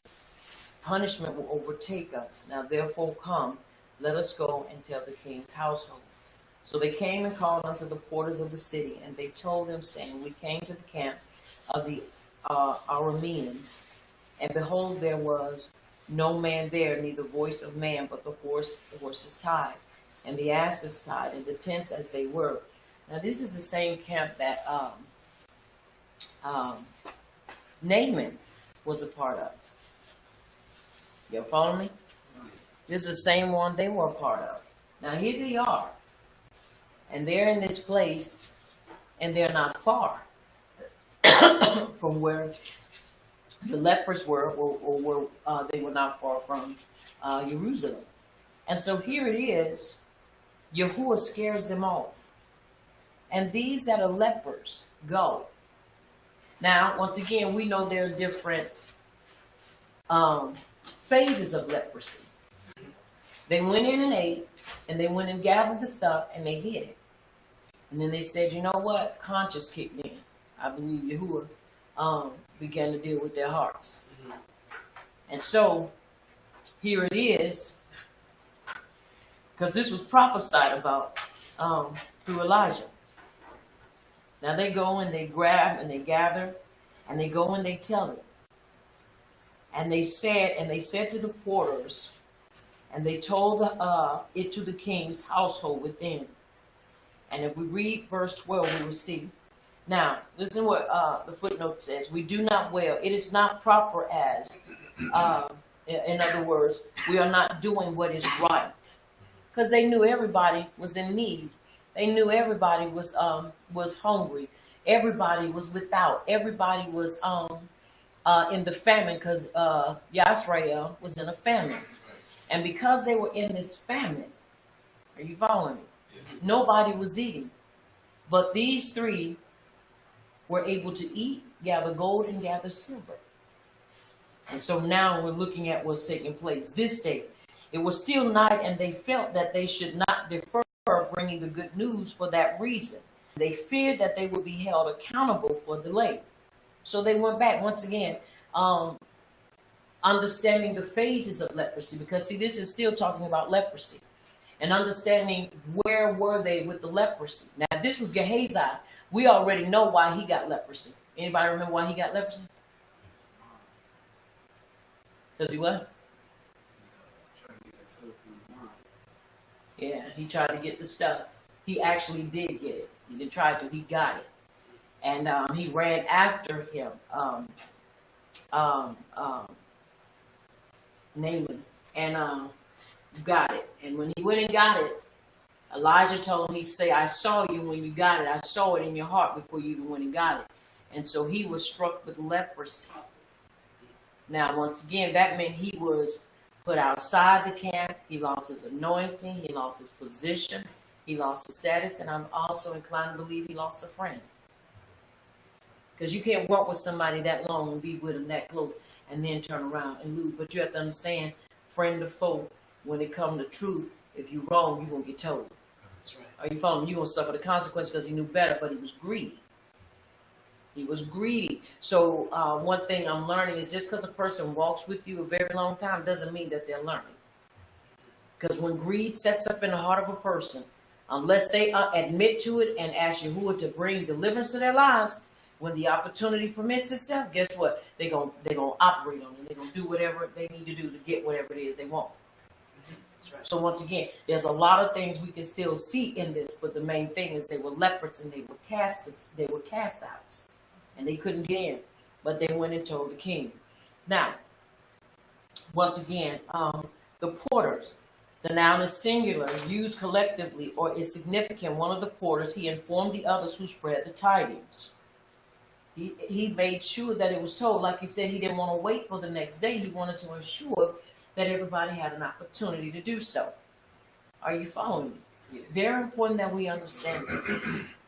punishment will overtake us. Now therefore come, let us go and tell the king's household." So they came and called unto the porters of the city, and they told them, saying, "We came to the camp of the Arameans, and behold, there was no man there, neither voice of man, but the horses tied, and the asses tied, and the tents as they were." Now this is the same camp that Naaman was a part of. You follow me? This is the same one they were a part of. Now here they are, and they're in this place, and they're not far from where The lepers were they were not far from Jerusalem. And so here it is, Yahuwah scares them off. And these that are lepers go. Now, once again, we know there are different phases of leprosy. They went in and ate, and they went and gathered the stuff, and they hid it. And then they said, you know what? Conscience kicked in. I believe Yahuwah began to deal with their hearts. Mm-hmm. And so, here it is, because this was prophesied about through Elijah. Now they go and they grab and they gather, and they go and they tell it. And they said to the porters, and they told it to the king's household within. And if we read verse 12, we will see. Now, listen what the footnote says. We do not wail. It is not proper as, in other words, we are not doing what is right. Because they knew everybody was in need. They knew everybody was hungry. Everybody was without. Everybody was in the famine because Yisrael was in a famine. And because they were in this famine, are you following me? Nobody was eating. But these three were able to eat, gather gold, and gather silver. And so now we're looking at what's taking place this day. It was still night, and they felt that they should not defer bringing the good news for that reason. They feared that they would be held accountable for delay. So they went back once again, understanding the phases of leprosy, because see, this is still talking about leprosy, and understanding where were they with the leprosy. Now, if this was Gehazi, we already know why he got leprosy. Anybody remember why he got leprosy? Because he what? Yeah, he tried to get the stuff. He actually did get it. He didn't try to, he got it. And he ran after him, Naaman, and got it. And when he went and got it, Elijah told him, he said, I saw you when you got it. I saw it in your heart before you even went and got it. And so he was struck with leprosy. Now, once again, that meant he was put outside the camp. He lost his anointing. He lost his position. He lost his status. And I'm also inclined to believe he lost a friend. Because you can't walk with somebody that long and be with them that close and then turn around and lose. But you have to understand, friend or foe, when it comes to truth, if you're wrong, you're going to get told. That's right. Are you following? You're going to suffer the consequence because he knew better, but he was greedy. He was greedy. So one thing I'm learning is just because a person walks with you a very long time doesn't mean that they're learning. Because when greed sets up in the heart of a person, unless they admit to it and ask Yahuwah to bring deliverance to their lives, when the opportunity permits itself, guess what? They're gonna operate on it. They're going to do whatever they need to do to get whatever it is they want. That's right. So once again, there's a lot of things we can still see in this, but the main thing is they were lepers and they were cast out. And they couldn't get in, but they went and told the king. Now, once again, the porters, the noun is singular, used collectively, or is significant. One of the porters, he informed the others who spread the tidings. He made sure that it was told. Like he said, he didn't want to wait for the next day. He wanted to ensure that everybody had an opportunity to do so. Are you following me? Yes. Very important that we understand this.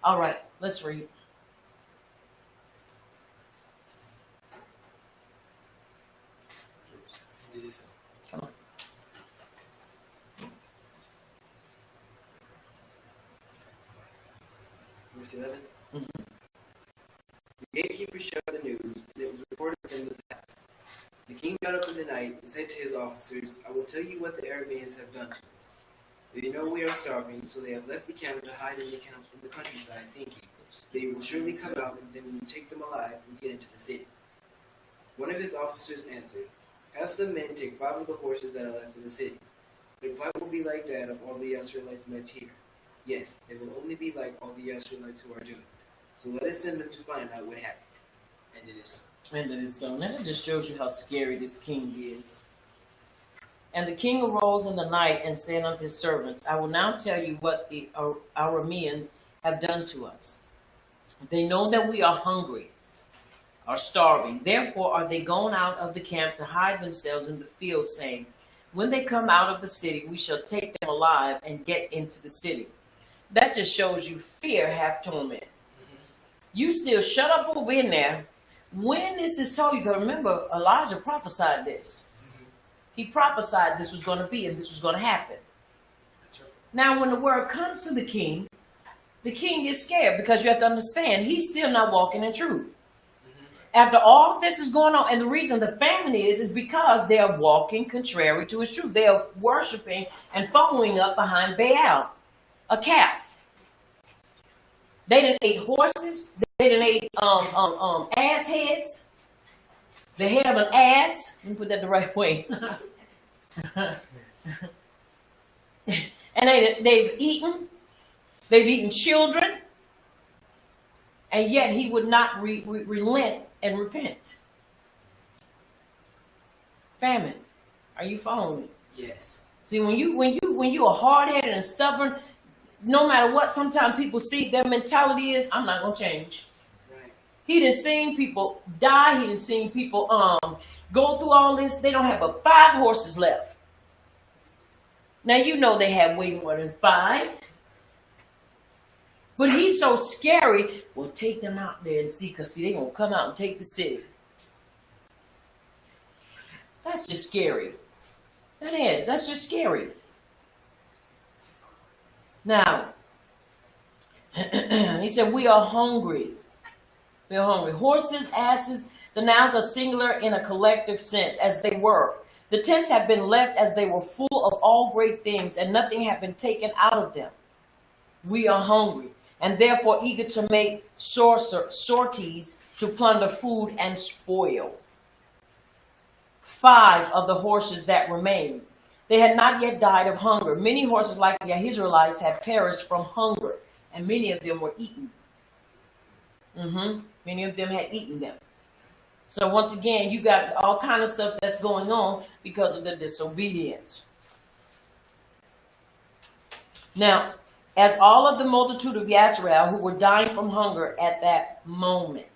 All right, let's read. Come on.
Verse 11. Mm-hmm. The gatekeeper shared the news, and it was reported in the palace. The king got up in the night and said to his officers, I will tell you what the Arameans have done to us. They know we are starving, so they have left the camp to hide in the countryside, thinking they will surely come out, and then we will take them alive and get into the city. One of his officers answered, have some men take 5 of the horses that are left in the city. Their plight will be like that of all the Israelites left here. Yes, they will only be like all the Israelites who are doomed. So let us send them to find out what happened. And it is so.
And it is so. And it just shows you how scary this king is. And the king arose in the night and said unto his servants, I will now tell you what the Arameans have done to us. They know that we are hungry. are starving. Therefore are they gone out of the camp to hide themselves in the field, saying, when they come out of the city, we shall take them alive and get into the city. That just shows you fear hath torment. You still shut up over in there. When this is told, you can remember Elijah prophesied this. He prophesied this was going to be and this was going to happen.
That's right.
Now, when the word comes to the king gets scared because you have to understand he's still not walking in truth. After all this is going on, and the reason the famine is because they are walking contrary to his truth. They are worshiping and following up behind Baal, a calf. They done ate horses. They done ate ass heads. The head of an ass. Let me put that the right way. And they've eaten children. And yet he would not relent and repent. Famine. Are you following me?
Yes.
See, when you are hard-headed and stubborn, no matter what, sometimes people see their mentality is, I'm not gonna change.
Right.
He done seen people die. He done seen people go through all this. They don't have but 5 horses left. Now you know they have way more than 5. But he's so scary. Well, take them out there and see, because see, they're going to come out and take the city. That's just scary. That is. That's just scary. Now, he said, we are hungry. We are hungry. Horses, asses, the nouns are singular in a collective sense, as they were. The tents have been left as they were full of all great things, and nothing had been taken out of them. We are hungry, and therefore eager to make sorties to plunder food and spoil. 5 of the horses that remained, they had not yet died of hunger. Many horses, like the Israelites, had perished from hunger, and many of them were eaten. Many of them had eaten them. So once again, you got all kind of stuff that's going on because of the disobedience. Now, as all of the multitude of Yisrael who were dying from hunger at that moment.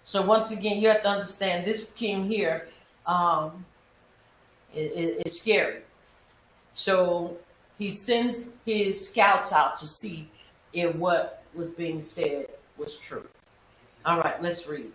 So once again, you have to understand this king here is scary. So he sends his scouts out to see if what was being said was true. All right, let's read.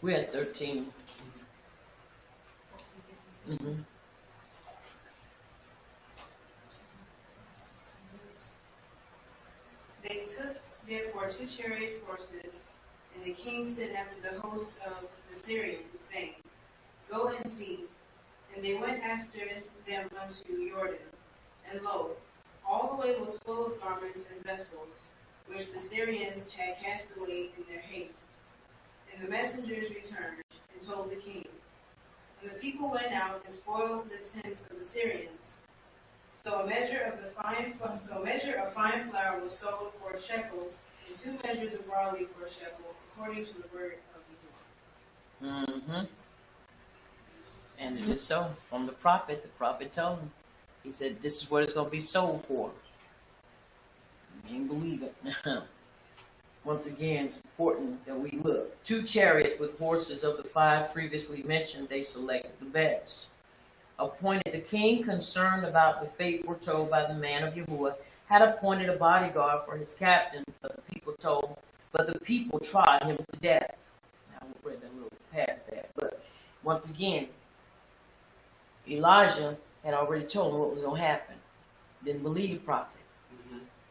We're at 13.
They took therefore 2 chariots horses, and the king sent after the host of the Syrians, saying, Go and see. And they went after them unto Jordan. And lo, all the way was full of garments and vessels, which the Syrians had cast away in their haste. And the messengers returned and told the king. And the people went out and spoiled the tents of the Syrians. So a measure of fine flour was sold for a shekel, and 2 measures of barley for a shekel, according to the word of the Lord.
And it is so. From the prophet told him. He said, this is what it's going to be sold for. You didn't believe it. Once again, it's important that we look. 2 chariots with horses of the 5 previously mentioned, they selected the best. Appointed the king, concerned about the fate foretold by the man of Yahuwah, had appointed a bodyguard for his captain, but the people tried him to death. Now we'll read that a little past that. But once again, Elijah had already told him what was going to happen. Didn't believe the prophet.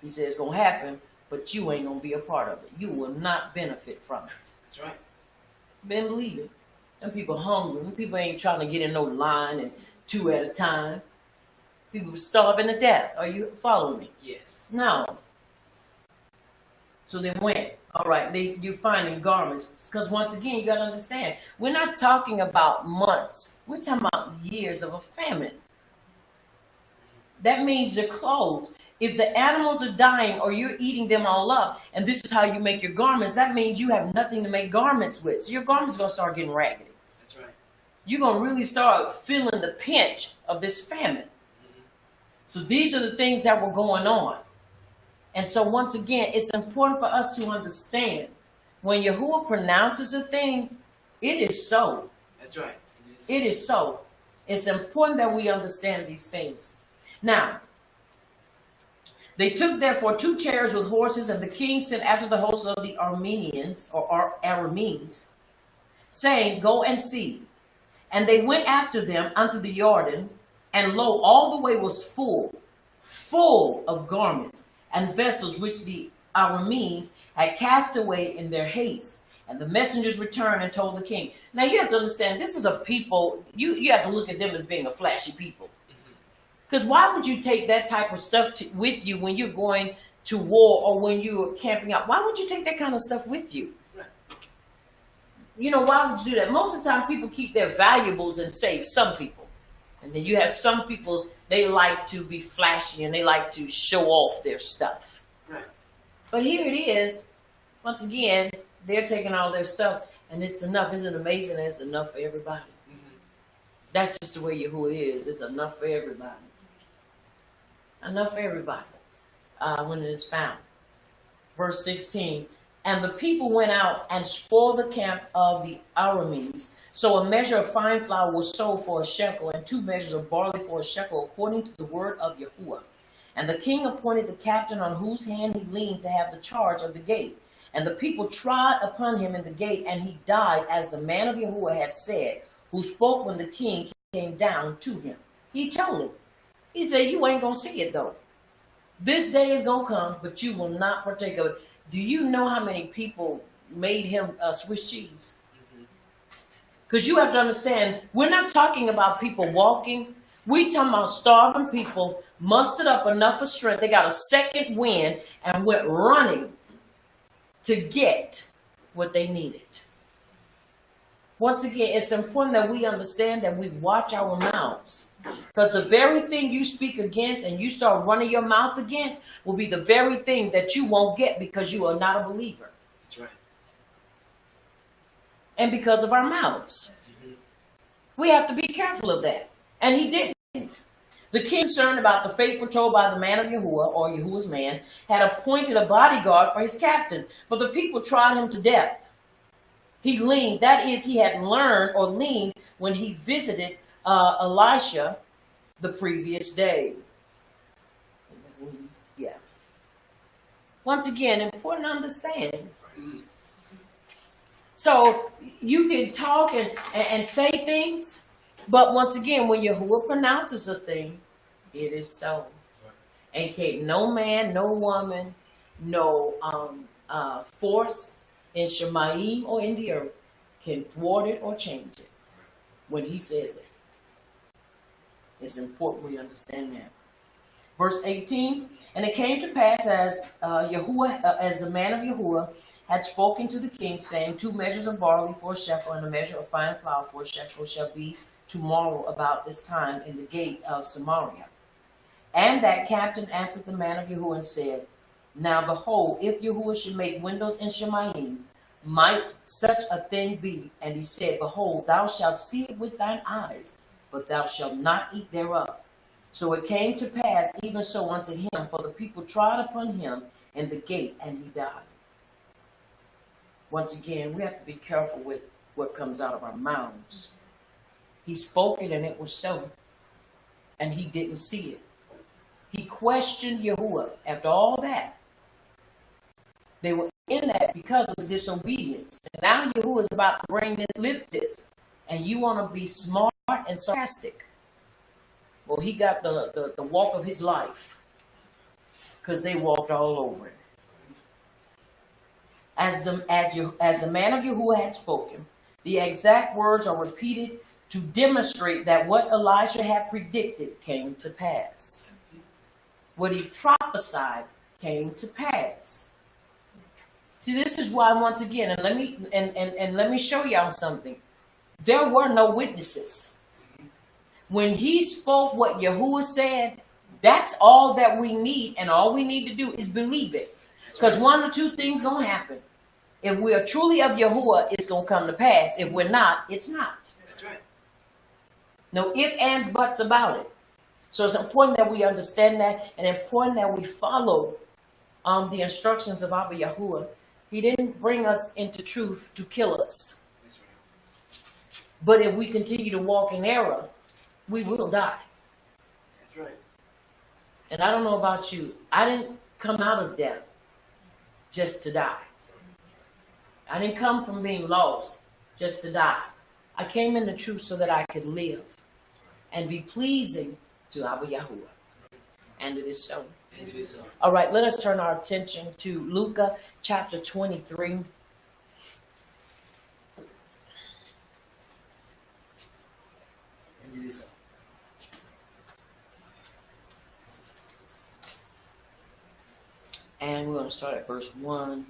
He said it's going to happen, but you ain't going to be a part of it. You will not benefit from it.
That's right.
Didn't believe it. Them people hungry. Them people ain't trying to get in no line and 2 at a time. People were starving to death. Are you following me?
Yes.
No. So they went. All right, you're finding garments. Because once again, you got to understand, we're not talking about months. We're talking about years of a famine. That means your clothes. if the animals are dying or you're eating them all up, and this is how you make your garments, that means you have nothing to make garments with. So your garments are going to start getting raggedy.
That's right.
You're going to really start feeling the pinch of this famine. So these are the things that were going on. And so once again, it's important for us to understand when Yahuwah pronounces a thing, it is so.
That's right.
It is so. It's important that we understand these things. Now, they took therefore 2 chariots with horses, and the king sent after the host of the Armenians, or Arameans, saying, Go and see. And they went after them unto the Jordan, and lo, all the way was full of garments and vessels which the Arameans had cast away in their haste. And the messengers returned and told the king. Now you have to understand, this is a people, you have to look at them as being a flashy people. Because why would you take that type of stuff with you when you're going to war or when you're camping out? Why would you take that kind of stuff with you? You know, why would you do that? Most of the time people keep their valuables in safe, some people. And then you have some people, they like to be flashy and they like to show off their stuff.
Right.
But here it is, once again, they're taking all their stuff and it's enough. Isn't it amazing that it's enough for everybody? Mm-hmm. That's just the way Yahuwah is. It's enough for everybody. Enough for everybody when it is found. Verse 16, and the people went out and spoiled the camp of the Arameans. So a measure of fine flour was sold for a shekel, and 2 measures of barley for a shekel, according to the word of Yahuwah. And the king appointed the captain on whose hand he leaned to have the charge of the gate. And the people trod upon him in the gate, and he died as the man of Yahuwah had said, who spoke when the king came down to him. He told him, he said, you ain't going to see it though. This day is going to come, but you will not partake of it. Do you know how many people made him Swiss cheese? Because you have to understand, we're not talking about people walking. We're talking about starving people, mustered up enough of strength. They got a second wind and went running to get what they needed. Once again, it's important that we understand that we watch our mouths. Because the very thing you speak against and you start running your mouth against will be the very thing that you won't get because you are not a believer.
That's right.
And because of our mouths. We have to be careful of that. And he didn't. The king, concerned about the fate foretold by the man of Yahuwah, or Yahuwah's man, had appointed a bodyguard for his captain. But the people tried him to death. He leaned, that is, he had learned or leaned when he visited Elisha the previous day. Yeah. Once again, important to understand. So you can talk and say things, but once again, when Yahuwah pronounces a thing, it is so. And can't no man, no woman, no force in Shemayim or in the earth can thwart it or change it when he says it. It's important we understand that. Verse 18, and it came to pass as as the man of Yahuwah had spoken to the king, saying, 2 measures of barley for a shekel, and a measure of fine flour for a shekel shall be tomorrow about this time in the gate of Samaria. And that captain answered the man of Yahuwah and said, now behold, if Yahuwah should make windows in Shemayim, might such a thing be? And he said, behold, thou shalt see it with thine eyes, but thou shalt not eat thereof. So it came to pass even so unto him, for the people trod upon him in the gate, and he died. Once again, we have to be careful with what comes out of our mouths. He spoke it, and it was so. And he didn't see it. He questioned Yahuwah after all that. They were in that because of the disobedience. And now Yahuwah is about to bring this, lift this. And you want to be smart and sarcastic. Well, he got the walk of his life. Because they walked all over it. As the man of Yahuwah had spoken, the exact words are repeated to demonstrate that what Elijah had predicted came to pass. What he prophesied came to pass. See, this is why, once again, and let me show y'all something. There were no witnesses. When he spoke what Yahuwah said, That's all that we need, and all we need to do is believe it. Because one or two things gonna happen. If we are truly of Yahuwah, it's gonna come to pass. If we're not, it's not.
That's right.
No ifs, ands, buts about it. So it's important that we understand that, and important that we follow the instructions of Abba Yahuwah. He didn't bring us into truth to kill us.
That's right.
But if we continue to walk in error, we will die.
That's right.
And I don't know about you. I didn't come out of death just to die. I didn't come from being lost just to die. I came in the truth so that I could live and be pleasing to Abba Yahuwah. And it is so.
And it is so.
All right, let us turn our attention to Luke chapter 23.
And it is so.
And we're going to start at verse 1.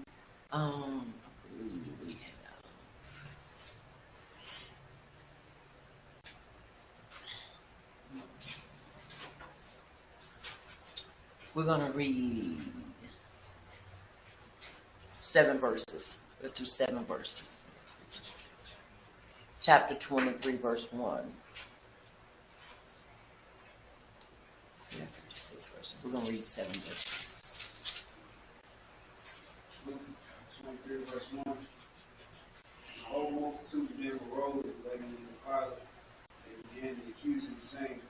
We're going to read 7 verses. Let's do 7 verses. Chapter 23, verse 1. Yeah, 56 verses. We're going to read 7 verses.
Luke 23, verse 1. And the whole multitude of them arose and led him to Pilate. They began to accuse him, saying,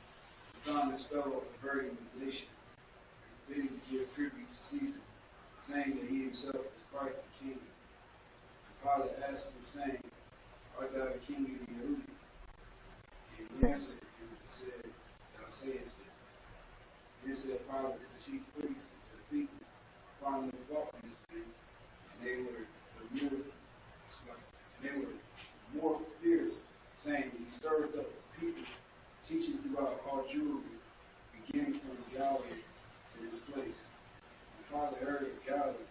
"We found this fellow perverting the nation, and forbidding to give tribute to Caesar, saying that he himself is Christ the King." And Pilate asked him, saying, "Art thou the king of the Jews?" And he answered him and said, "Thou sayest it." Then said Pilate to the chief priests and to the people, "Find no fault in this man." And they were more fierce, saying that he stirred up the people, teaching throughout all Jewry, beginning from Galilee to this place. When Pilate heard of Galilee,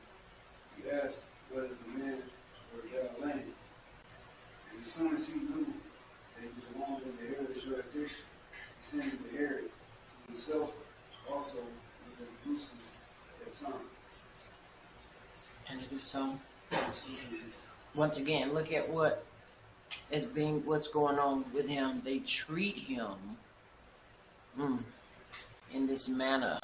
he asked whether the men were Galilean. And as soon as he knew that he belonged in the Herod's jurisdiction, he sent him to Herod, who himself also was in Jerusalem at that time.
And it is so. Once again, look at what's going on with him. They treat him in this manner.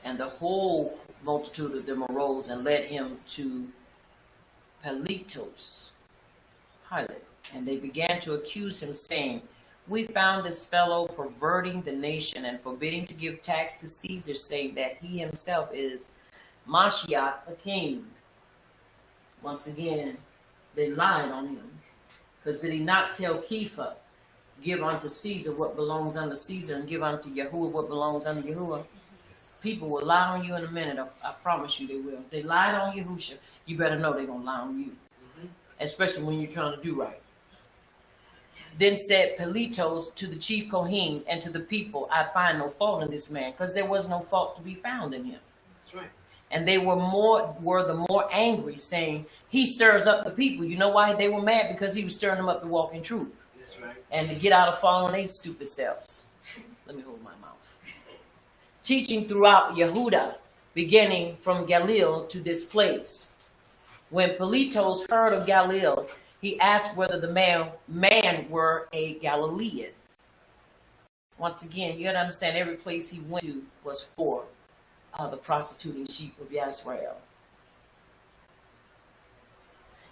And the whole multitude of them arose and led him to Pilate. And they began to accuse him, saying, "We found this fellow perverting the nation and forbidding to give tax to Caesar, saying that he himself is Mashiach, a king." Once again, they lied on him. Because did he not tell Kepha, "Give unto Caesar what belongs unto Caesar, and give unto Yahuwah what belongs unto Yahuwah"? People will lie on you in a minute. I promise you they will. If they lied on Yahusha, you better know they're going to lie on you. Especially when you're trying to do right. Then said Pilatos to the chief Kohen and to the people, "I find no fault in this man," because there was no fault to be found in him.
That's right.
And they were the more angry, saying, "He stirs up the people." You know why they were mad? Because he was stirring them up to walk in truth.
That's right.
And to get out of falling their stupid selves. Let me hold my mouth. Teaching throughout Yehuda, beginning from Galilee to this place. When Pilatos heard of Galilee, he asked whether the man were a Galilean. Once again, you got to understand, every place he went to was for the prostituting sheep of Yisrael.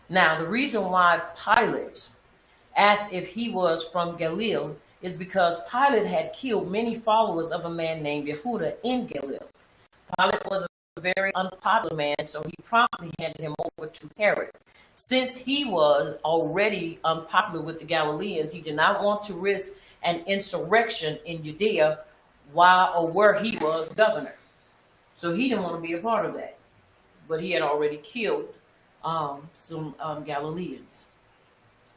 Now, the reason why Pilate asked if he was from Galilee is because Pilate had killed many followers of a man named Yehuda in Galilee. Pilate was a very unpopular man, so he promptly handed him over to Herod. Since he was already unpopular with the Galileans, he did not want to risk an insurrection in Judea where he was governor. So he didn't want to be a part of that. But he had already killed some Galileans.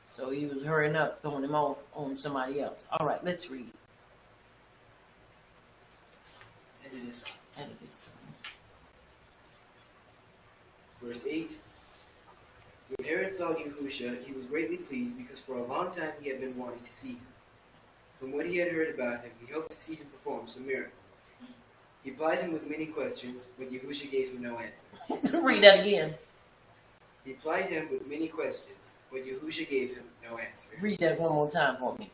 So he was hurrying up, throwing him off on somebody else. All right, let's read.
And it is so.
And it is so.
Verse 8. When Herod saw Yahusha, he was greatly pleased, because for a long time he had been wanting to see him. From what he had heard about him, he hoped to see him perform some miracle. He plied him with many questions, but Yahusha gave him no answer.
Read that again.
He plied him with many questions, but Yahusha gave him no answer.
Read that one more time for me.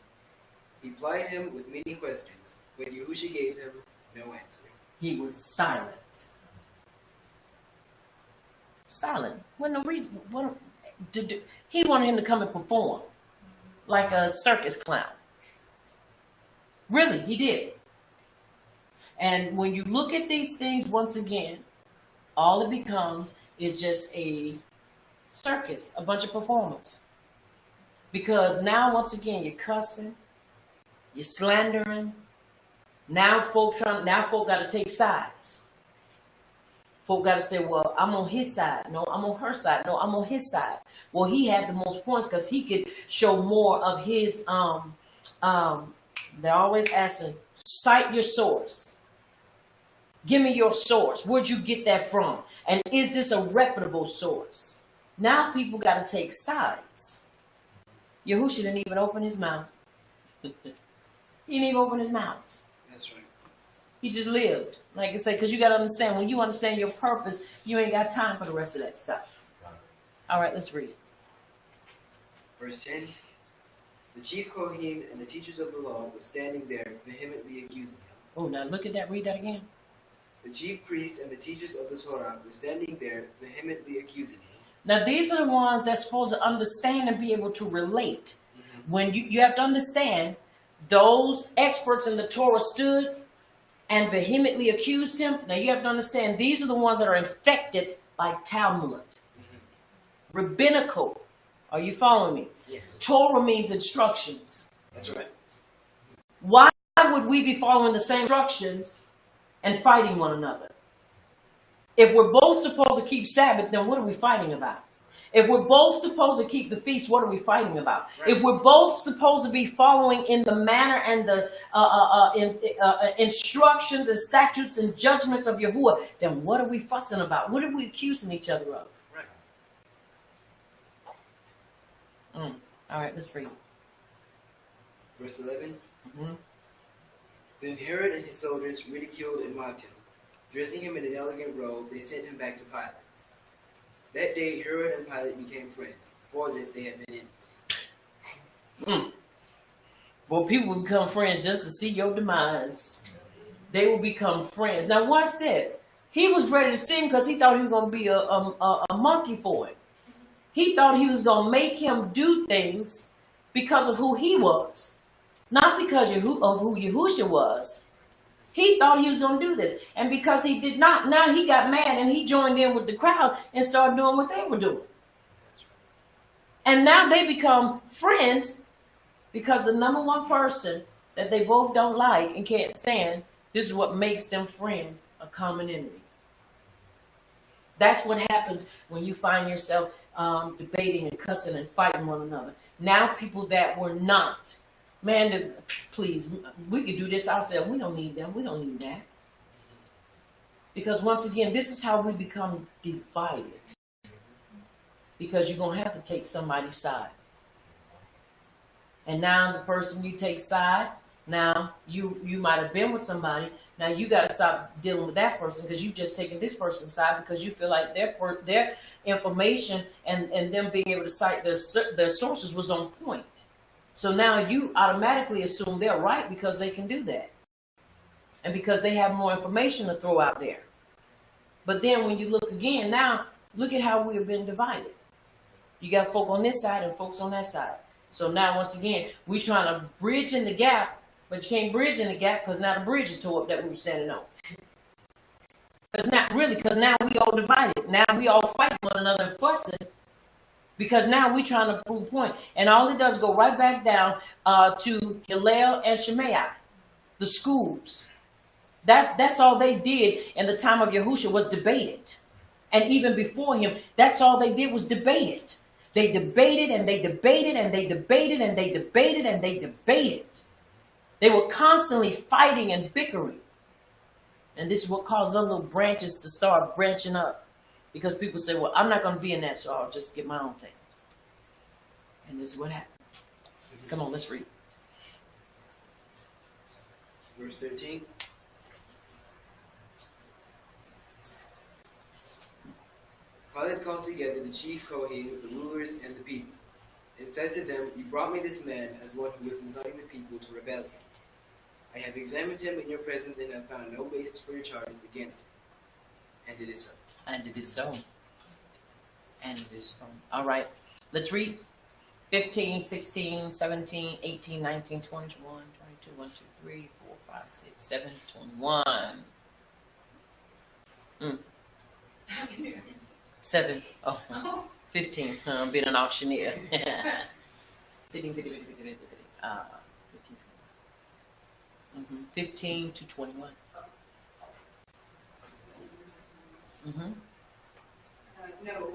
He plied him with many questions, but Yahusha gave him no answer.
He was silent. Silent. Well, no reason. He wanted him to come and perform like a circus clown. Really, he did. And when you look at these things once again, all it becomes is just a circus, a bunch of performers. Because now, once again, you're cussing, you're slandering. Now folk got to take sides. Folk got to say, well, I'm on his side. No, I'm on her side. No, I'm on his side. Well, he had the most points because he could show more of his, they're always asking, cite your source. Give me your source. Where'd you get that from? And is this a reputable source? Now people got to take sides. Yahusha didn't even open his mouth. He didn't even open his mouth.
That's right.
He just lived. Like I say, because you got to understand, when you understand your purpose, you ain't got time for the rest of that stuff. All right, let's read.
Verse 10. The chief Kohen and the teachers of the law were standing there, vehemently accusing him.
Oh, now look at that. Read that again.
The chief priests and the teachers of the Torah were standing there, vehemently accusing him.
Now, these are the ones that's supposed to understand and be able to relate. When you have to understand, those experts in the Torah stood and vehemently accused him. Now, you have to understand, these are the ones that are infected by Talmud. Rabbinical. Are you following me?
Yes.
Torah means instructions.
That's right.
Why would we be following the same instructions and fighting one another? If we're both supposed to keep Sabbath, then what are we fighting about? If we're both supposed to keep the feast, what are we fighting about? Right. If we're both supposed to be following in the manner and the instructions and statutes and judgments of Yahuwah, then what are we fussing about? What are we accusing each other of? Right. All right, let's read.
Verse 11. Then Herod and his soldiers ridiculed and mocked him. Dressing him in an elegant robe, they sent him back to Pilate. That day, Herod and Pilate became friends. Before this, they had been enemies.
Well, people will become friends just to see your demise. They will become friends. Now, watch this. He was ready to see him because he thought he was going to be a monkey for him. He thought he was going to make him do things because of who he was, not because of who Yahusha was. He thought he was going to do this. And because he did not, now he got mad and he joined in with the crowd and started doing what they were doing. And now they become friends because the number one person that they both don't like and can't stand, this is what makes them friends, a common enemy. That's what happens when you find yourself debating and cussing and fighting one another. Now people that were not, man, please, we could do this ourselves. We don't need them. We don't need that. Because once again, this is how we become divided. Because you're going to have to take somebody's side. And now the person you take side, now you might have been with somebody. Now you got to stop dealing with that person because you've just taken this person's side because you feel like their information and them being able to cite their sources was on point. So now you automatically assume they're right because they can do that. And because they have more information to throw out there. But then when you look again, now look at how we have been divided. You got folk on this side and folks on that side. So now once again, we're trying to bridge in the gap, but you can't bridge in the gap because now the bridge is tore up that we were standing on. Because now we all divided. Now we all fight one another and fussing. Because now we're trying to prove a point. And all it does is go right back down to Hillel and Shemaiah, the schools. That's all they did in the time of Yahusha was debate it. And even before him, that's all they did was debate it. They debated and they debated and they debated and they debated and they debated. They were constantly fighting and bickering. And this is what caused other little branches to start branching up. Because people say, well, I'm not going to be in that, so I'll just get my own thing. And this is what happened. Come on, let's read.
Verse 13. Pilate called together the chief Kohen, the rulers, and the people, and said to them, "You brought me this man as one who was inciting the people to rebellion. I have examined him in your presence and have found no basis for your charges against him." And it is so.
And it is so. And it is so. All right. Let's read 15, 16, 17, 18, 19, 20, 21, 22, 1, 2, 3, 4, 5, 6, 7, 21. 7. Oh, 15. I'm being an auctioneer. 15, 15 to 21.
No,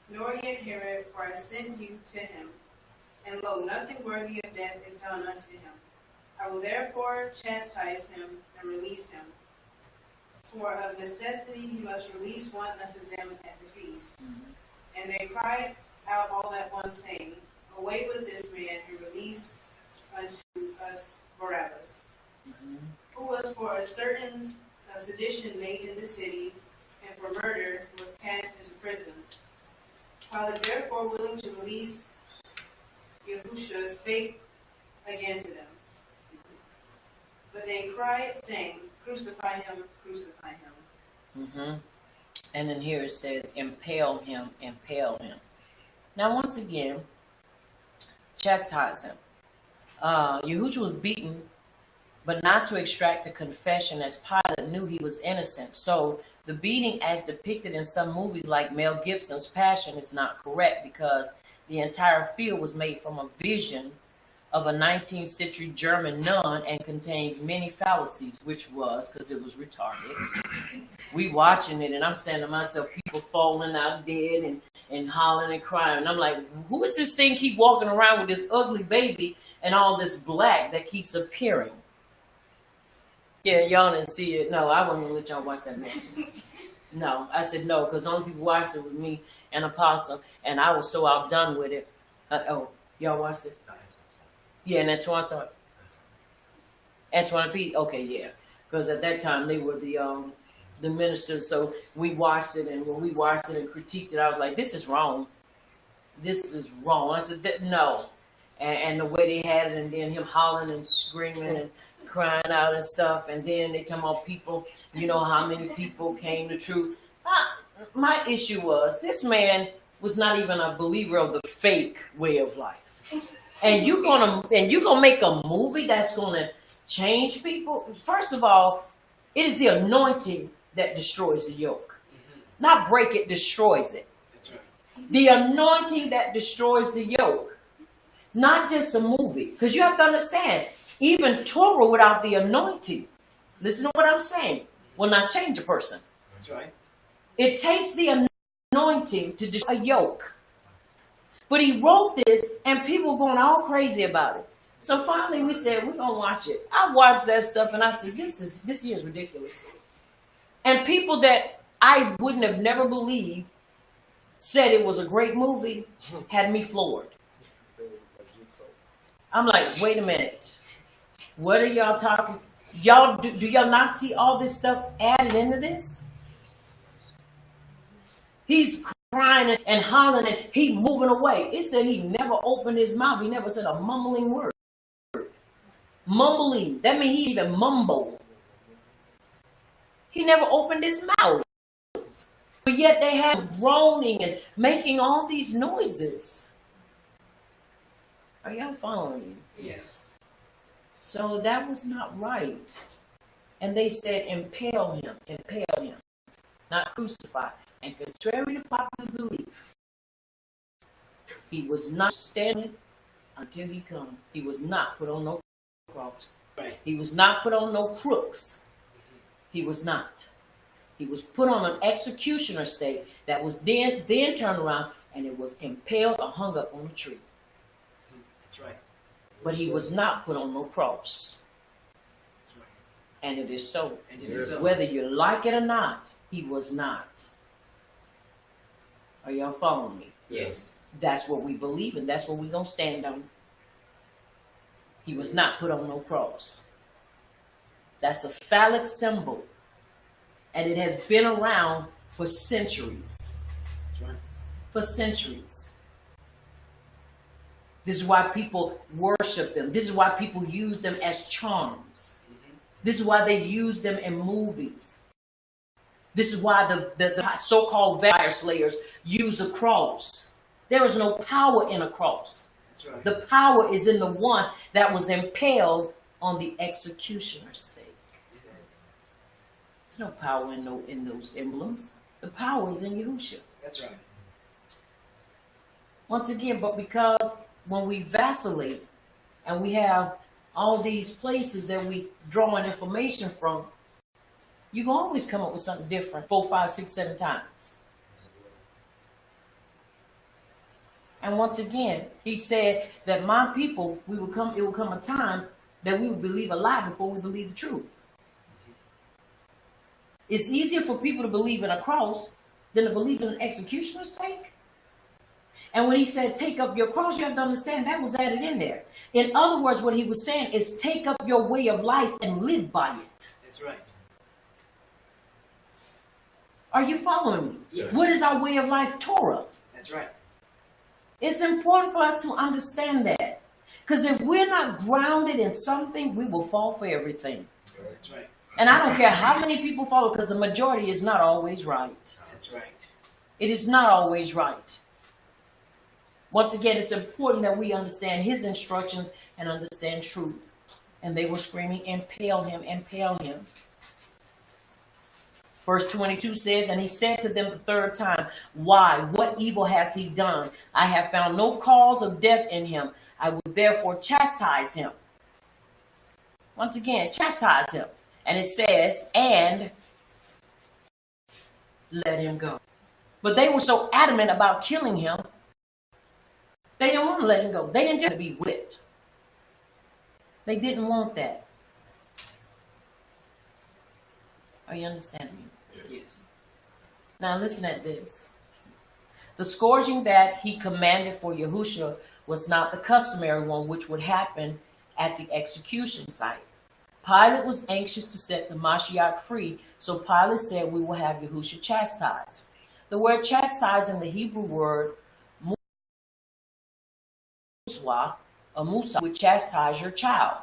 nor yet Herod, for I send you to him. And lo, nothing worthy of death is done unto him. I will therefore chastise him and release him. For of necessity he must release one unto them at the feast. And they cried out all at once, saying, Away with this man, and release unto us Barabbas, who was for a certain sedition made in the city, and for murder was cast into prison. Pilate therefore, willing to release Yahushua, spake again to them. But they cried, saying, Crucify him, crucify him.
And then here it says, impale him, impale him. Now, once again, chastise him. Yahushua was beaten, but not to extract a confession, as Pilate knew he was innocent. So the beating as depicted in some movies like Mel Gibson's Passion is not correct, because the entire field was made from a vision of a 19th century German nun and contains many fallacies, which was because it was retarded. We watching it, and I'm saying to myself, people falling out dead and hollering and crying. And I'm like, who is this thing keep walking around with this ugly baby and all this black that keeps appearing? Yeah, y'all didn't see it. No, I wasn't going to let y'all watch that mess. No, I said no, because only people watched it with me and Apostle, and I was so outdone with it. Y'all watched it? Yeah, and Antoine saw it. Antoine Pete? Okay, yeah. Because at that time, they were the ministers, so we watched it, and when we watched it and critiqued it, I was like, this is wrong. This is wrong. I said, no. And the way they had it, and then him hollering and screaming and crying out and stuff, and then they come on people, you know how many people came to truth. My issue was, this man was not even a believer of the fake way of life. And you're gonna make a movie that's gonna change people? First of all, it is the anointing that destroys the yoke. Not break it, destroys it.
That's right.
The anointing that destroys the yoke. Not just a movie. Because you have to understand, even Torah without the anointing, listen to what I'm saying, will not change a person.
That's right.
It takes the anointing to destroy a yoke. But he wrote this, and people going all crazy about it. So finally we said, we're going to watch it. I watched that stuff, and I said, this year is ridiculous. And people that I wouldn't have never believed said it was a great movie had me floored. I'm like, wait a minute. What are y'all talking? Y'all, do y'all not see all this stuff added into this? He's crying and hollering, and he moving away. It said he never opened his mouth. He never said a mumbling word. Mumbling. That means he even mumbled. He never opened his mouth. But yet they had groaning and making all these noises. Are y'all following me?
Yes.
So that was not right. And they said, impale him, not crucify. And contrary to popular belief, he was not standing until he come. He was not put on no cross.
Right.
He was not put on no crooks. He was not. He was put on an executioner stake that was then turned around, and it was impaled or hung up on a tree.
That's right.
But he was not put on no cross.
That's right.
And it is so.
And it is so.
Whether you like it or not, he was not. Are y'all following me?
Yes.
That's what we believe, and that's what we're going to stand on. He was not put on no cross. That's a phallic symbol. And it has been around for centuries.
That's right.
For centuries. This is why people worship them. This is why people use them as charms. This is why they use them in movies. This is why the so-called vampire slayers use a cross. There is no power in a cross.
That's right.
The power is in the one that was impaled on the executioner's stake. There's no power in those emblems. The power is in Yahushua.
That's right.
Once again, but because when we vacillate and we have all these places that we drawing information from, you can always come up with something different 4, 5, 6, 7 times. And once again, he said that my people, it will come a time that we will believe a lie before we believe the truth. It's easier for people to believe in a cross than to believe in an executioner's stake. And when he said, take up your cross, you have to understand that was added in there. In other words, what he was saying is take up your way of life and live by it.
That's right.
Are you following me?
Yes.
What is our way of life? Torah.
That's right.
It's important for us to understand that. Because if we're not grounded in something, we will fall for everything.
That's right.
And I don't care how many people follow, because the majority is not always right.
That's right.
It is not always right. Once again, it's important that we understand his instructions and understand truth. And they were screaming, impale him, impale him. Verse 22 says, and he said to them the third time, why? What evil has he done? I have found no cause of death in him. I will therefore chastise him. Once again, chastise him. And it says, and let him go. But they were so adamant about killing him, they didn't want to let him go. They didn't want to be whipped. They didn't want that. Are you understanding me?
Yes.
Now listen at this. The scourging that he commanded for Yahushua was not the customary one which would happen at the execution site. Pilate was anxious to set the Mashiach free, so Pilate said, we will have Yahushua chastised. The word chastise in the Hebrew word Musa would chastise your child.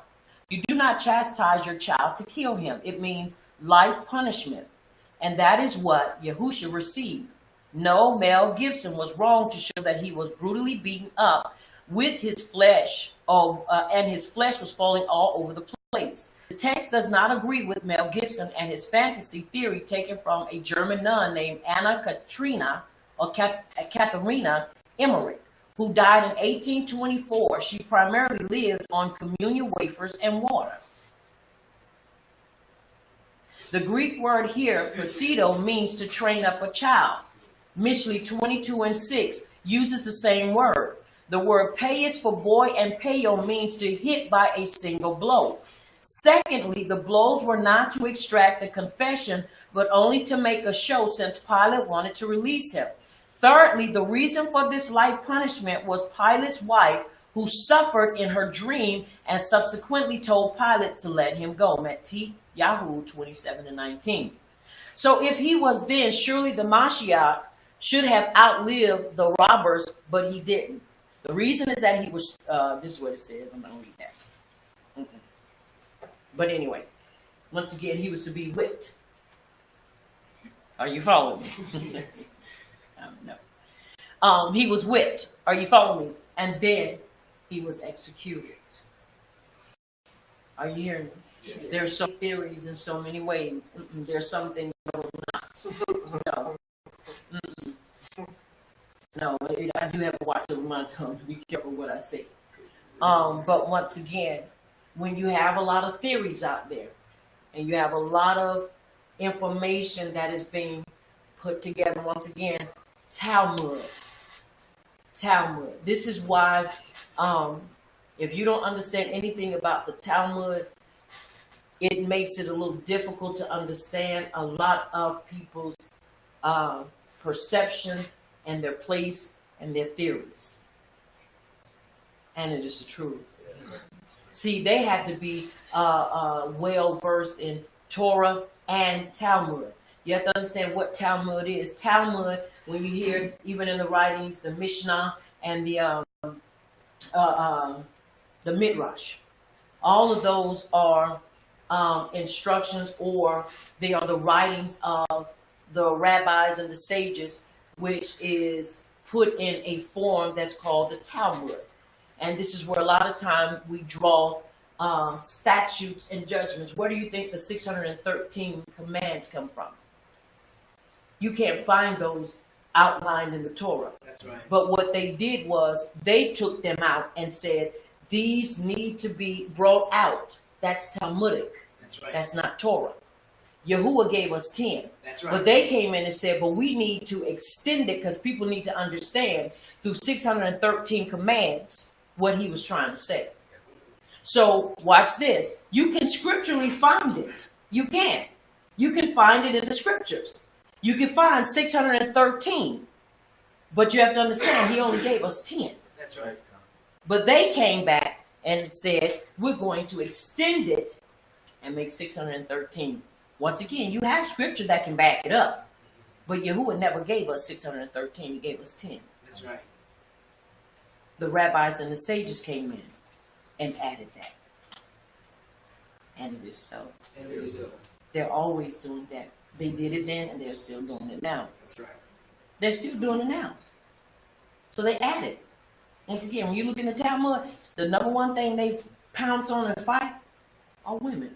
You do not chastise your child to kill him. It means light punishment. And that is what Yahushua received. No, Mel Gibson was wrong to show that he was brutally beaten up with his flesh, and his flesh was falling all over the place. The text does not agree with Mel Gibson and his fantasy theory taken from a German nun named Anna Katrina or Katharina Emmerich, who died in 1824. She primarily lived on communion wafers and water. The Greek word here, presido, means to train up a child. Mishlei 22:6 uses the same word. The word payas for boy and payo means to hit by a single blow. Secondly, the blows were not to extract a confession, but only to make a show, since Pilate wanted to release him. Thirdly, the reason for this light punishment was Pilate's wife, who suffered in her dream and subsequently told Pilate to let him go. Yahoo 27-19. So if he was then, surely the Mashiach should have outlived the robbers, but he didn't. The reason is that he was, this is what it says, I'm not going to read that. But anyway, once again, he was to be whipped. Are you following me? No. He was whipped. Are you following me? And then he was executed. Are you hearing me?
Yes.
There's so many theories in so many ways. There's something not. No, I do have to watch over my tongue. Be careful what I say. But once again, when you have a lot of theories out there, and you have a lot of information that is being put together, once again, Talmud. This is why, if you don't understand anything about the Talmud, it makes it a little difficult to understand a lot of people's perception and their place and their theories. And it is the truth. See, they had to be well versed in Torah and Talmud. You have to understand what Talmud is. Talmud, when you hear even in the writings, the Mishnah and the Midrash, all of those are instructions, or they are the writings of the rabbis and the sages, which is put in a form that's called the Talmud. And this is where a lot of time we draw statutes and judgments. Where do you think the 613 commands come from? You can't find those outlined in the Torah.
That's right.
But what they did was they took them out and said, these need to be brought out. That's Talmudic.
That's right.
That's not Torah. Yahuwah gave us 10.
That's right.
But they came in and said, but we need to extend it because people need to understand through 613 commands what he was trying to say. So watch this. You can scripturally find it. You can. You can find it in the scriptures. You can find 613. But you have to understand, he only gave us 10.
That's right.
But they came back and said, we're going to extend it and make 613. Once again, you have scripture that can back it up. But Yahuwah never gave us 613. He gave us 10.
That's right.
The rabbis and the sages came in and added that. And it is so.
And it is so.
They're always doing that. They did it then and they're still doing it now.
That's right.
They're still doing it now. So they added. Once again, when you look in the Talmud, the number one thing they pounce on and fight are women.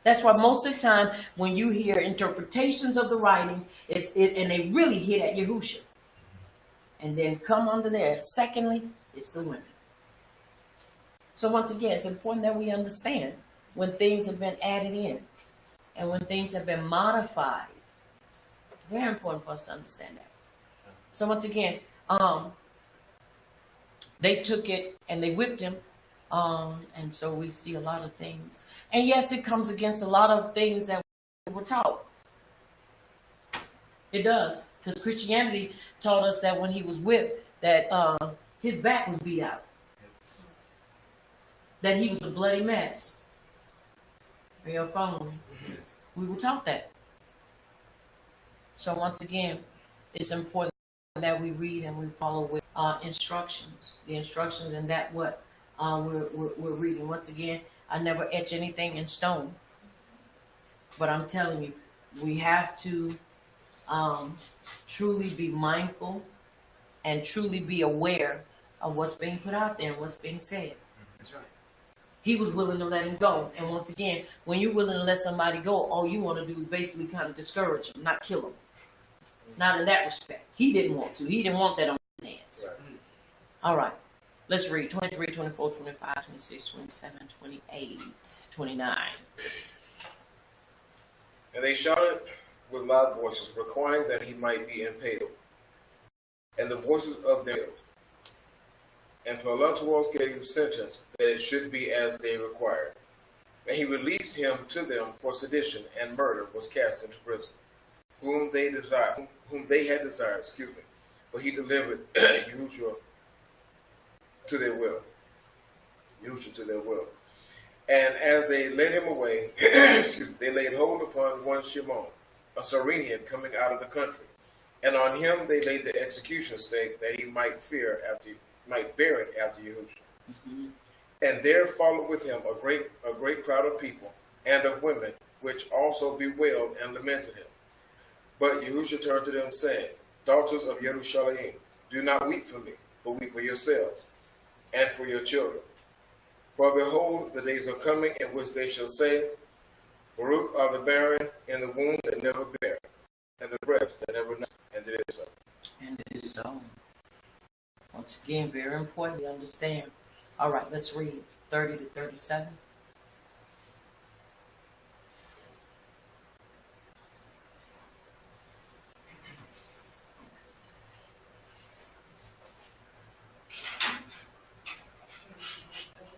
That's why most of the time when you hear interpretations of the writings, and they really hit at Yahusha. And then come under there. Secondly, it's the women. So once again, it's important that we understand when things have been added in and when things have been modified. Very important for us to understand that. So once again, they took it and they whipped him. And so we see a lot of things. And yes, it comes against a lot of things that were taught. It does. Because Christianity taught us that when he was whipped, that his back was beat out. That he was a bloody mess. Are you following me? We were taught that. So once again, it's important that we read and we follow with instructions. The instructions and that what we're reading. Once again, I never etch anything in stone. But I'm telling you, we have to truly be mindful and truly be aware of what's being put out there and what's being said.
That's right.
He was willing to let him go. And once again, when you're willing to let somebody go, all you want to do is basically kind of discourage them, not kill them. Not in that respect. He didn't want to. He didn't want that on his hands.
Right.
All right. Let's read 23, 24, 25, 26, 27, 28, 29.
And they shouted with loud voices, requiring that he might be impaled. And the voices of them. And Pilatus gave sentence that it should be as they required. And he released him to them for sedition, and murder was cast into prison, whom they had desired, but he delivered Yahushua to their will. And as they led him away, they laid hold upon one Shimon, a Cyrenian coming out of the country. And on him they laid the execution stake, that he might bear it after Yahushua.
Mm-hmm.
And there followed with him a great crowd of people and of women, which also bewailed and lamented him. But Yahushua turned to them, saying, Daughters of Jerusalem, do not weep for me, but weep for yourselves and for your children. For behold, the days are coming in which they shall say, Baruch are the barren, and the wombs that never bear, and the breasts that never nurse. And it is so.
And it is so. Once again, very important to understand. All right, let's read 30 to 37.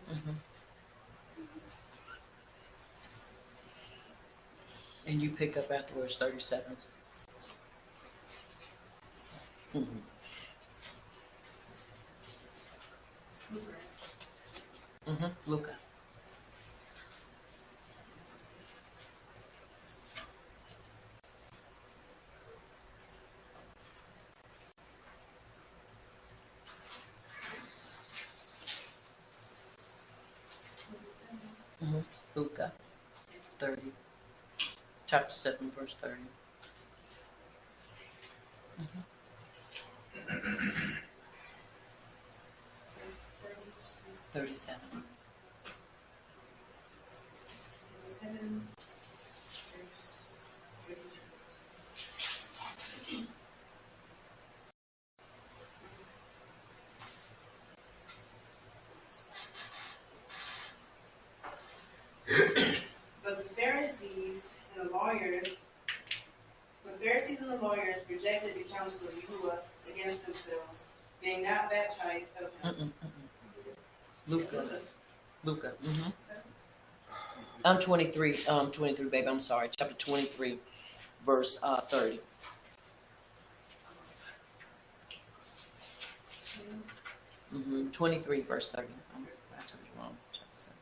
Mm-hmm. And you pick up afterwards 37. Mm-hmm. Luca. Luca 30. Chapter 7, verse 30.
Verse
37.
37, verse 32. But the Pharisees and the lawyers rejected the counsel of Yahuwah against themselves, being not baptized of him.
Luca. I'm 23, 23, baby, I'm sorry. Chapter 23, verse 30. Mm-hmm. 23, verse 30. I took it wrong. Chapter 7.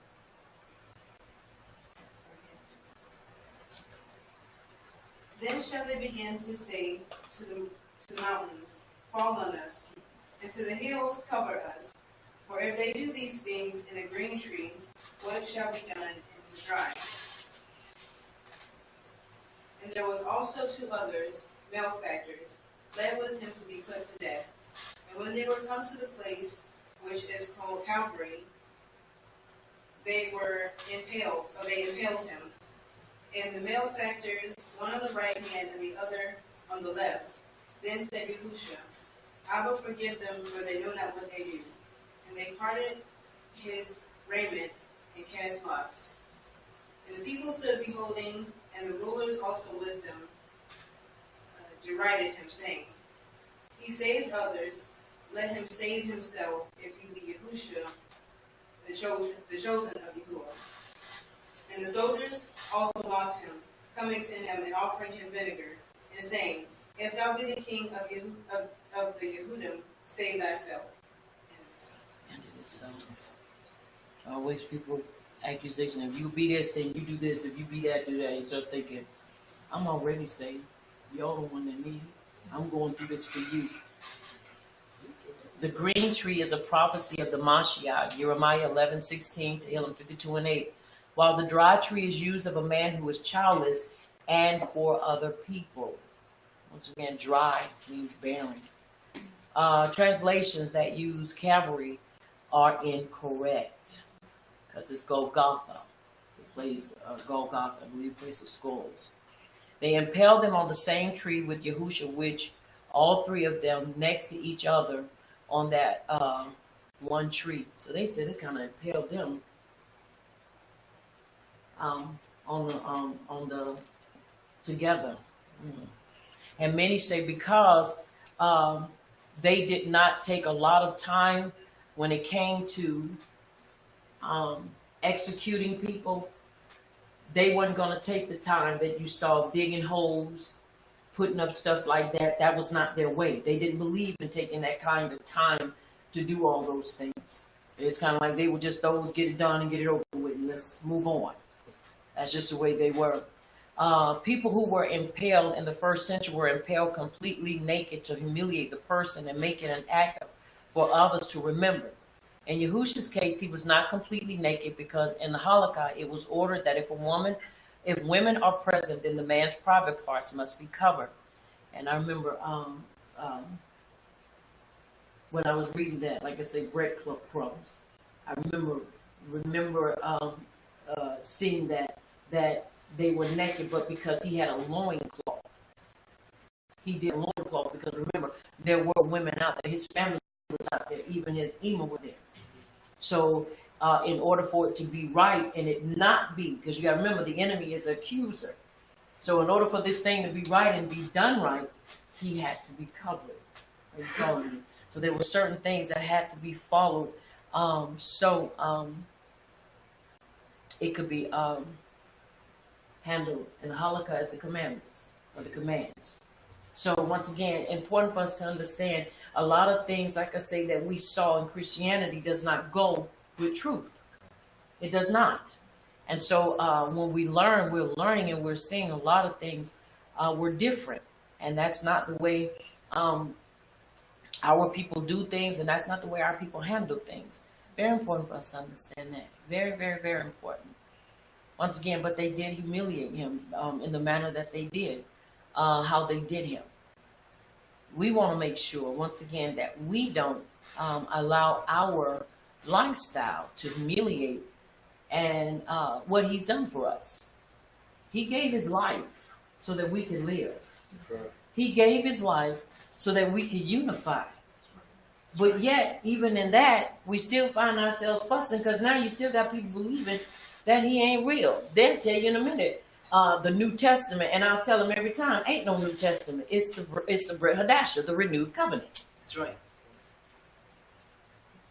Then shall they begin to say to the mountains, fall on us, and to the hills cover us. For if they do these things in a green tree, what shall be done in the dry? And there was also 2 others, malefactors, led with him to be put to death. And when they were come to the place which is called Calvary, they impaled him. And the malefactors, one on the right hand and the other on the left. Then said Yahushua, I will forgive them, for they know not what they do. And they parted his raiment and cast lots. And the people stood beholding, and the rulers also with them derided him, saying, He saved others, let him save himself, if he be Yahushua, the chosen of Yahuwah. And the soldiers also mocked him, coming to him and offering him vinegar, and saying, If thou be the king of the Yehudim, save thyself.
And it is so. Always people accusation. If you be this, then you do this. If you be that, do that. You start thinking, I'm already saved. Y'all the one that need it. I'm going through this for you. The green tree is a prophecy of the Mashiach, Jeremiah 11:16 to 52:8. While the dry tree is used of a man who is childless and for other people. Once again, dry means barren. Translations that use Calvary are incorrect because it's Golgotha, the place of Golgotha, I believe, place of skulls. They impaled them on the same tree with Yahushua, which all 3 of them next to each other on that one tree. So they said it kind of impaled them on the together. And many say because they did not take a lot of time when it came to executing people. They wasn't going to take the time that you saw digging holes, putting up stuff like that. That was not their way. They didn't believe in taking that kind of time to do all those things. It's kind of like they were just those, get it done and get it over with and let's move on. That's just the way they were. People who were impaled in the first century were impaled completely naked to humiliate the person and make it an act for others to remember. In Yahushua's case, he was not completely naked because in the Holocaust, it was ordered that if women are present, then the man's private parts must be covered. And I remember when I was reading that, like I say, breadcrumbs. I remember seeing that they were naked, but because he had a loincloth. He did a loincloth because remember, there were women out there. His family was out there. Even his Ema were there. So in order for it to be right and it not be, because you got to remember the enemy is an accuser. So in order for this thing to be right and be done right, he had to be covered. So there were certain things that had to be followed. It could be handled in the Holocaust as the commandments or the commands. So once again, important for us to understand a lot of things, like I say, that we saw in Christianity does not go with truth. It does not. And so when we learn, we're learning and we're seeing a lot of things. We're different. And that's not the way our people do things, and that's not the way our people handle things. Very important for us to understand that. Very, very, very important. Once again, but they did humiliate him in the manner that they did, how they did him. We want to make sure, once again, that we don't allow our lifestyle to humiliate and what he's done for us. He gave his life so that we could live. He gave his life so that we could unify. But yet, even in that, we still find ourselves fussing because now you still got people believing that he ain't real. They'll tell you in a minute the New Testament, and I'll tell them every time, ain't no New Testament. It's the Brit Hadasha, the renewed covenant.
That's right.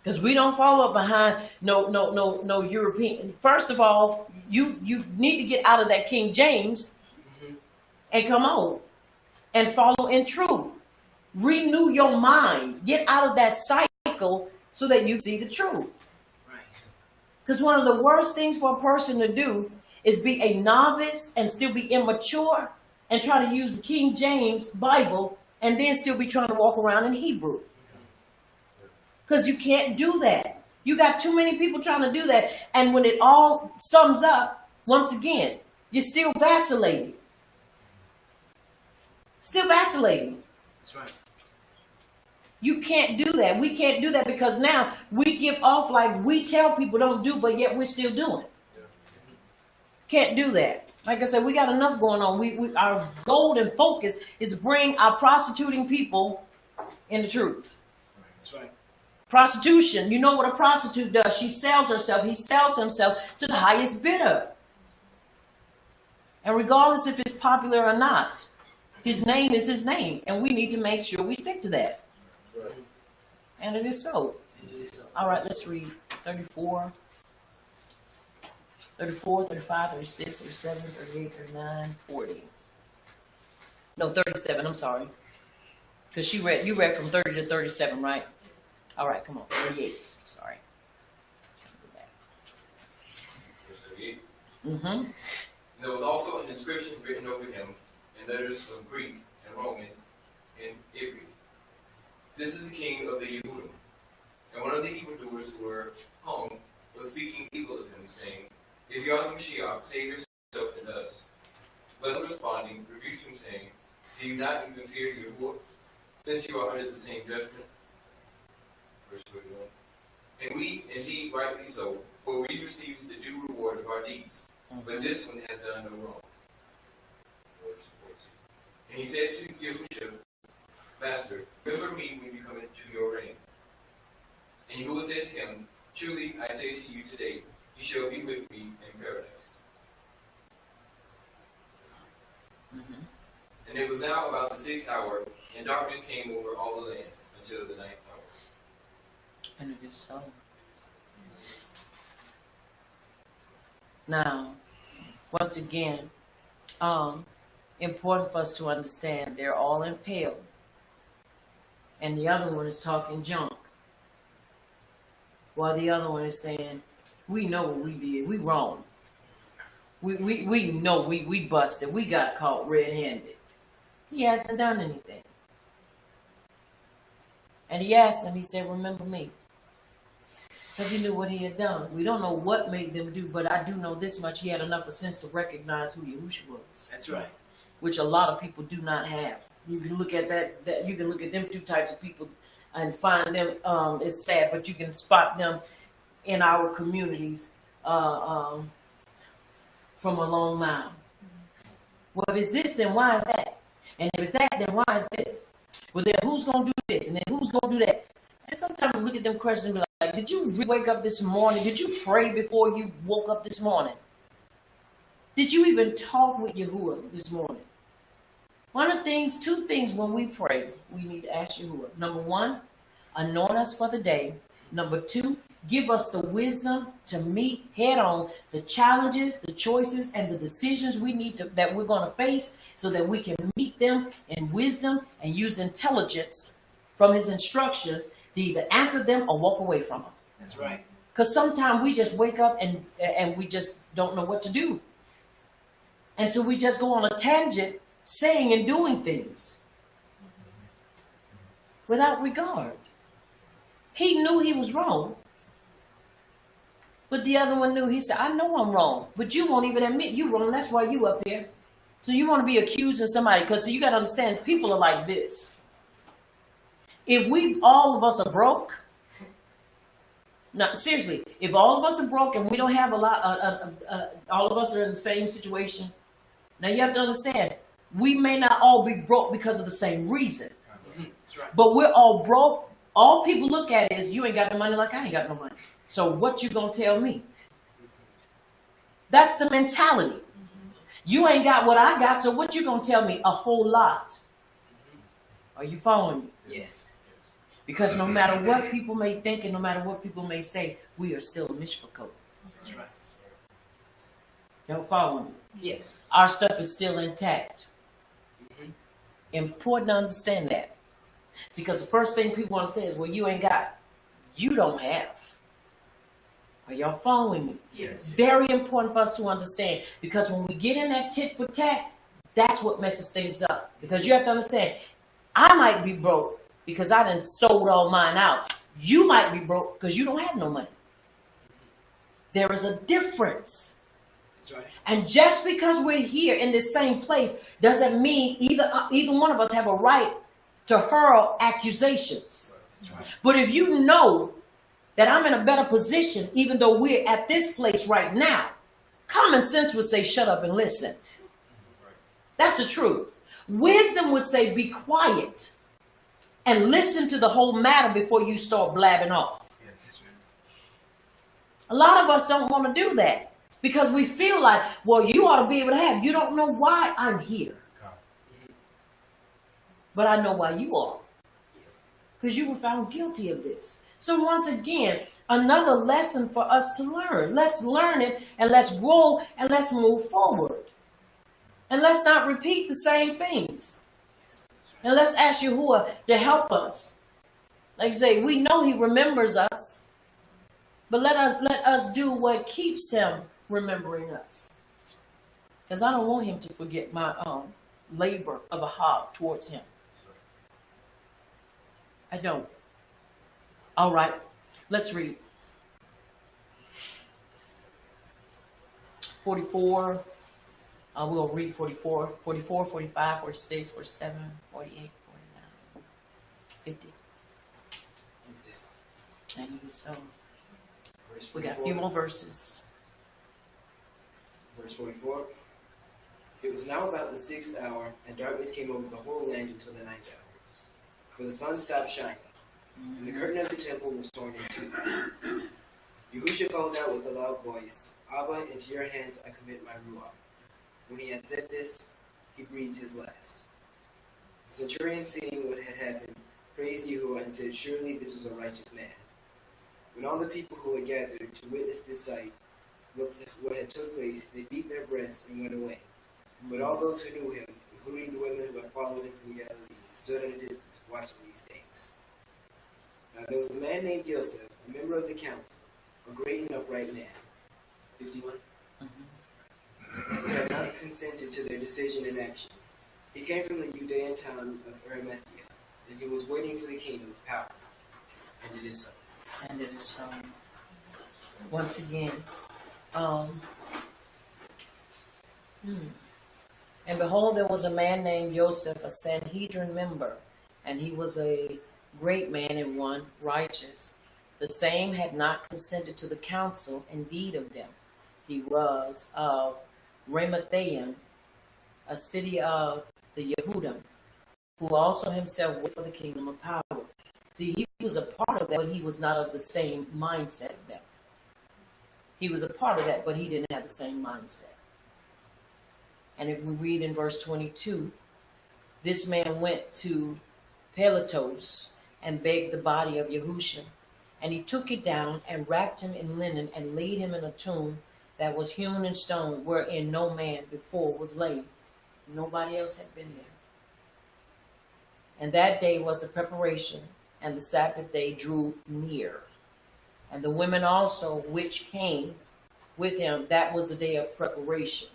Because we don't follow up behind no European. First of all, you need to get out of that King James and come on and follow in truth. Renew your mind. Get out of that cycle so that you see the truth.
Right.
Because one of the worst things for a person to do is be a novice and still be immature and try to use the King James Bible and then still be trying to walk around in Hebrew. Because you can't do that. You got too many people trying to do that. And when it all sums up, once again, you're still vacillating. Still vacillating.
That's right.
You can't do that. We can't do that because now we give off like we tell people don't do, but yet we're still doing it. Can't do that. Like I said, we got enough going on. Our goal and focus is to bring our prostituting people in the truth.
That's right.
Prostitution, you know what a prostitute does. She sells herself. He sells himself to the highest bidder. And regardless if it's popular or not, his name is his name. And we need to make sure we stick to that.
Right.
And it is so.
It is so.
All right, let's read 34, 35, 36, 37, 38, 39, 40. No, 37, I'm sorry. Because you read from 30 to 37, right? All right, come on, 38. Sorry.
Verse 38.
Mm-hmm.
There was also an inscription written over him in letters of Greek and Roman and Hebrew. This is the king of the Yehudim. And one of the evildoers who were hung was speaking evil of him, saying, "If you are the Mashiach, save yourself and us." But responding, rebuked him, saying, "Do you not even fear Yahuwah, since you are under the same judgment?" Verse 41. And we, indeed, rightly so, for we receive the due reward of our deeds. But this one has done no wrong. Verse 14. And he said to Yahushua, "Master, remember me when you come into your reign." And Yahuwah said to him, "Truly I say to you today, you shall be with me in paradise." And it was now about the 6th hour, and darkness came over all the land until the 9th hour.
And it is so. Now, once again, important for us to understand they're all impaled. And the other one is talking junk. While the other one is saying, we know what we did. We wrong. We know we busted. We got caught red-handed. He hasn't done anything. And he asked him, he said, "Remember me." Because he knew what he had done. We don't know what made them do, but I do know this much. He had enough of sense to recognize who Yahushua was.
That's right.
Which a lot of people do not have. You can look at that you can look at them two types of people and find them, it's sad, but you can spot them in our communities from a long mile. Well, if it's this, then why is that? And if it's that, then why is this? Well, then who's going to do this? And then who's going to do that? And sometimes we look at them questions and be like, did you wake up this morning? Did you pray before you woke up this morning? Did you even talk with Yahuwah this morning? One of the things, two things when we pray, we need to ask Yahuwah. Number one, anoint us for the day. Number two, give us the wisdom to meet head on the challenges, the choices, and the decisions we need to, that we're going to face so that we can meet them in wisdom and use intelligence from his instructions to either answer them or walk away from them.
That's right.
Because sometimes we just wake up and we just don't know what to do. And so we just go on a tangent, saying and doing things without regard. He knew he was wrong. But the other one knew. He said, I know I'm wrong. But you won't even admit you wrong. That's why you up here. So you want to be accusing somebody. Because you got to understand, people are like this. If all of us are broke, no, seriously, if all of us are broke and we don't have a lot, all of us are in the same situation. Now you have to understand, we may not all be broke because of the same reason.
That's right.
But we're all broke. All people look at is, you ain't got no money like I ain't got no money. So what you gonna tell me? That's the mentality. You ain't got what I got, so what you gonna tell me? A whole lot. Are you following me?
Yes.
Because no matter what people may think and no matter what people may say, we are still mishpachot.
That's right.
Don't follow me.
Yes.
Our stuff is still intact.
Mm-hmm.
Important to understand that. See, because the first thing people want to say is, well, you ain't got. You don't have. Are y'all following me?
Yes.
Very important for us to understand, because when we get in that tit for tat, that's what messes things up. Because you have to understand, I might be broke because I done sold all mine out. You might be broke because you don't have no money. There is a difference.
That's right.
And just because we're here in this same place doesn't mean either one of us have a right to hurl accusations.
That's right.
But if you know that I'm in a better position, even though we're at this place right now, common sense would say, shut up and listen. That's the truth. Wisdom would say, be quiet and listen to the whole matter before you start blabbing off.
Yeah, that's right.
A lot of us don't want to do that because we feel like, well, you ought to be able to have. You don't know why I'm here. But I know why you are. Because you were found guilty of this. So once again, another lesson for us to learn. Let's learn it and let's grow and let's move forward. And let's not repeat the same things. And let's ask Yahuwah to help us. Like I say, we know he remembers us. But let us do what keeps him remembering us. Because I don't want him to forget my labor of a heart towards him. I don't. All right, let's read. 44. We'll read 44, 44, 45, 46, 47, 48, 49, 50. And so we got a few more verses.
Verse 44. It was now about the 6th hour, and darkness came over the whole land until the 9th hour. For the sun stopped shining, and the curtain of the temple was torn in two. Yahushua called out with a loud voice, Abba, into your hands I commit my ruach. When he had said this, he breathed his last. The centurion, seeing what had happened, praised Yahuwah and said, surely this was a righteous man. When all the people who had gathered to witness this sight, what had took place, they beat their breasts and went away. But all those who knew him, including the women who had followed him from Galilee, stood at a distance watching these things. Now there was a man named Joseph, a member of the council, a great and upright man. 51. Who had not consented to their decision and action. He came from the Judean town of Arimathea, and he was waiting for the kingdom of power. And it is so.
And it is so. Once again, and behold, there was a man named Joseph, a Sanhedrin member, and he was a great man and one righteous. The same had not consented to the counsel and deed of them. He was of Ramathaim, a city of the Yehudim, who also himself waited for the kingdom of power. See, he was a part of that, but he was not of the same mindset of them. He was a part of that, but he didn't have the same mindset. And if we read in verse 22, this man went to Pilatus and begged the body of Yahushua. And he took it down and wrapped him in linen and laid him in a tomb that was hewn in stone, wherein no man before was laid. Nobody else had been there. And that day was the preparation, and the Sabbath day drew near. And the women also which came with him, that was the day of preparation.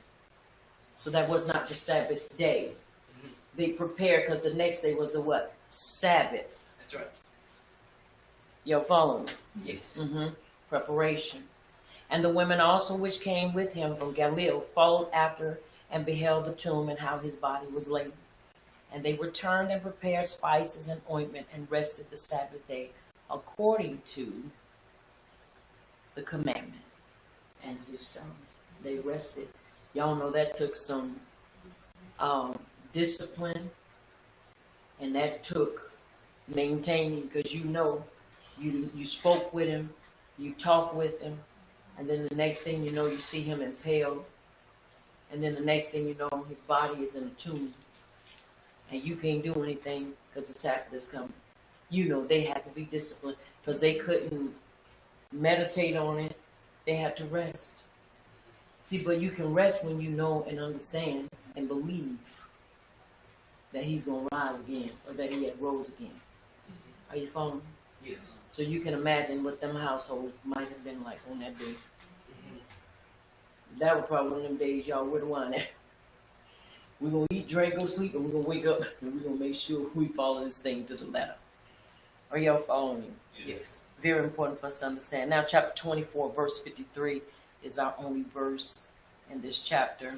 So that was not the Sabbath day. They prepared because the next day was the what? Sabbath.
That's right.
Y'all follow me?
Yes.
Preparation. And the women also which came with him from Galilee followed after and beheld the tomb and how his body was laid. And they returned and prepared spices and ointment and rested the Sabbath day according to the commandment. And they rested. Y'all know that took some discipline, and that took maintaining, because you spoke with him, you talked with him, and then the next thing you know, you see him impaled, and then the next thing you know, his body is in a tomb, and you can't do anything because the Sabbath is coming. They had to be disciplined because they couldn't meditate on it. They had to rest. See, but you can rest when you know and understand and believe that he's going to rise again, or that he had rose again. Are you following?
Yes.
So you can imagine what them households might have been like on that day. That was probably one of them days, y'all, where the wine at? We're going to eat, drink, go sleep, and we're going to wake up, and we're going to make sure we follow this thing to the letter. Are y'all following me?
Yes.
Very important for us to understand. Now, chapter 24, verse 53 is our only verse in this chapter.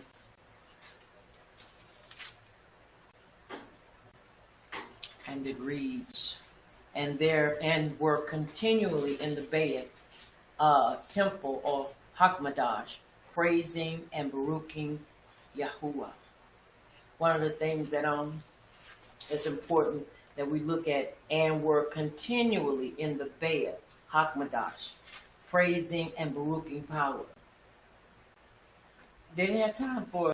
And it reads, and were continually in the Bayit temple of Hakmadash, praising and baruching Yahuwah. One of the things that is important that we look at, and were continually in the Bayit Hakmadash, praising and baruching power. They didn't have time for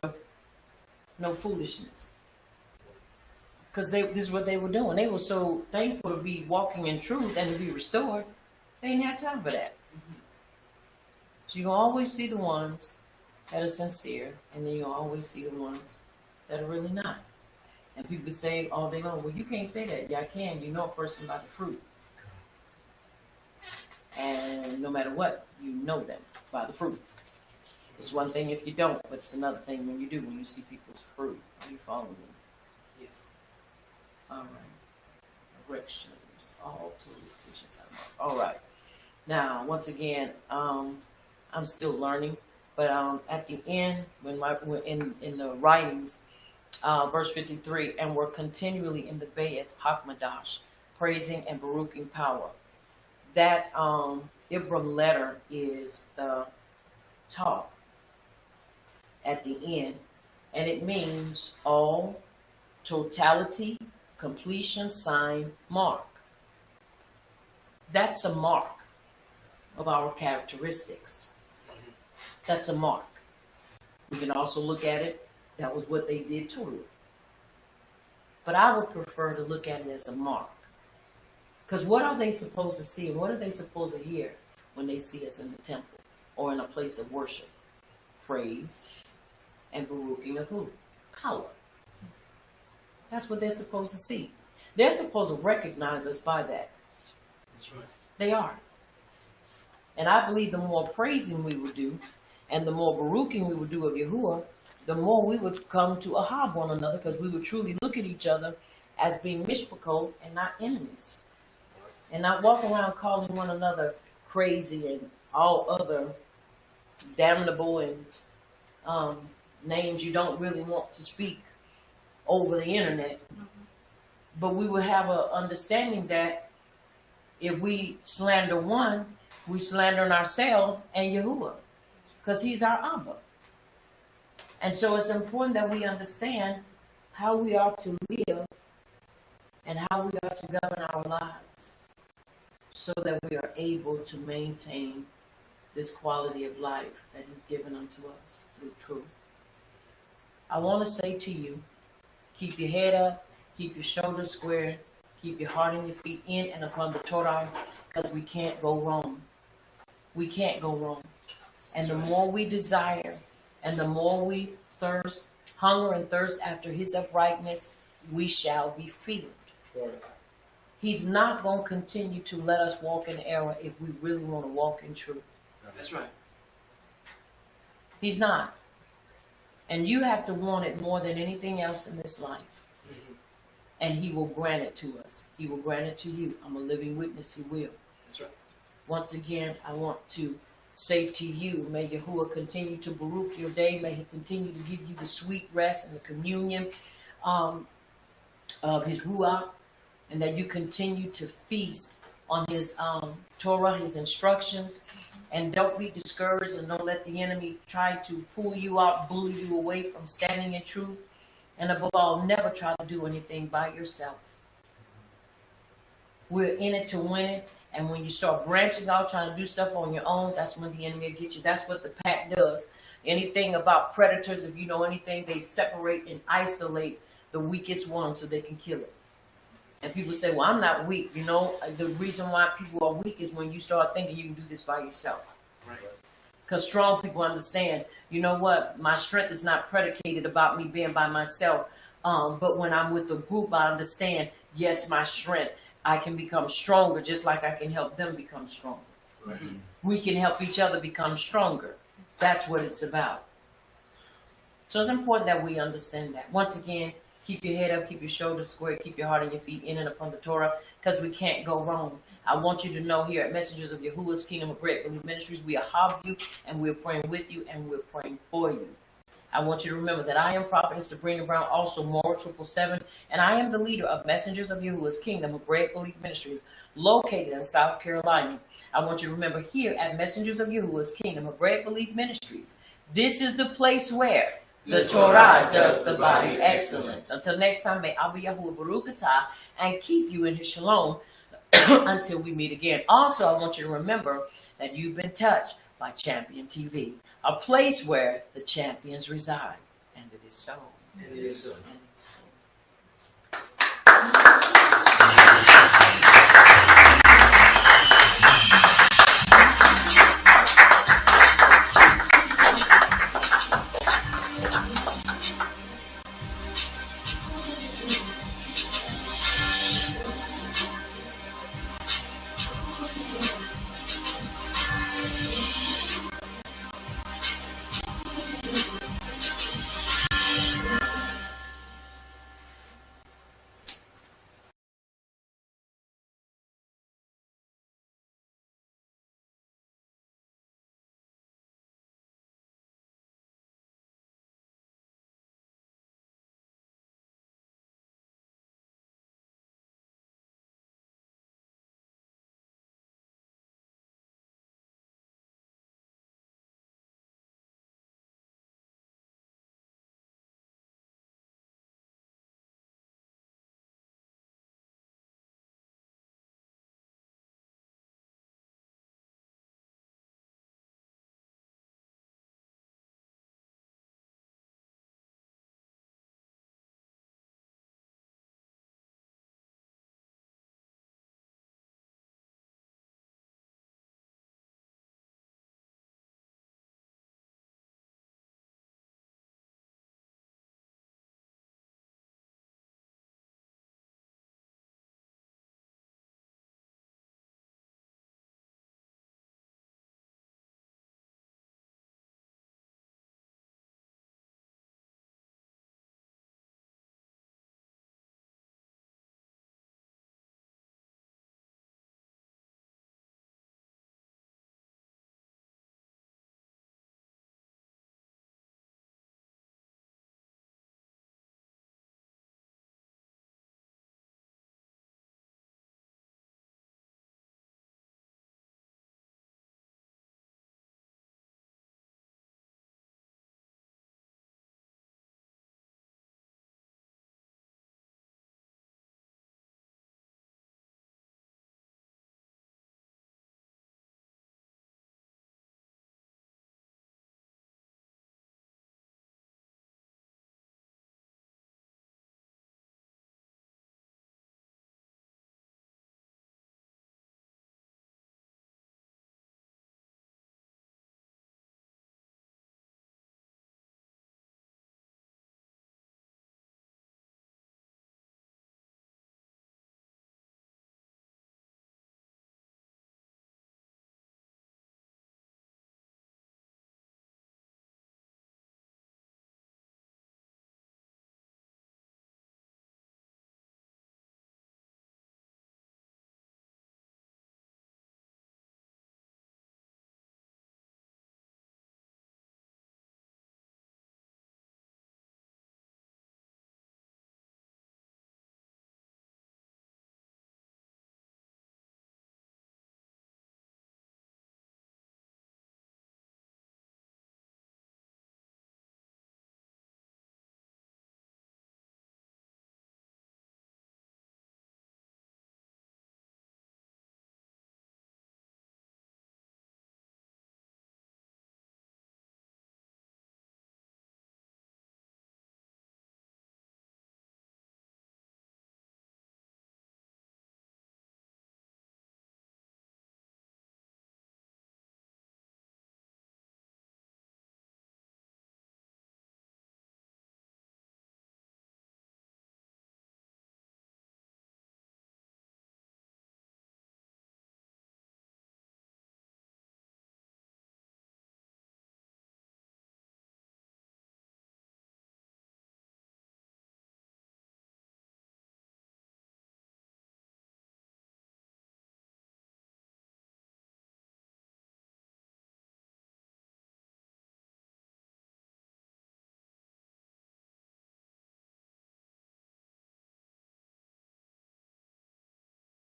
no foolishness. Because this is what they were doing. They were so thankful to be walking in truth and to be restored. They didn't have time for that. So you're going to always see the ones that are sincere, and then you'll always see the ones that are really not. And people say all day long, well, you can't say that. Yeah, I can. You know a person by the fruit. And no matter what, you know them by the fruit. It's one thing if you don't, but it's another thing when you do, when you see people's fruit. Are you following me?
Yes.
All right. Corrections. All to Ephesians. All right. Now, once again, I'm still learning, but at the end, when in the writings, verse 53, and we're continually in the Bayit Hakmadash, praising and baruching power. That Ibram letter is the talk at the end, and it means all, totality, completion, sign, mark. That's a mark of our characteristics. That's a mark. We can also look at it, that was what they did to it. But I would prefer to look at it as a mark. Because what are they supposed to see, and what are they supposed to hear when they see us in the temple or in a place of worship? Praise and baruching of who? Power. That's what they're supposed to see. They're supposed to recognize us by that.
That's right.
They are. And I believe the more praising we would do, and the more baruching we would do of Yahuwah, the more we would come to ahab one another, because we would truly look at each other as being mishpachot and not enemies. And not walk around calling one another crazy and all other damnable and names you don't really want to speak over the internet. But we would have an understanding that if we slander one, we slander ourselves and Yahuwah, because he's our Abba. And so it's important that we understand how we are to live and how we are to govern our lives, so that we are able to maintain this quality of life that he's given unto us through truth. I want to say to you, keep your head up, keep your shoulders square, keep your heart and your feet in and upon the Torah, because we can't go wrong. We can't go wrong. And the more we desire and the more we hunger and thirst after his uprightness, we shall be filled.
Right.
He's not going to continue to let us walk in error if we really want to walk in truth.
That's right.
He's not. And you have to want it more than anything else in this life.
Mm-hmm.
And he will grant it to us. He will grant it to you. I'm a living witness. He will.
That's right.
Once again, I want to say to you, may Yahuwah continue to baruch your day. May he continue to give you the sweet rest and the communion of his Ruach, and that you continue to feast on his Torah, his instructions, and don't be discouraged and don't let the enemy try to pull you out, bully you away from standing in truth. And above all, never try to do anything by yourself. We're in it to win it. And when you start branching out, trying to do stuff on your own, that's when the enemy will get you. That's what the pack does. Anything about predators, if you know anything, they separate and isolate the weakest one so they can kill it. And people say, well, I'm not weak. You know, the reason why people are weak is when you start thinking you can do this by yourself.
Right.
Because strong people understand, you know what, my strength is not predicated about me being by myself. But when I'm with the group, I understand, yes, my strength. I can become stronger just like I can help them become stronger.
Right.
We can help each other become stronger. That's what it's about. So it's important that we understand that. Once again, keep your head up, keep your shoulders square, keep your heart and your feet in and upon the Torah, because we can't go wrong. I want you to know here at Messengers of Yahuwah's Kingdom of Bread Belief Ministries, we are have you, and we're praying with you, and we're praying for you. I want you to remember that I am Prophetess Sabrina Brown, also Moral 777, and I am the leader of Messengers of Yahuwah's Kingdom of Bread Belief Ministries, located in South Carolina. I want you to remember here at Messengers of Yahuwah's Kingdom of Bread Belief Ministries, this is the place where the Torah does the body excellent. Until next time, may Abba Yahuwah Baruch Atah and keep you in his shalom until we meet again. Also, I want you to remember that you've been touched by Champion TV, a place where the champions reside. And it is so.
And it is so.
And it is so.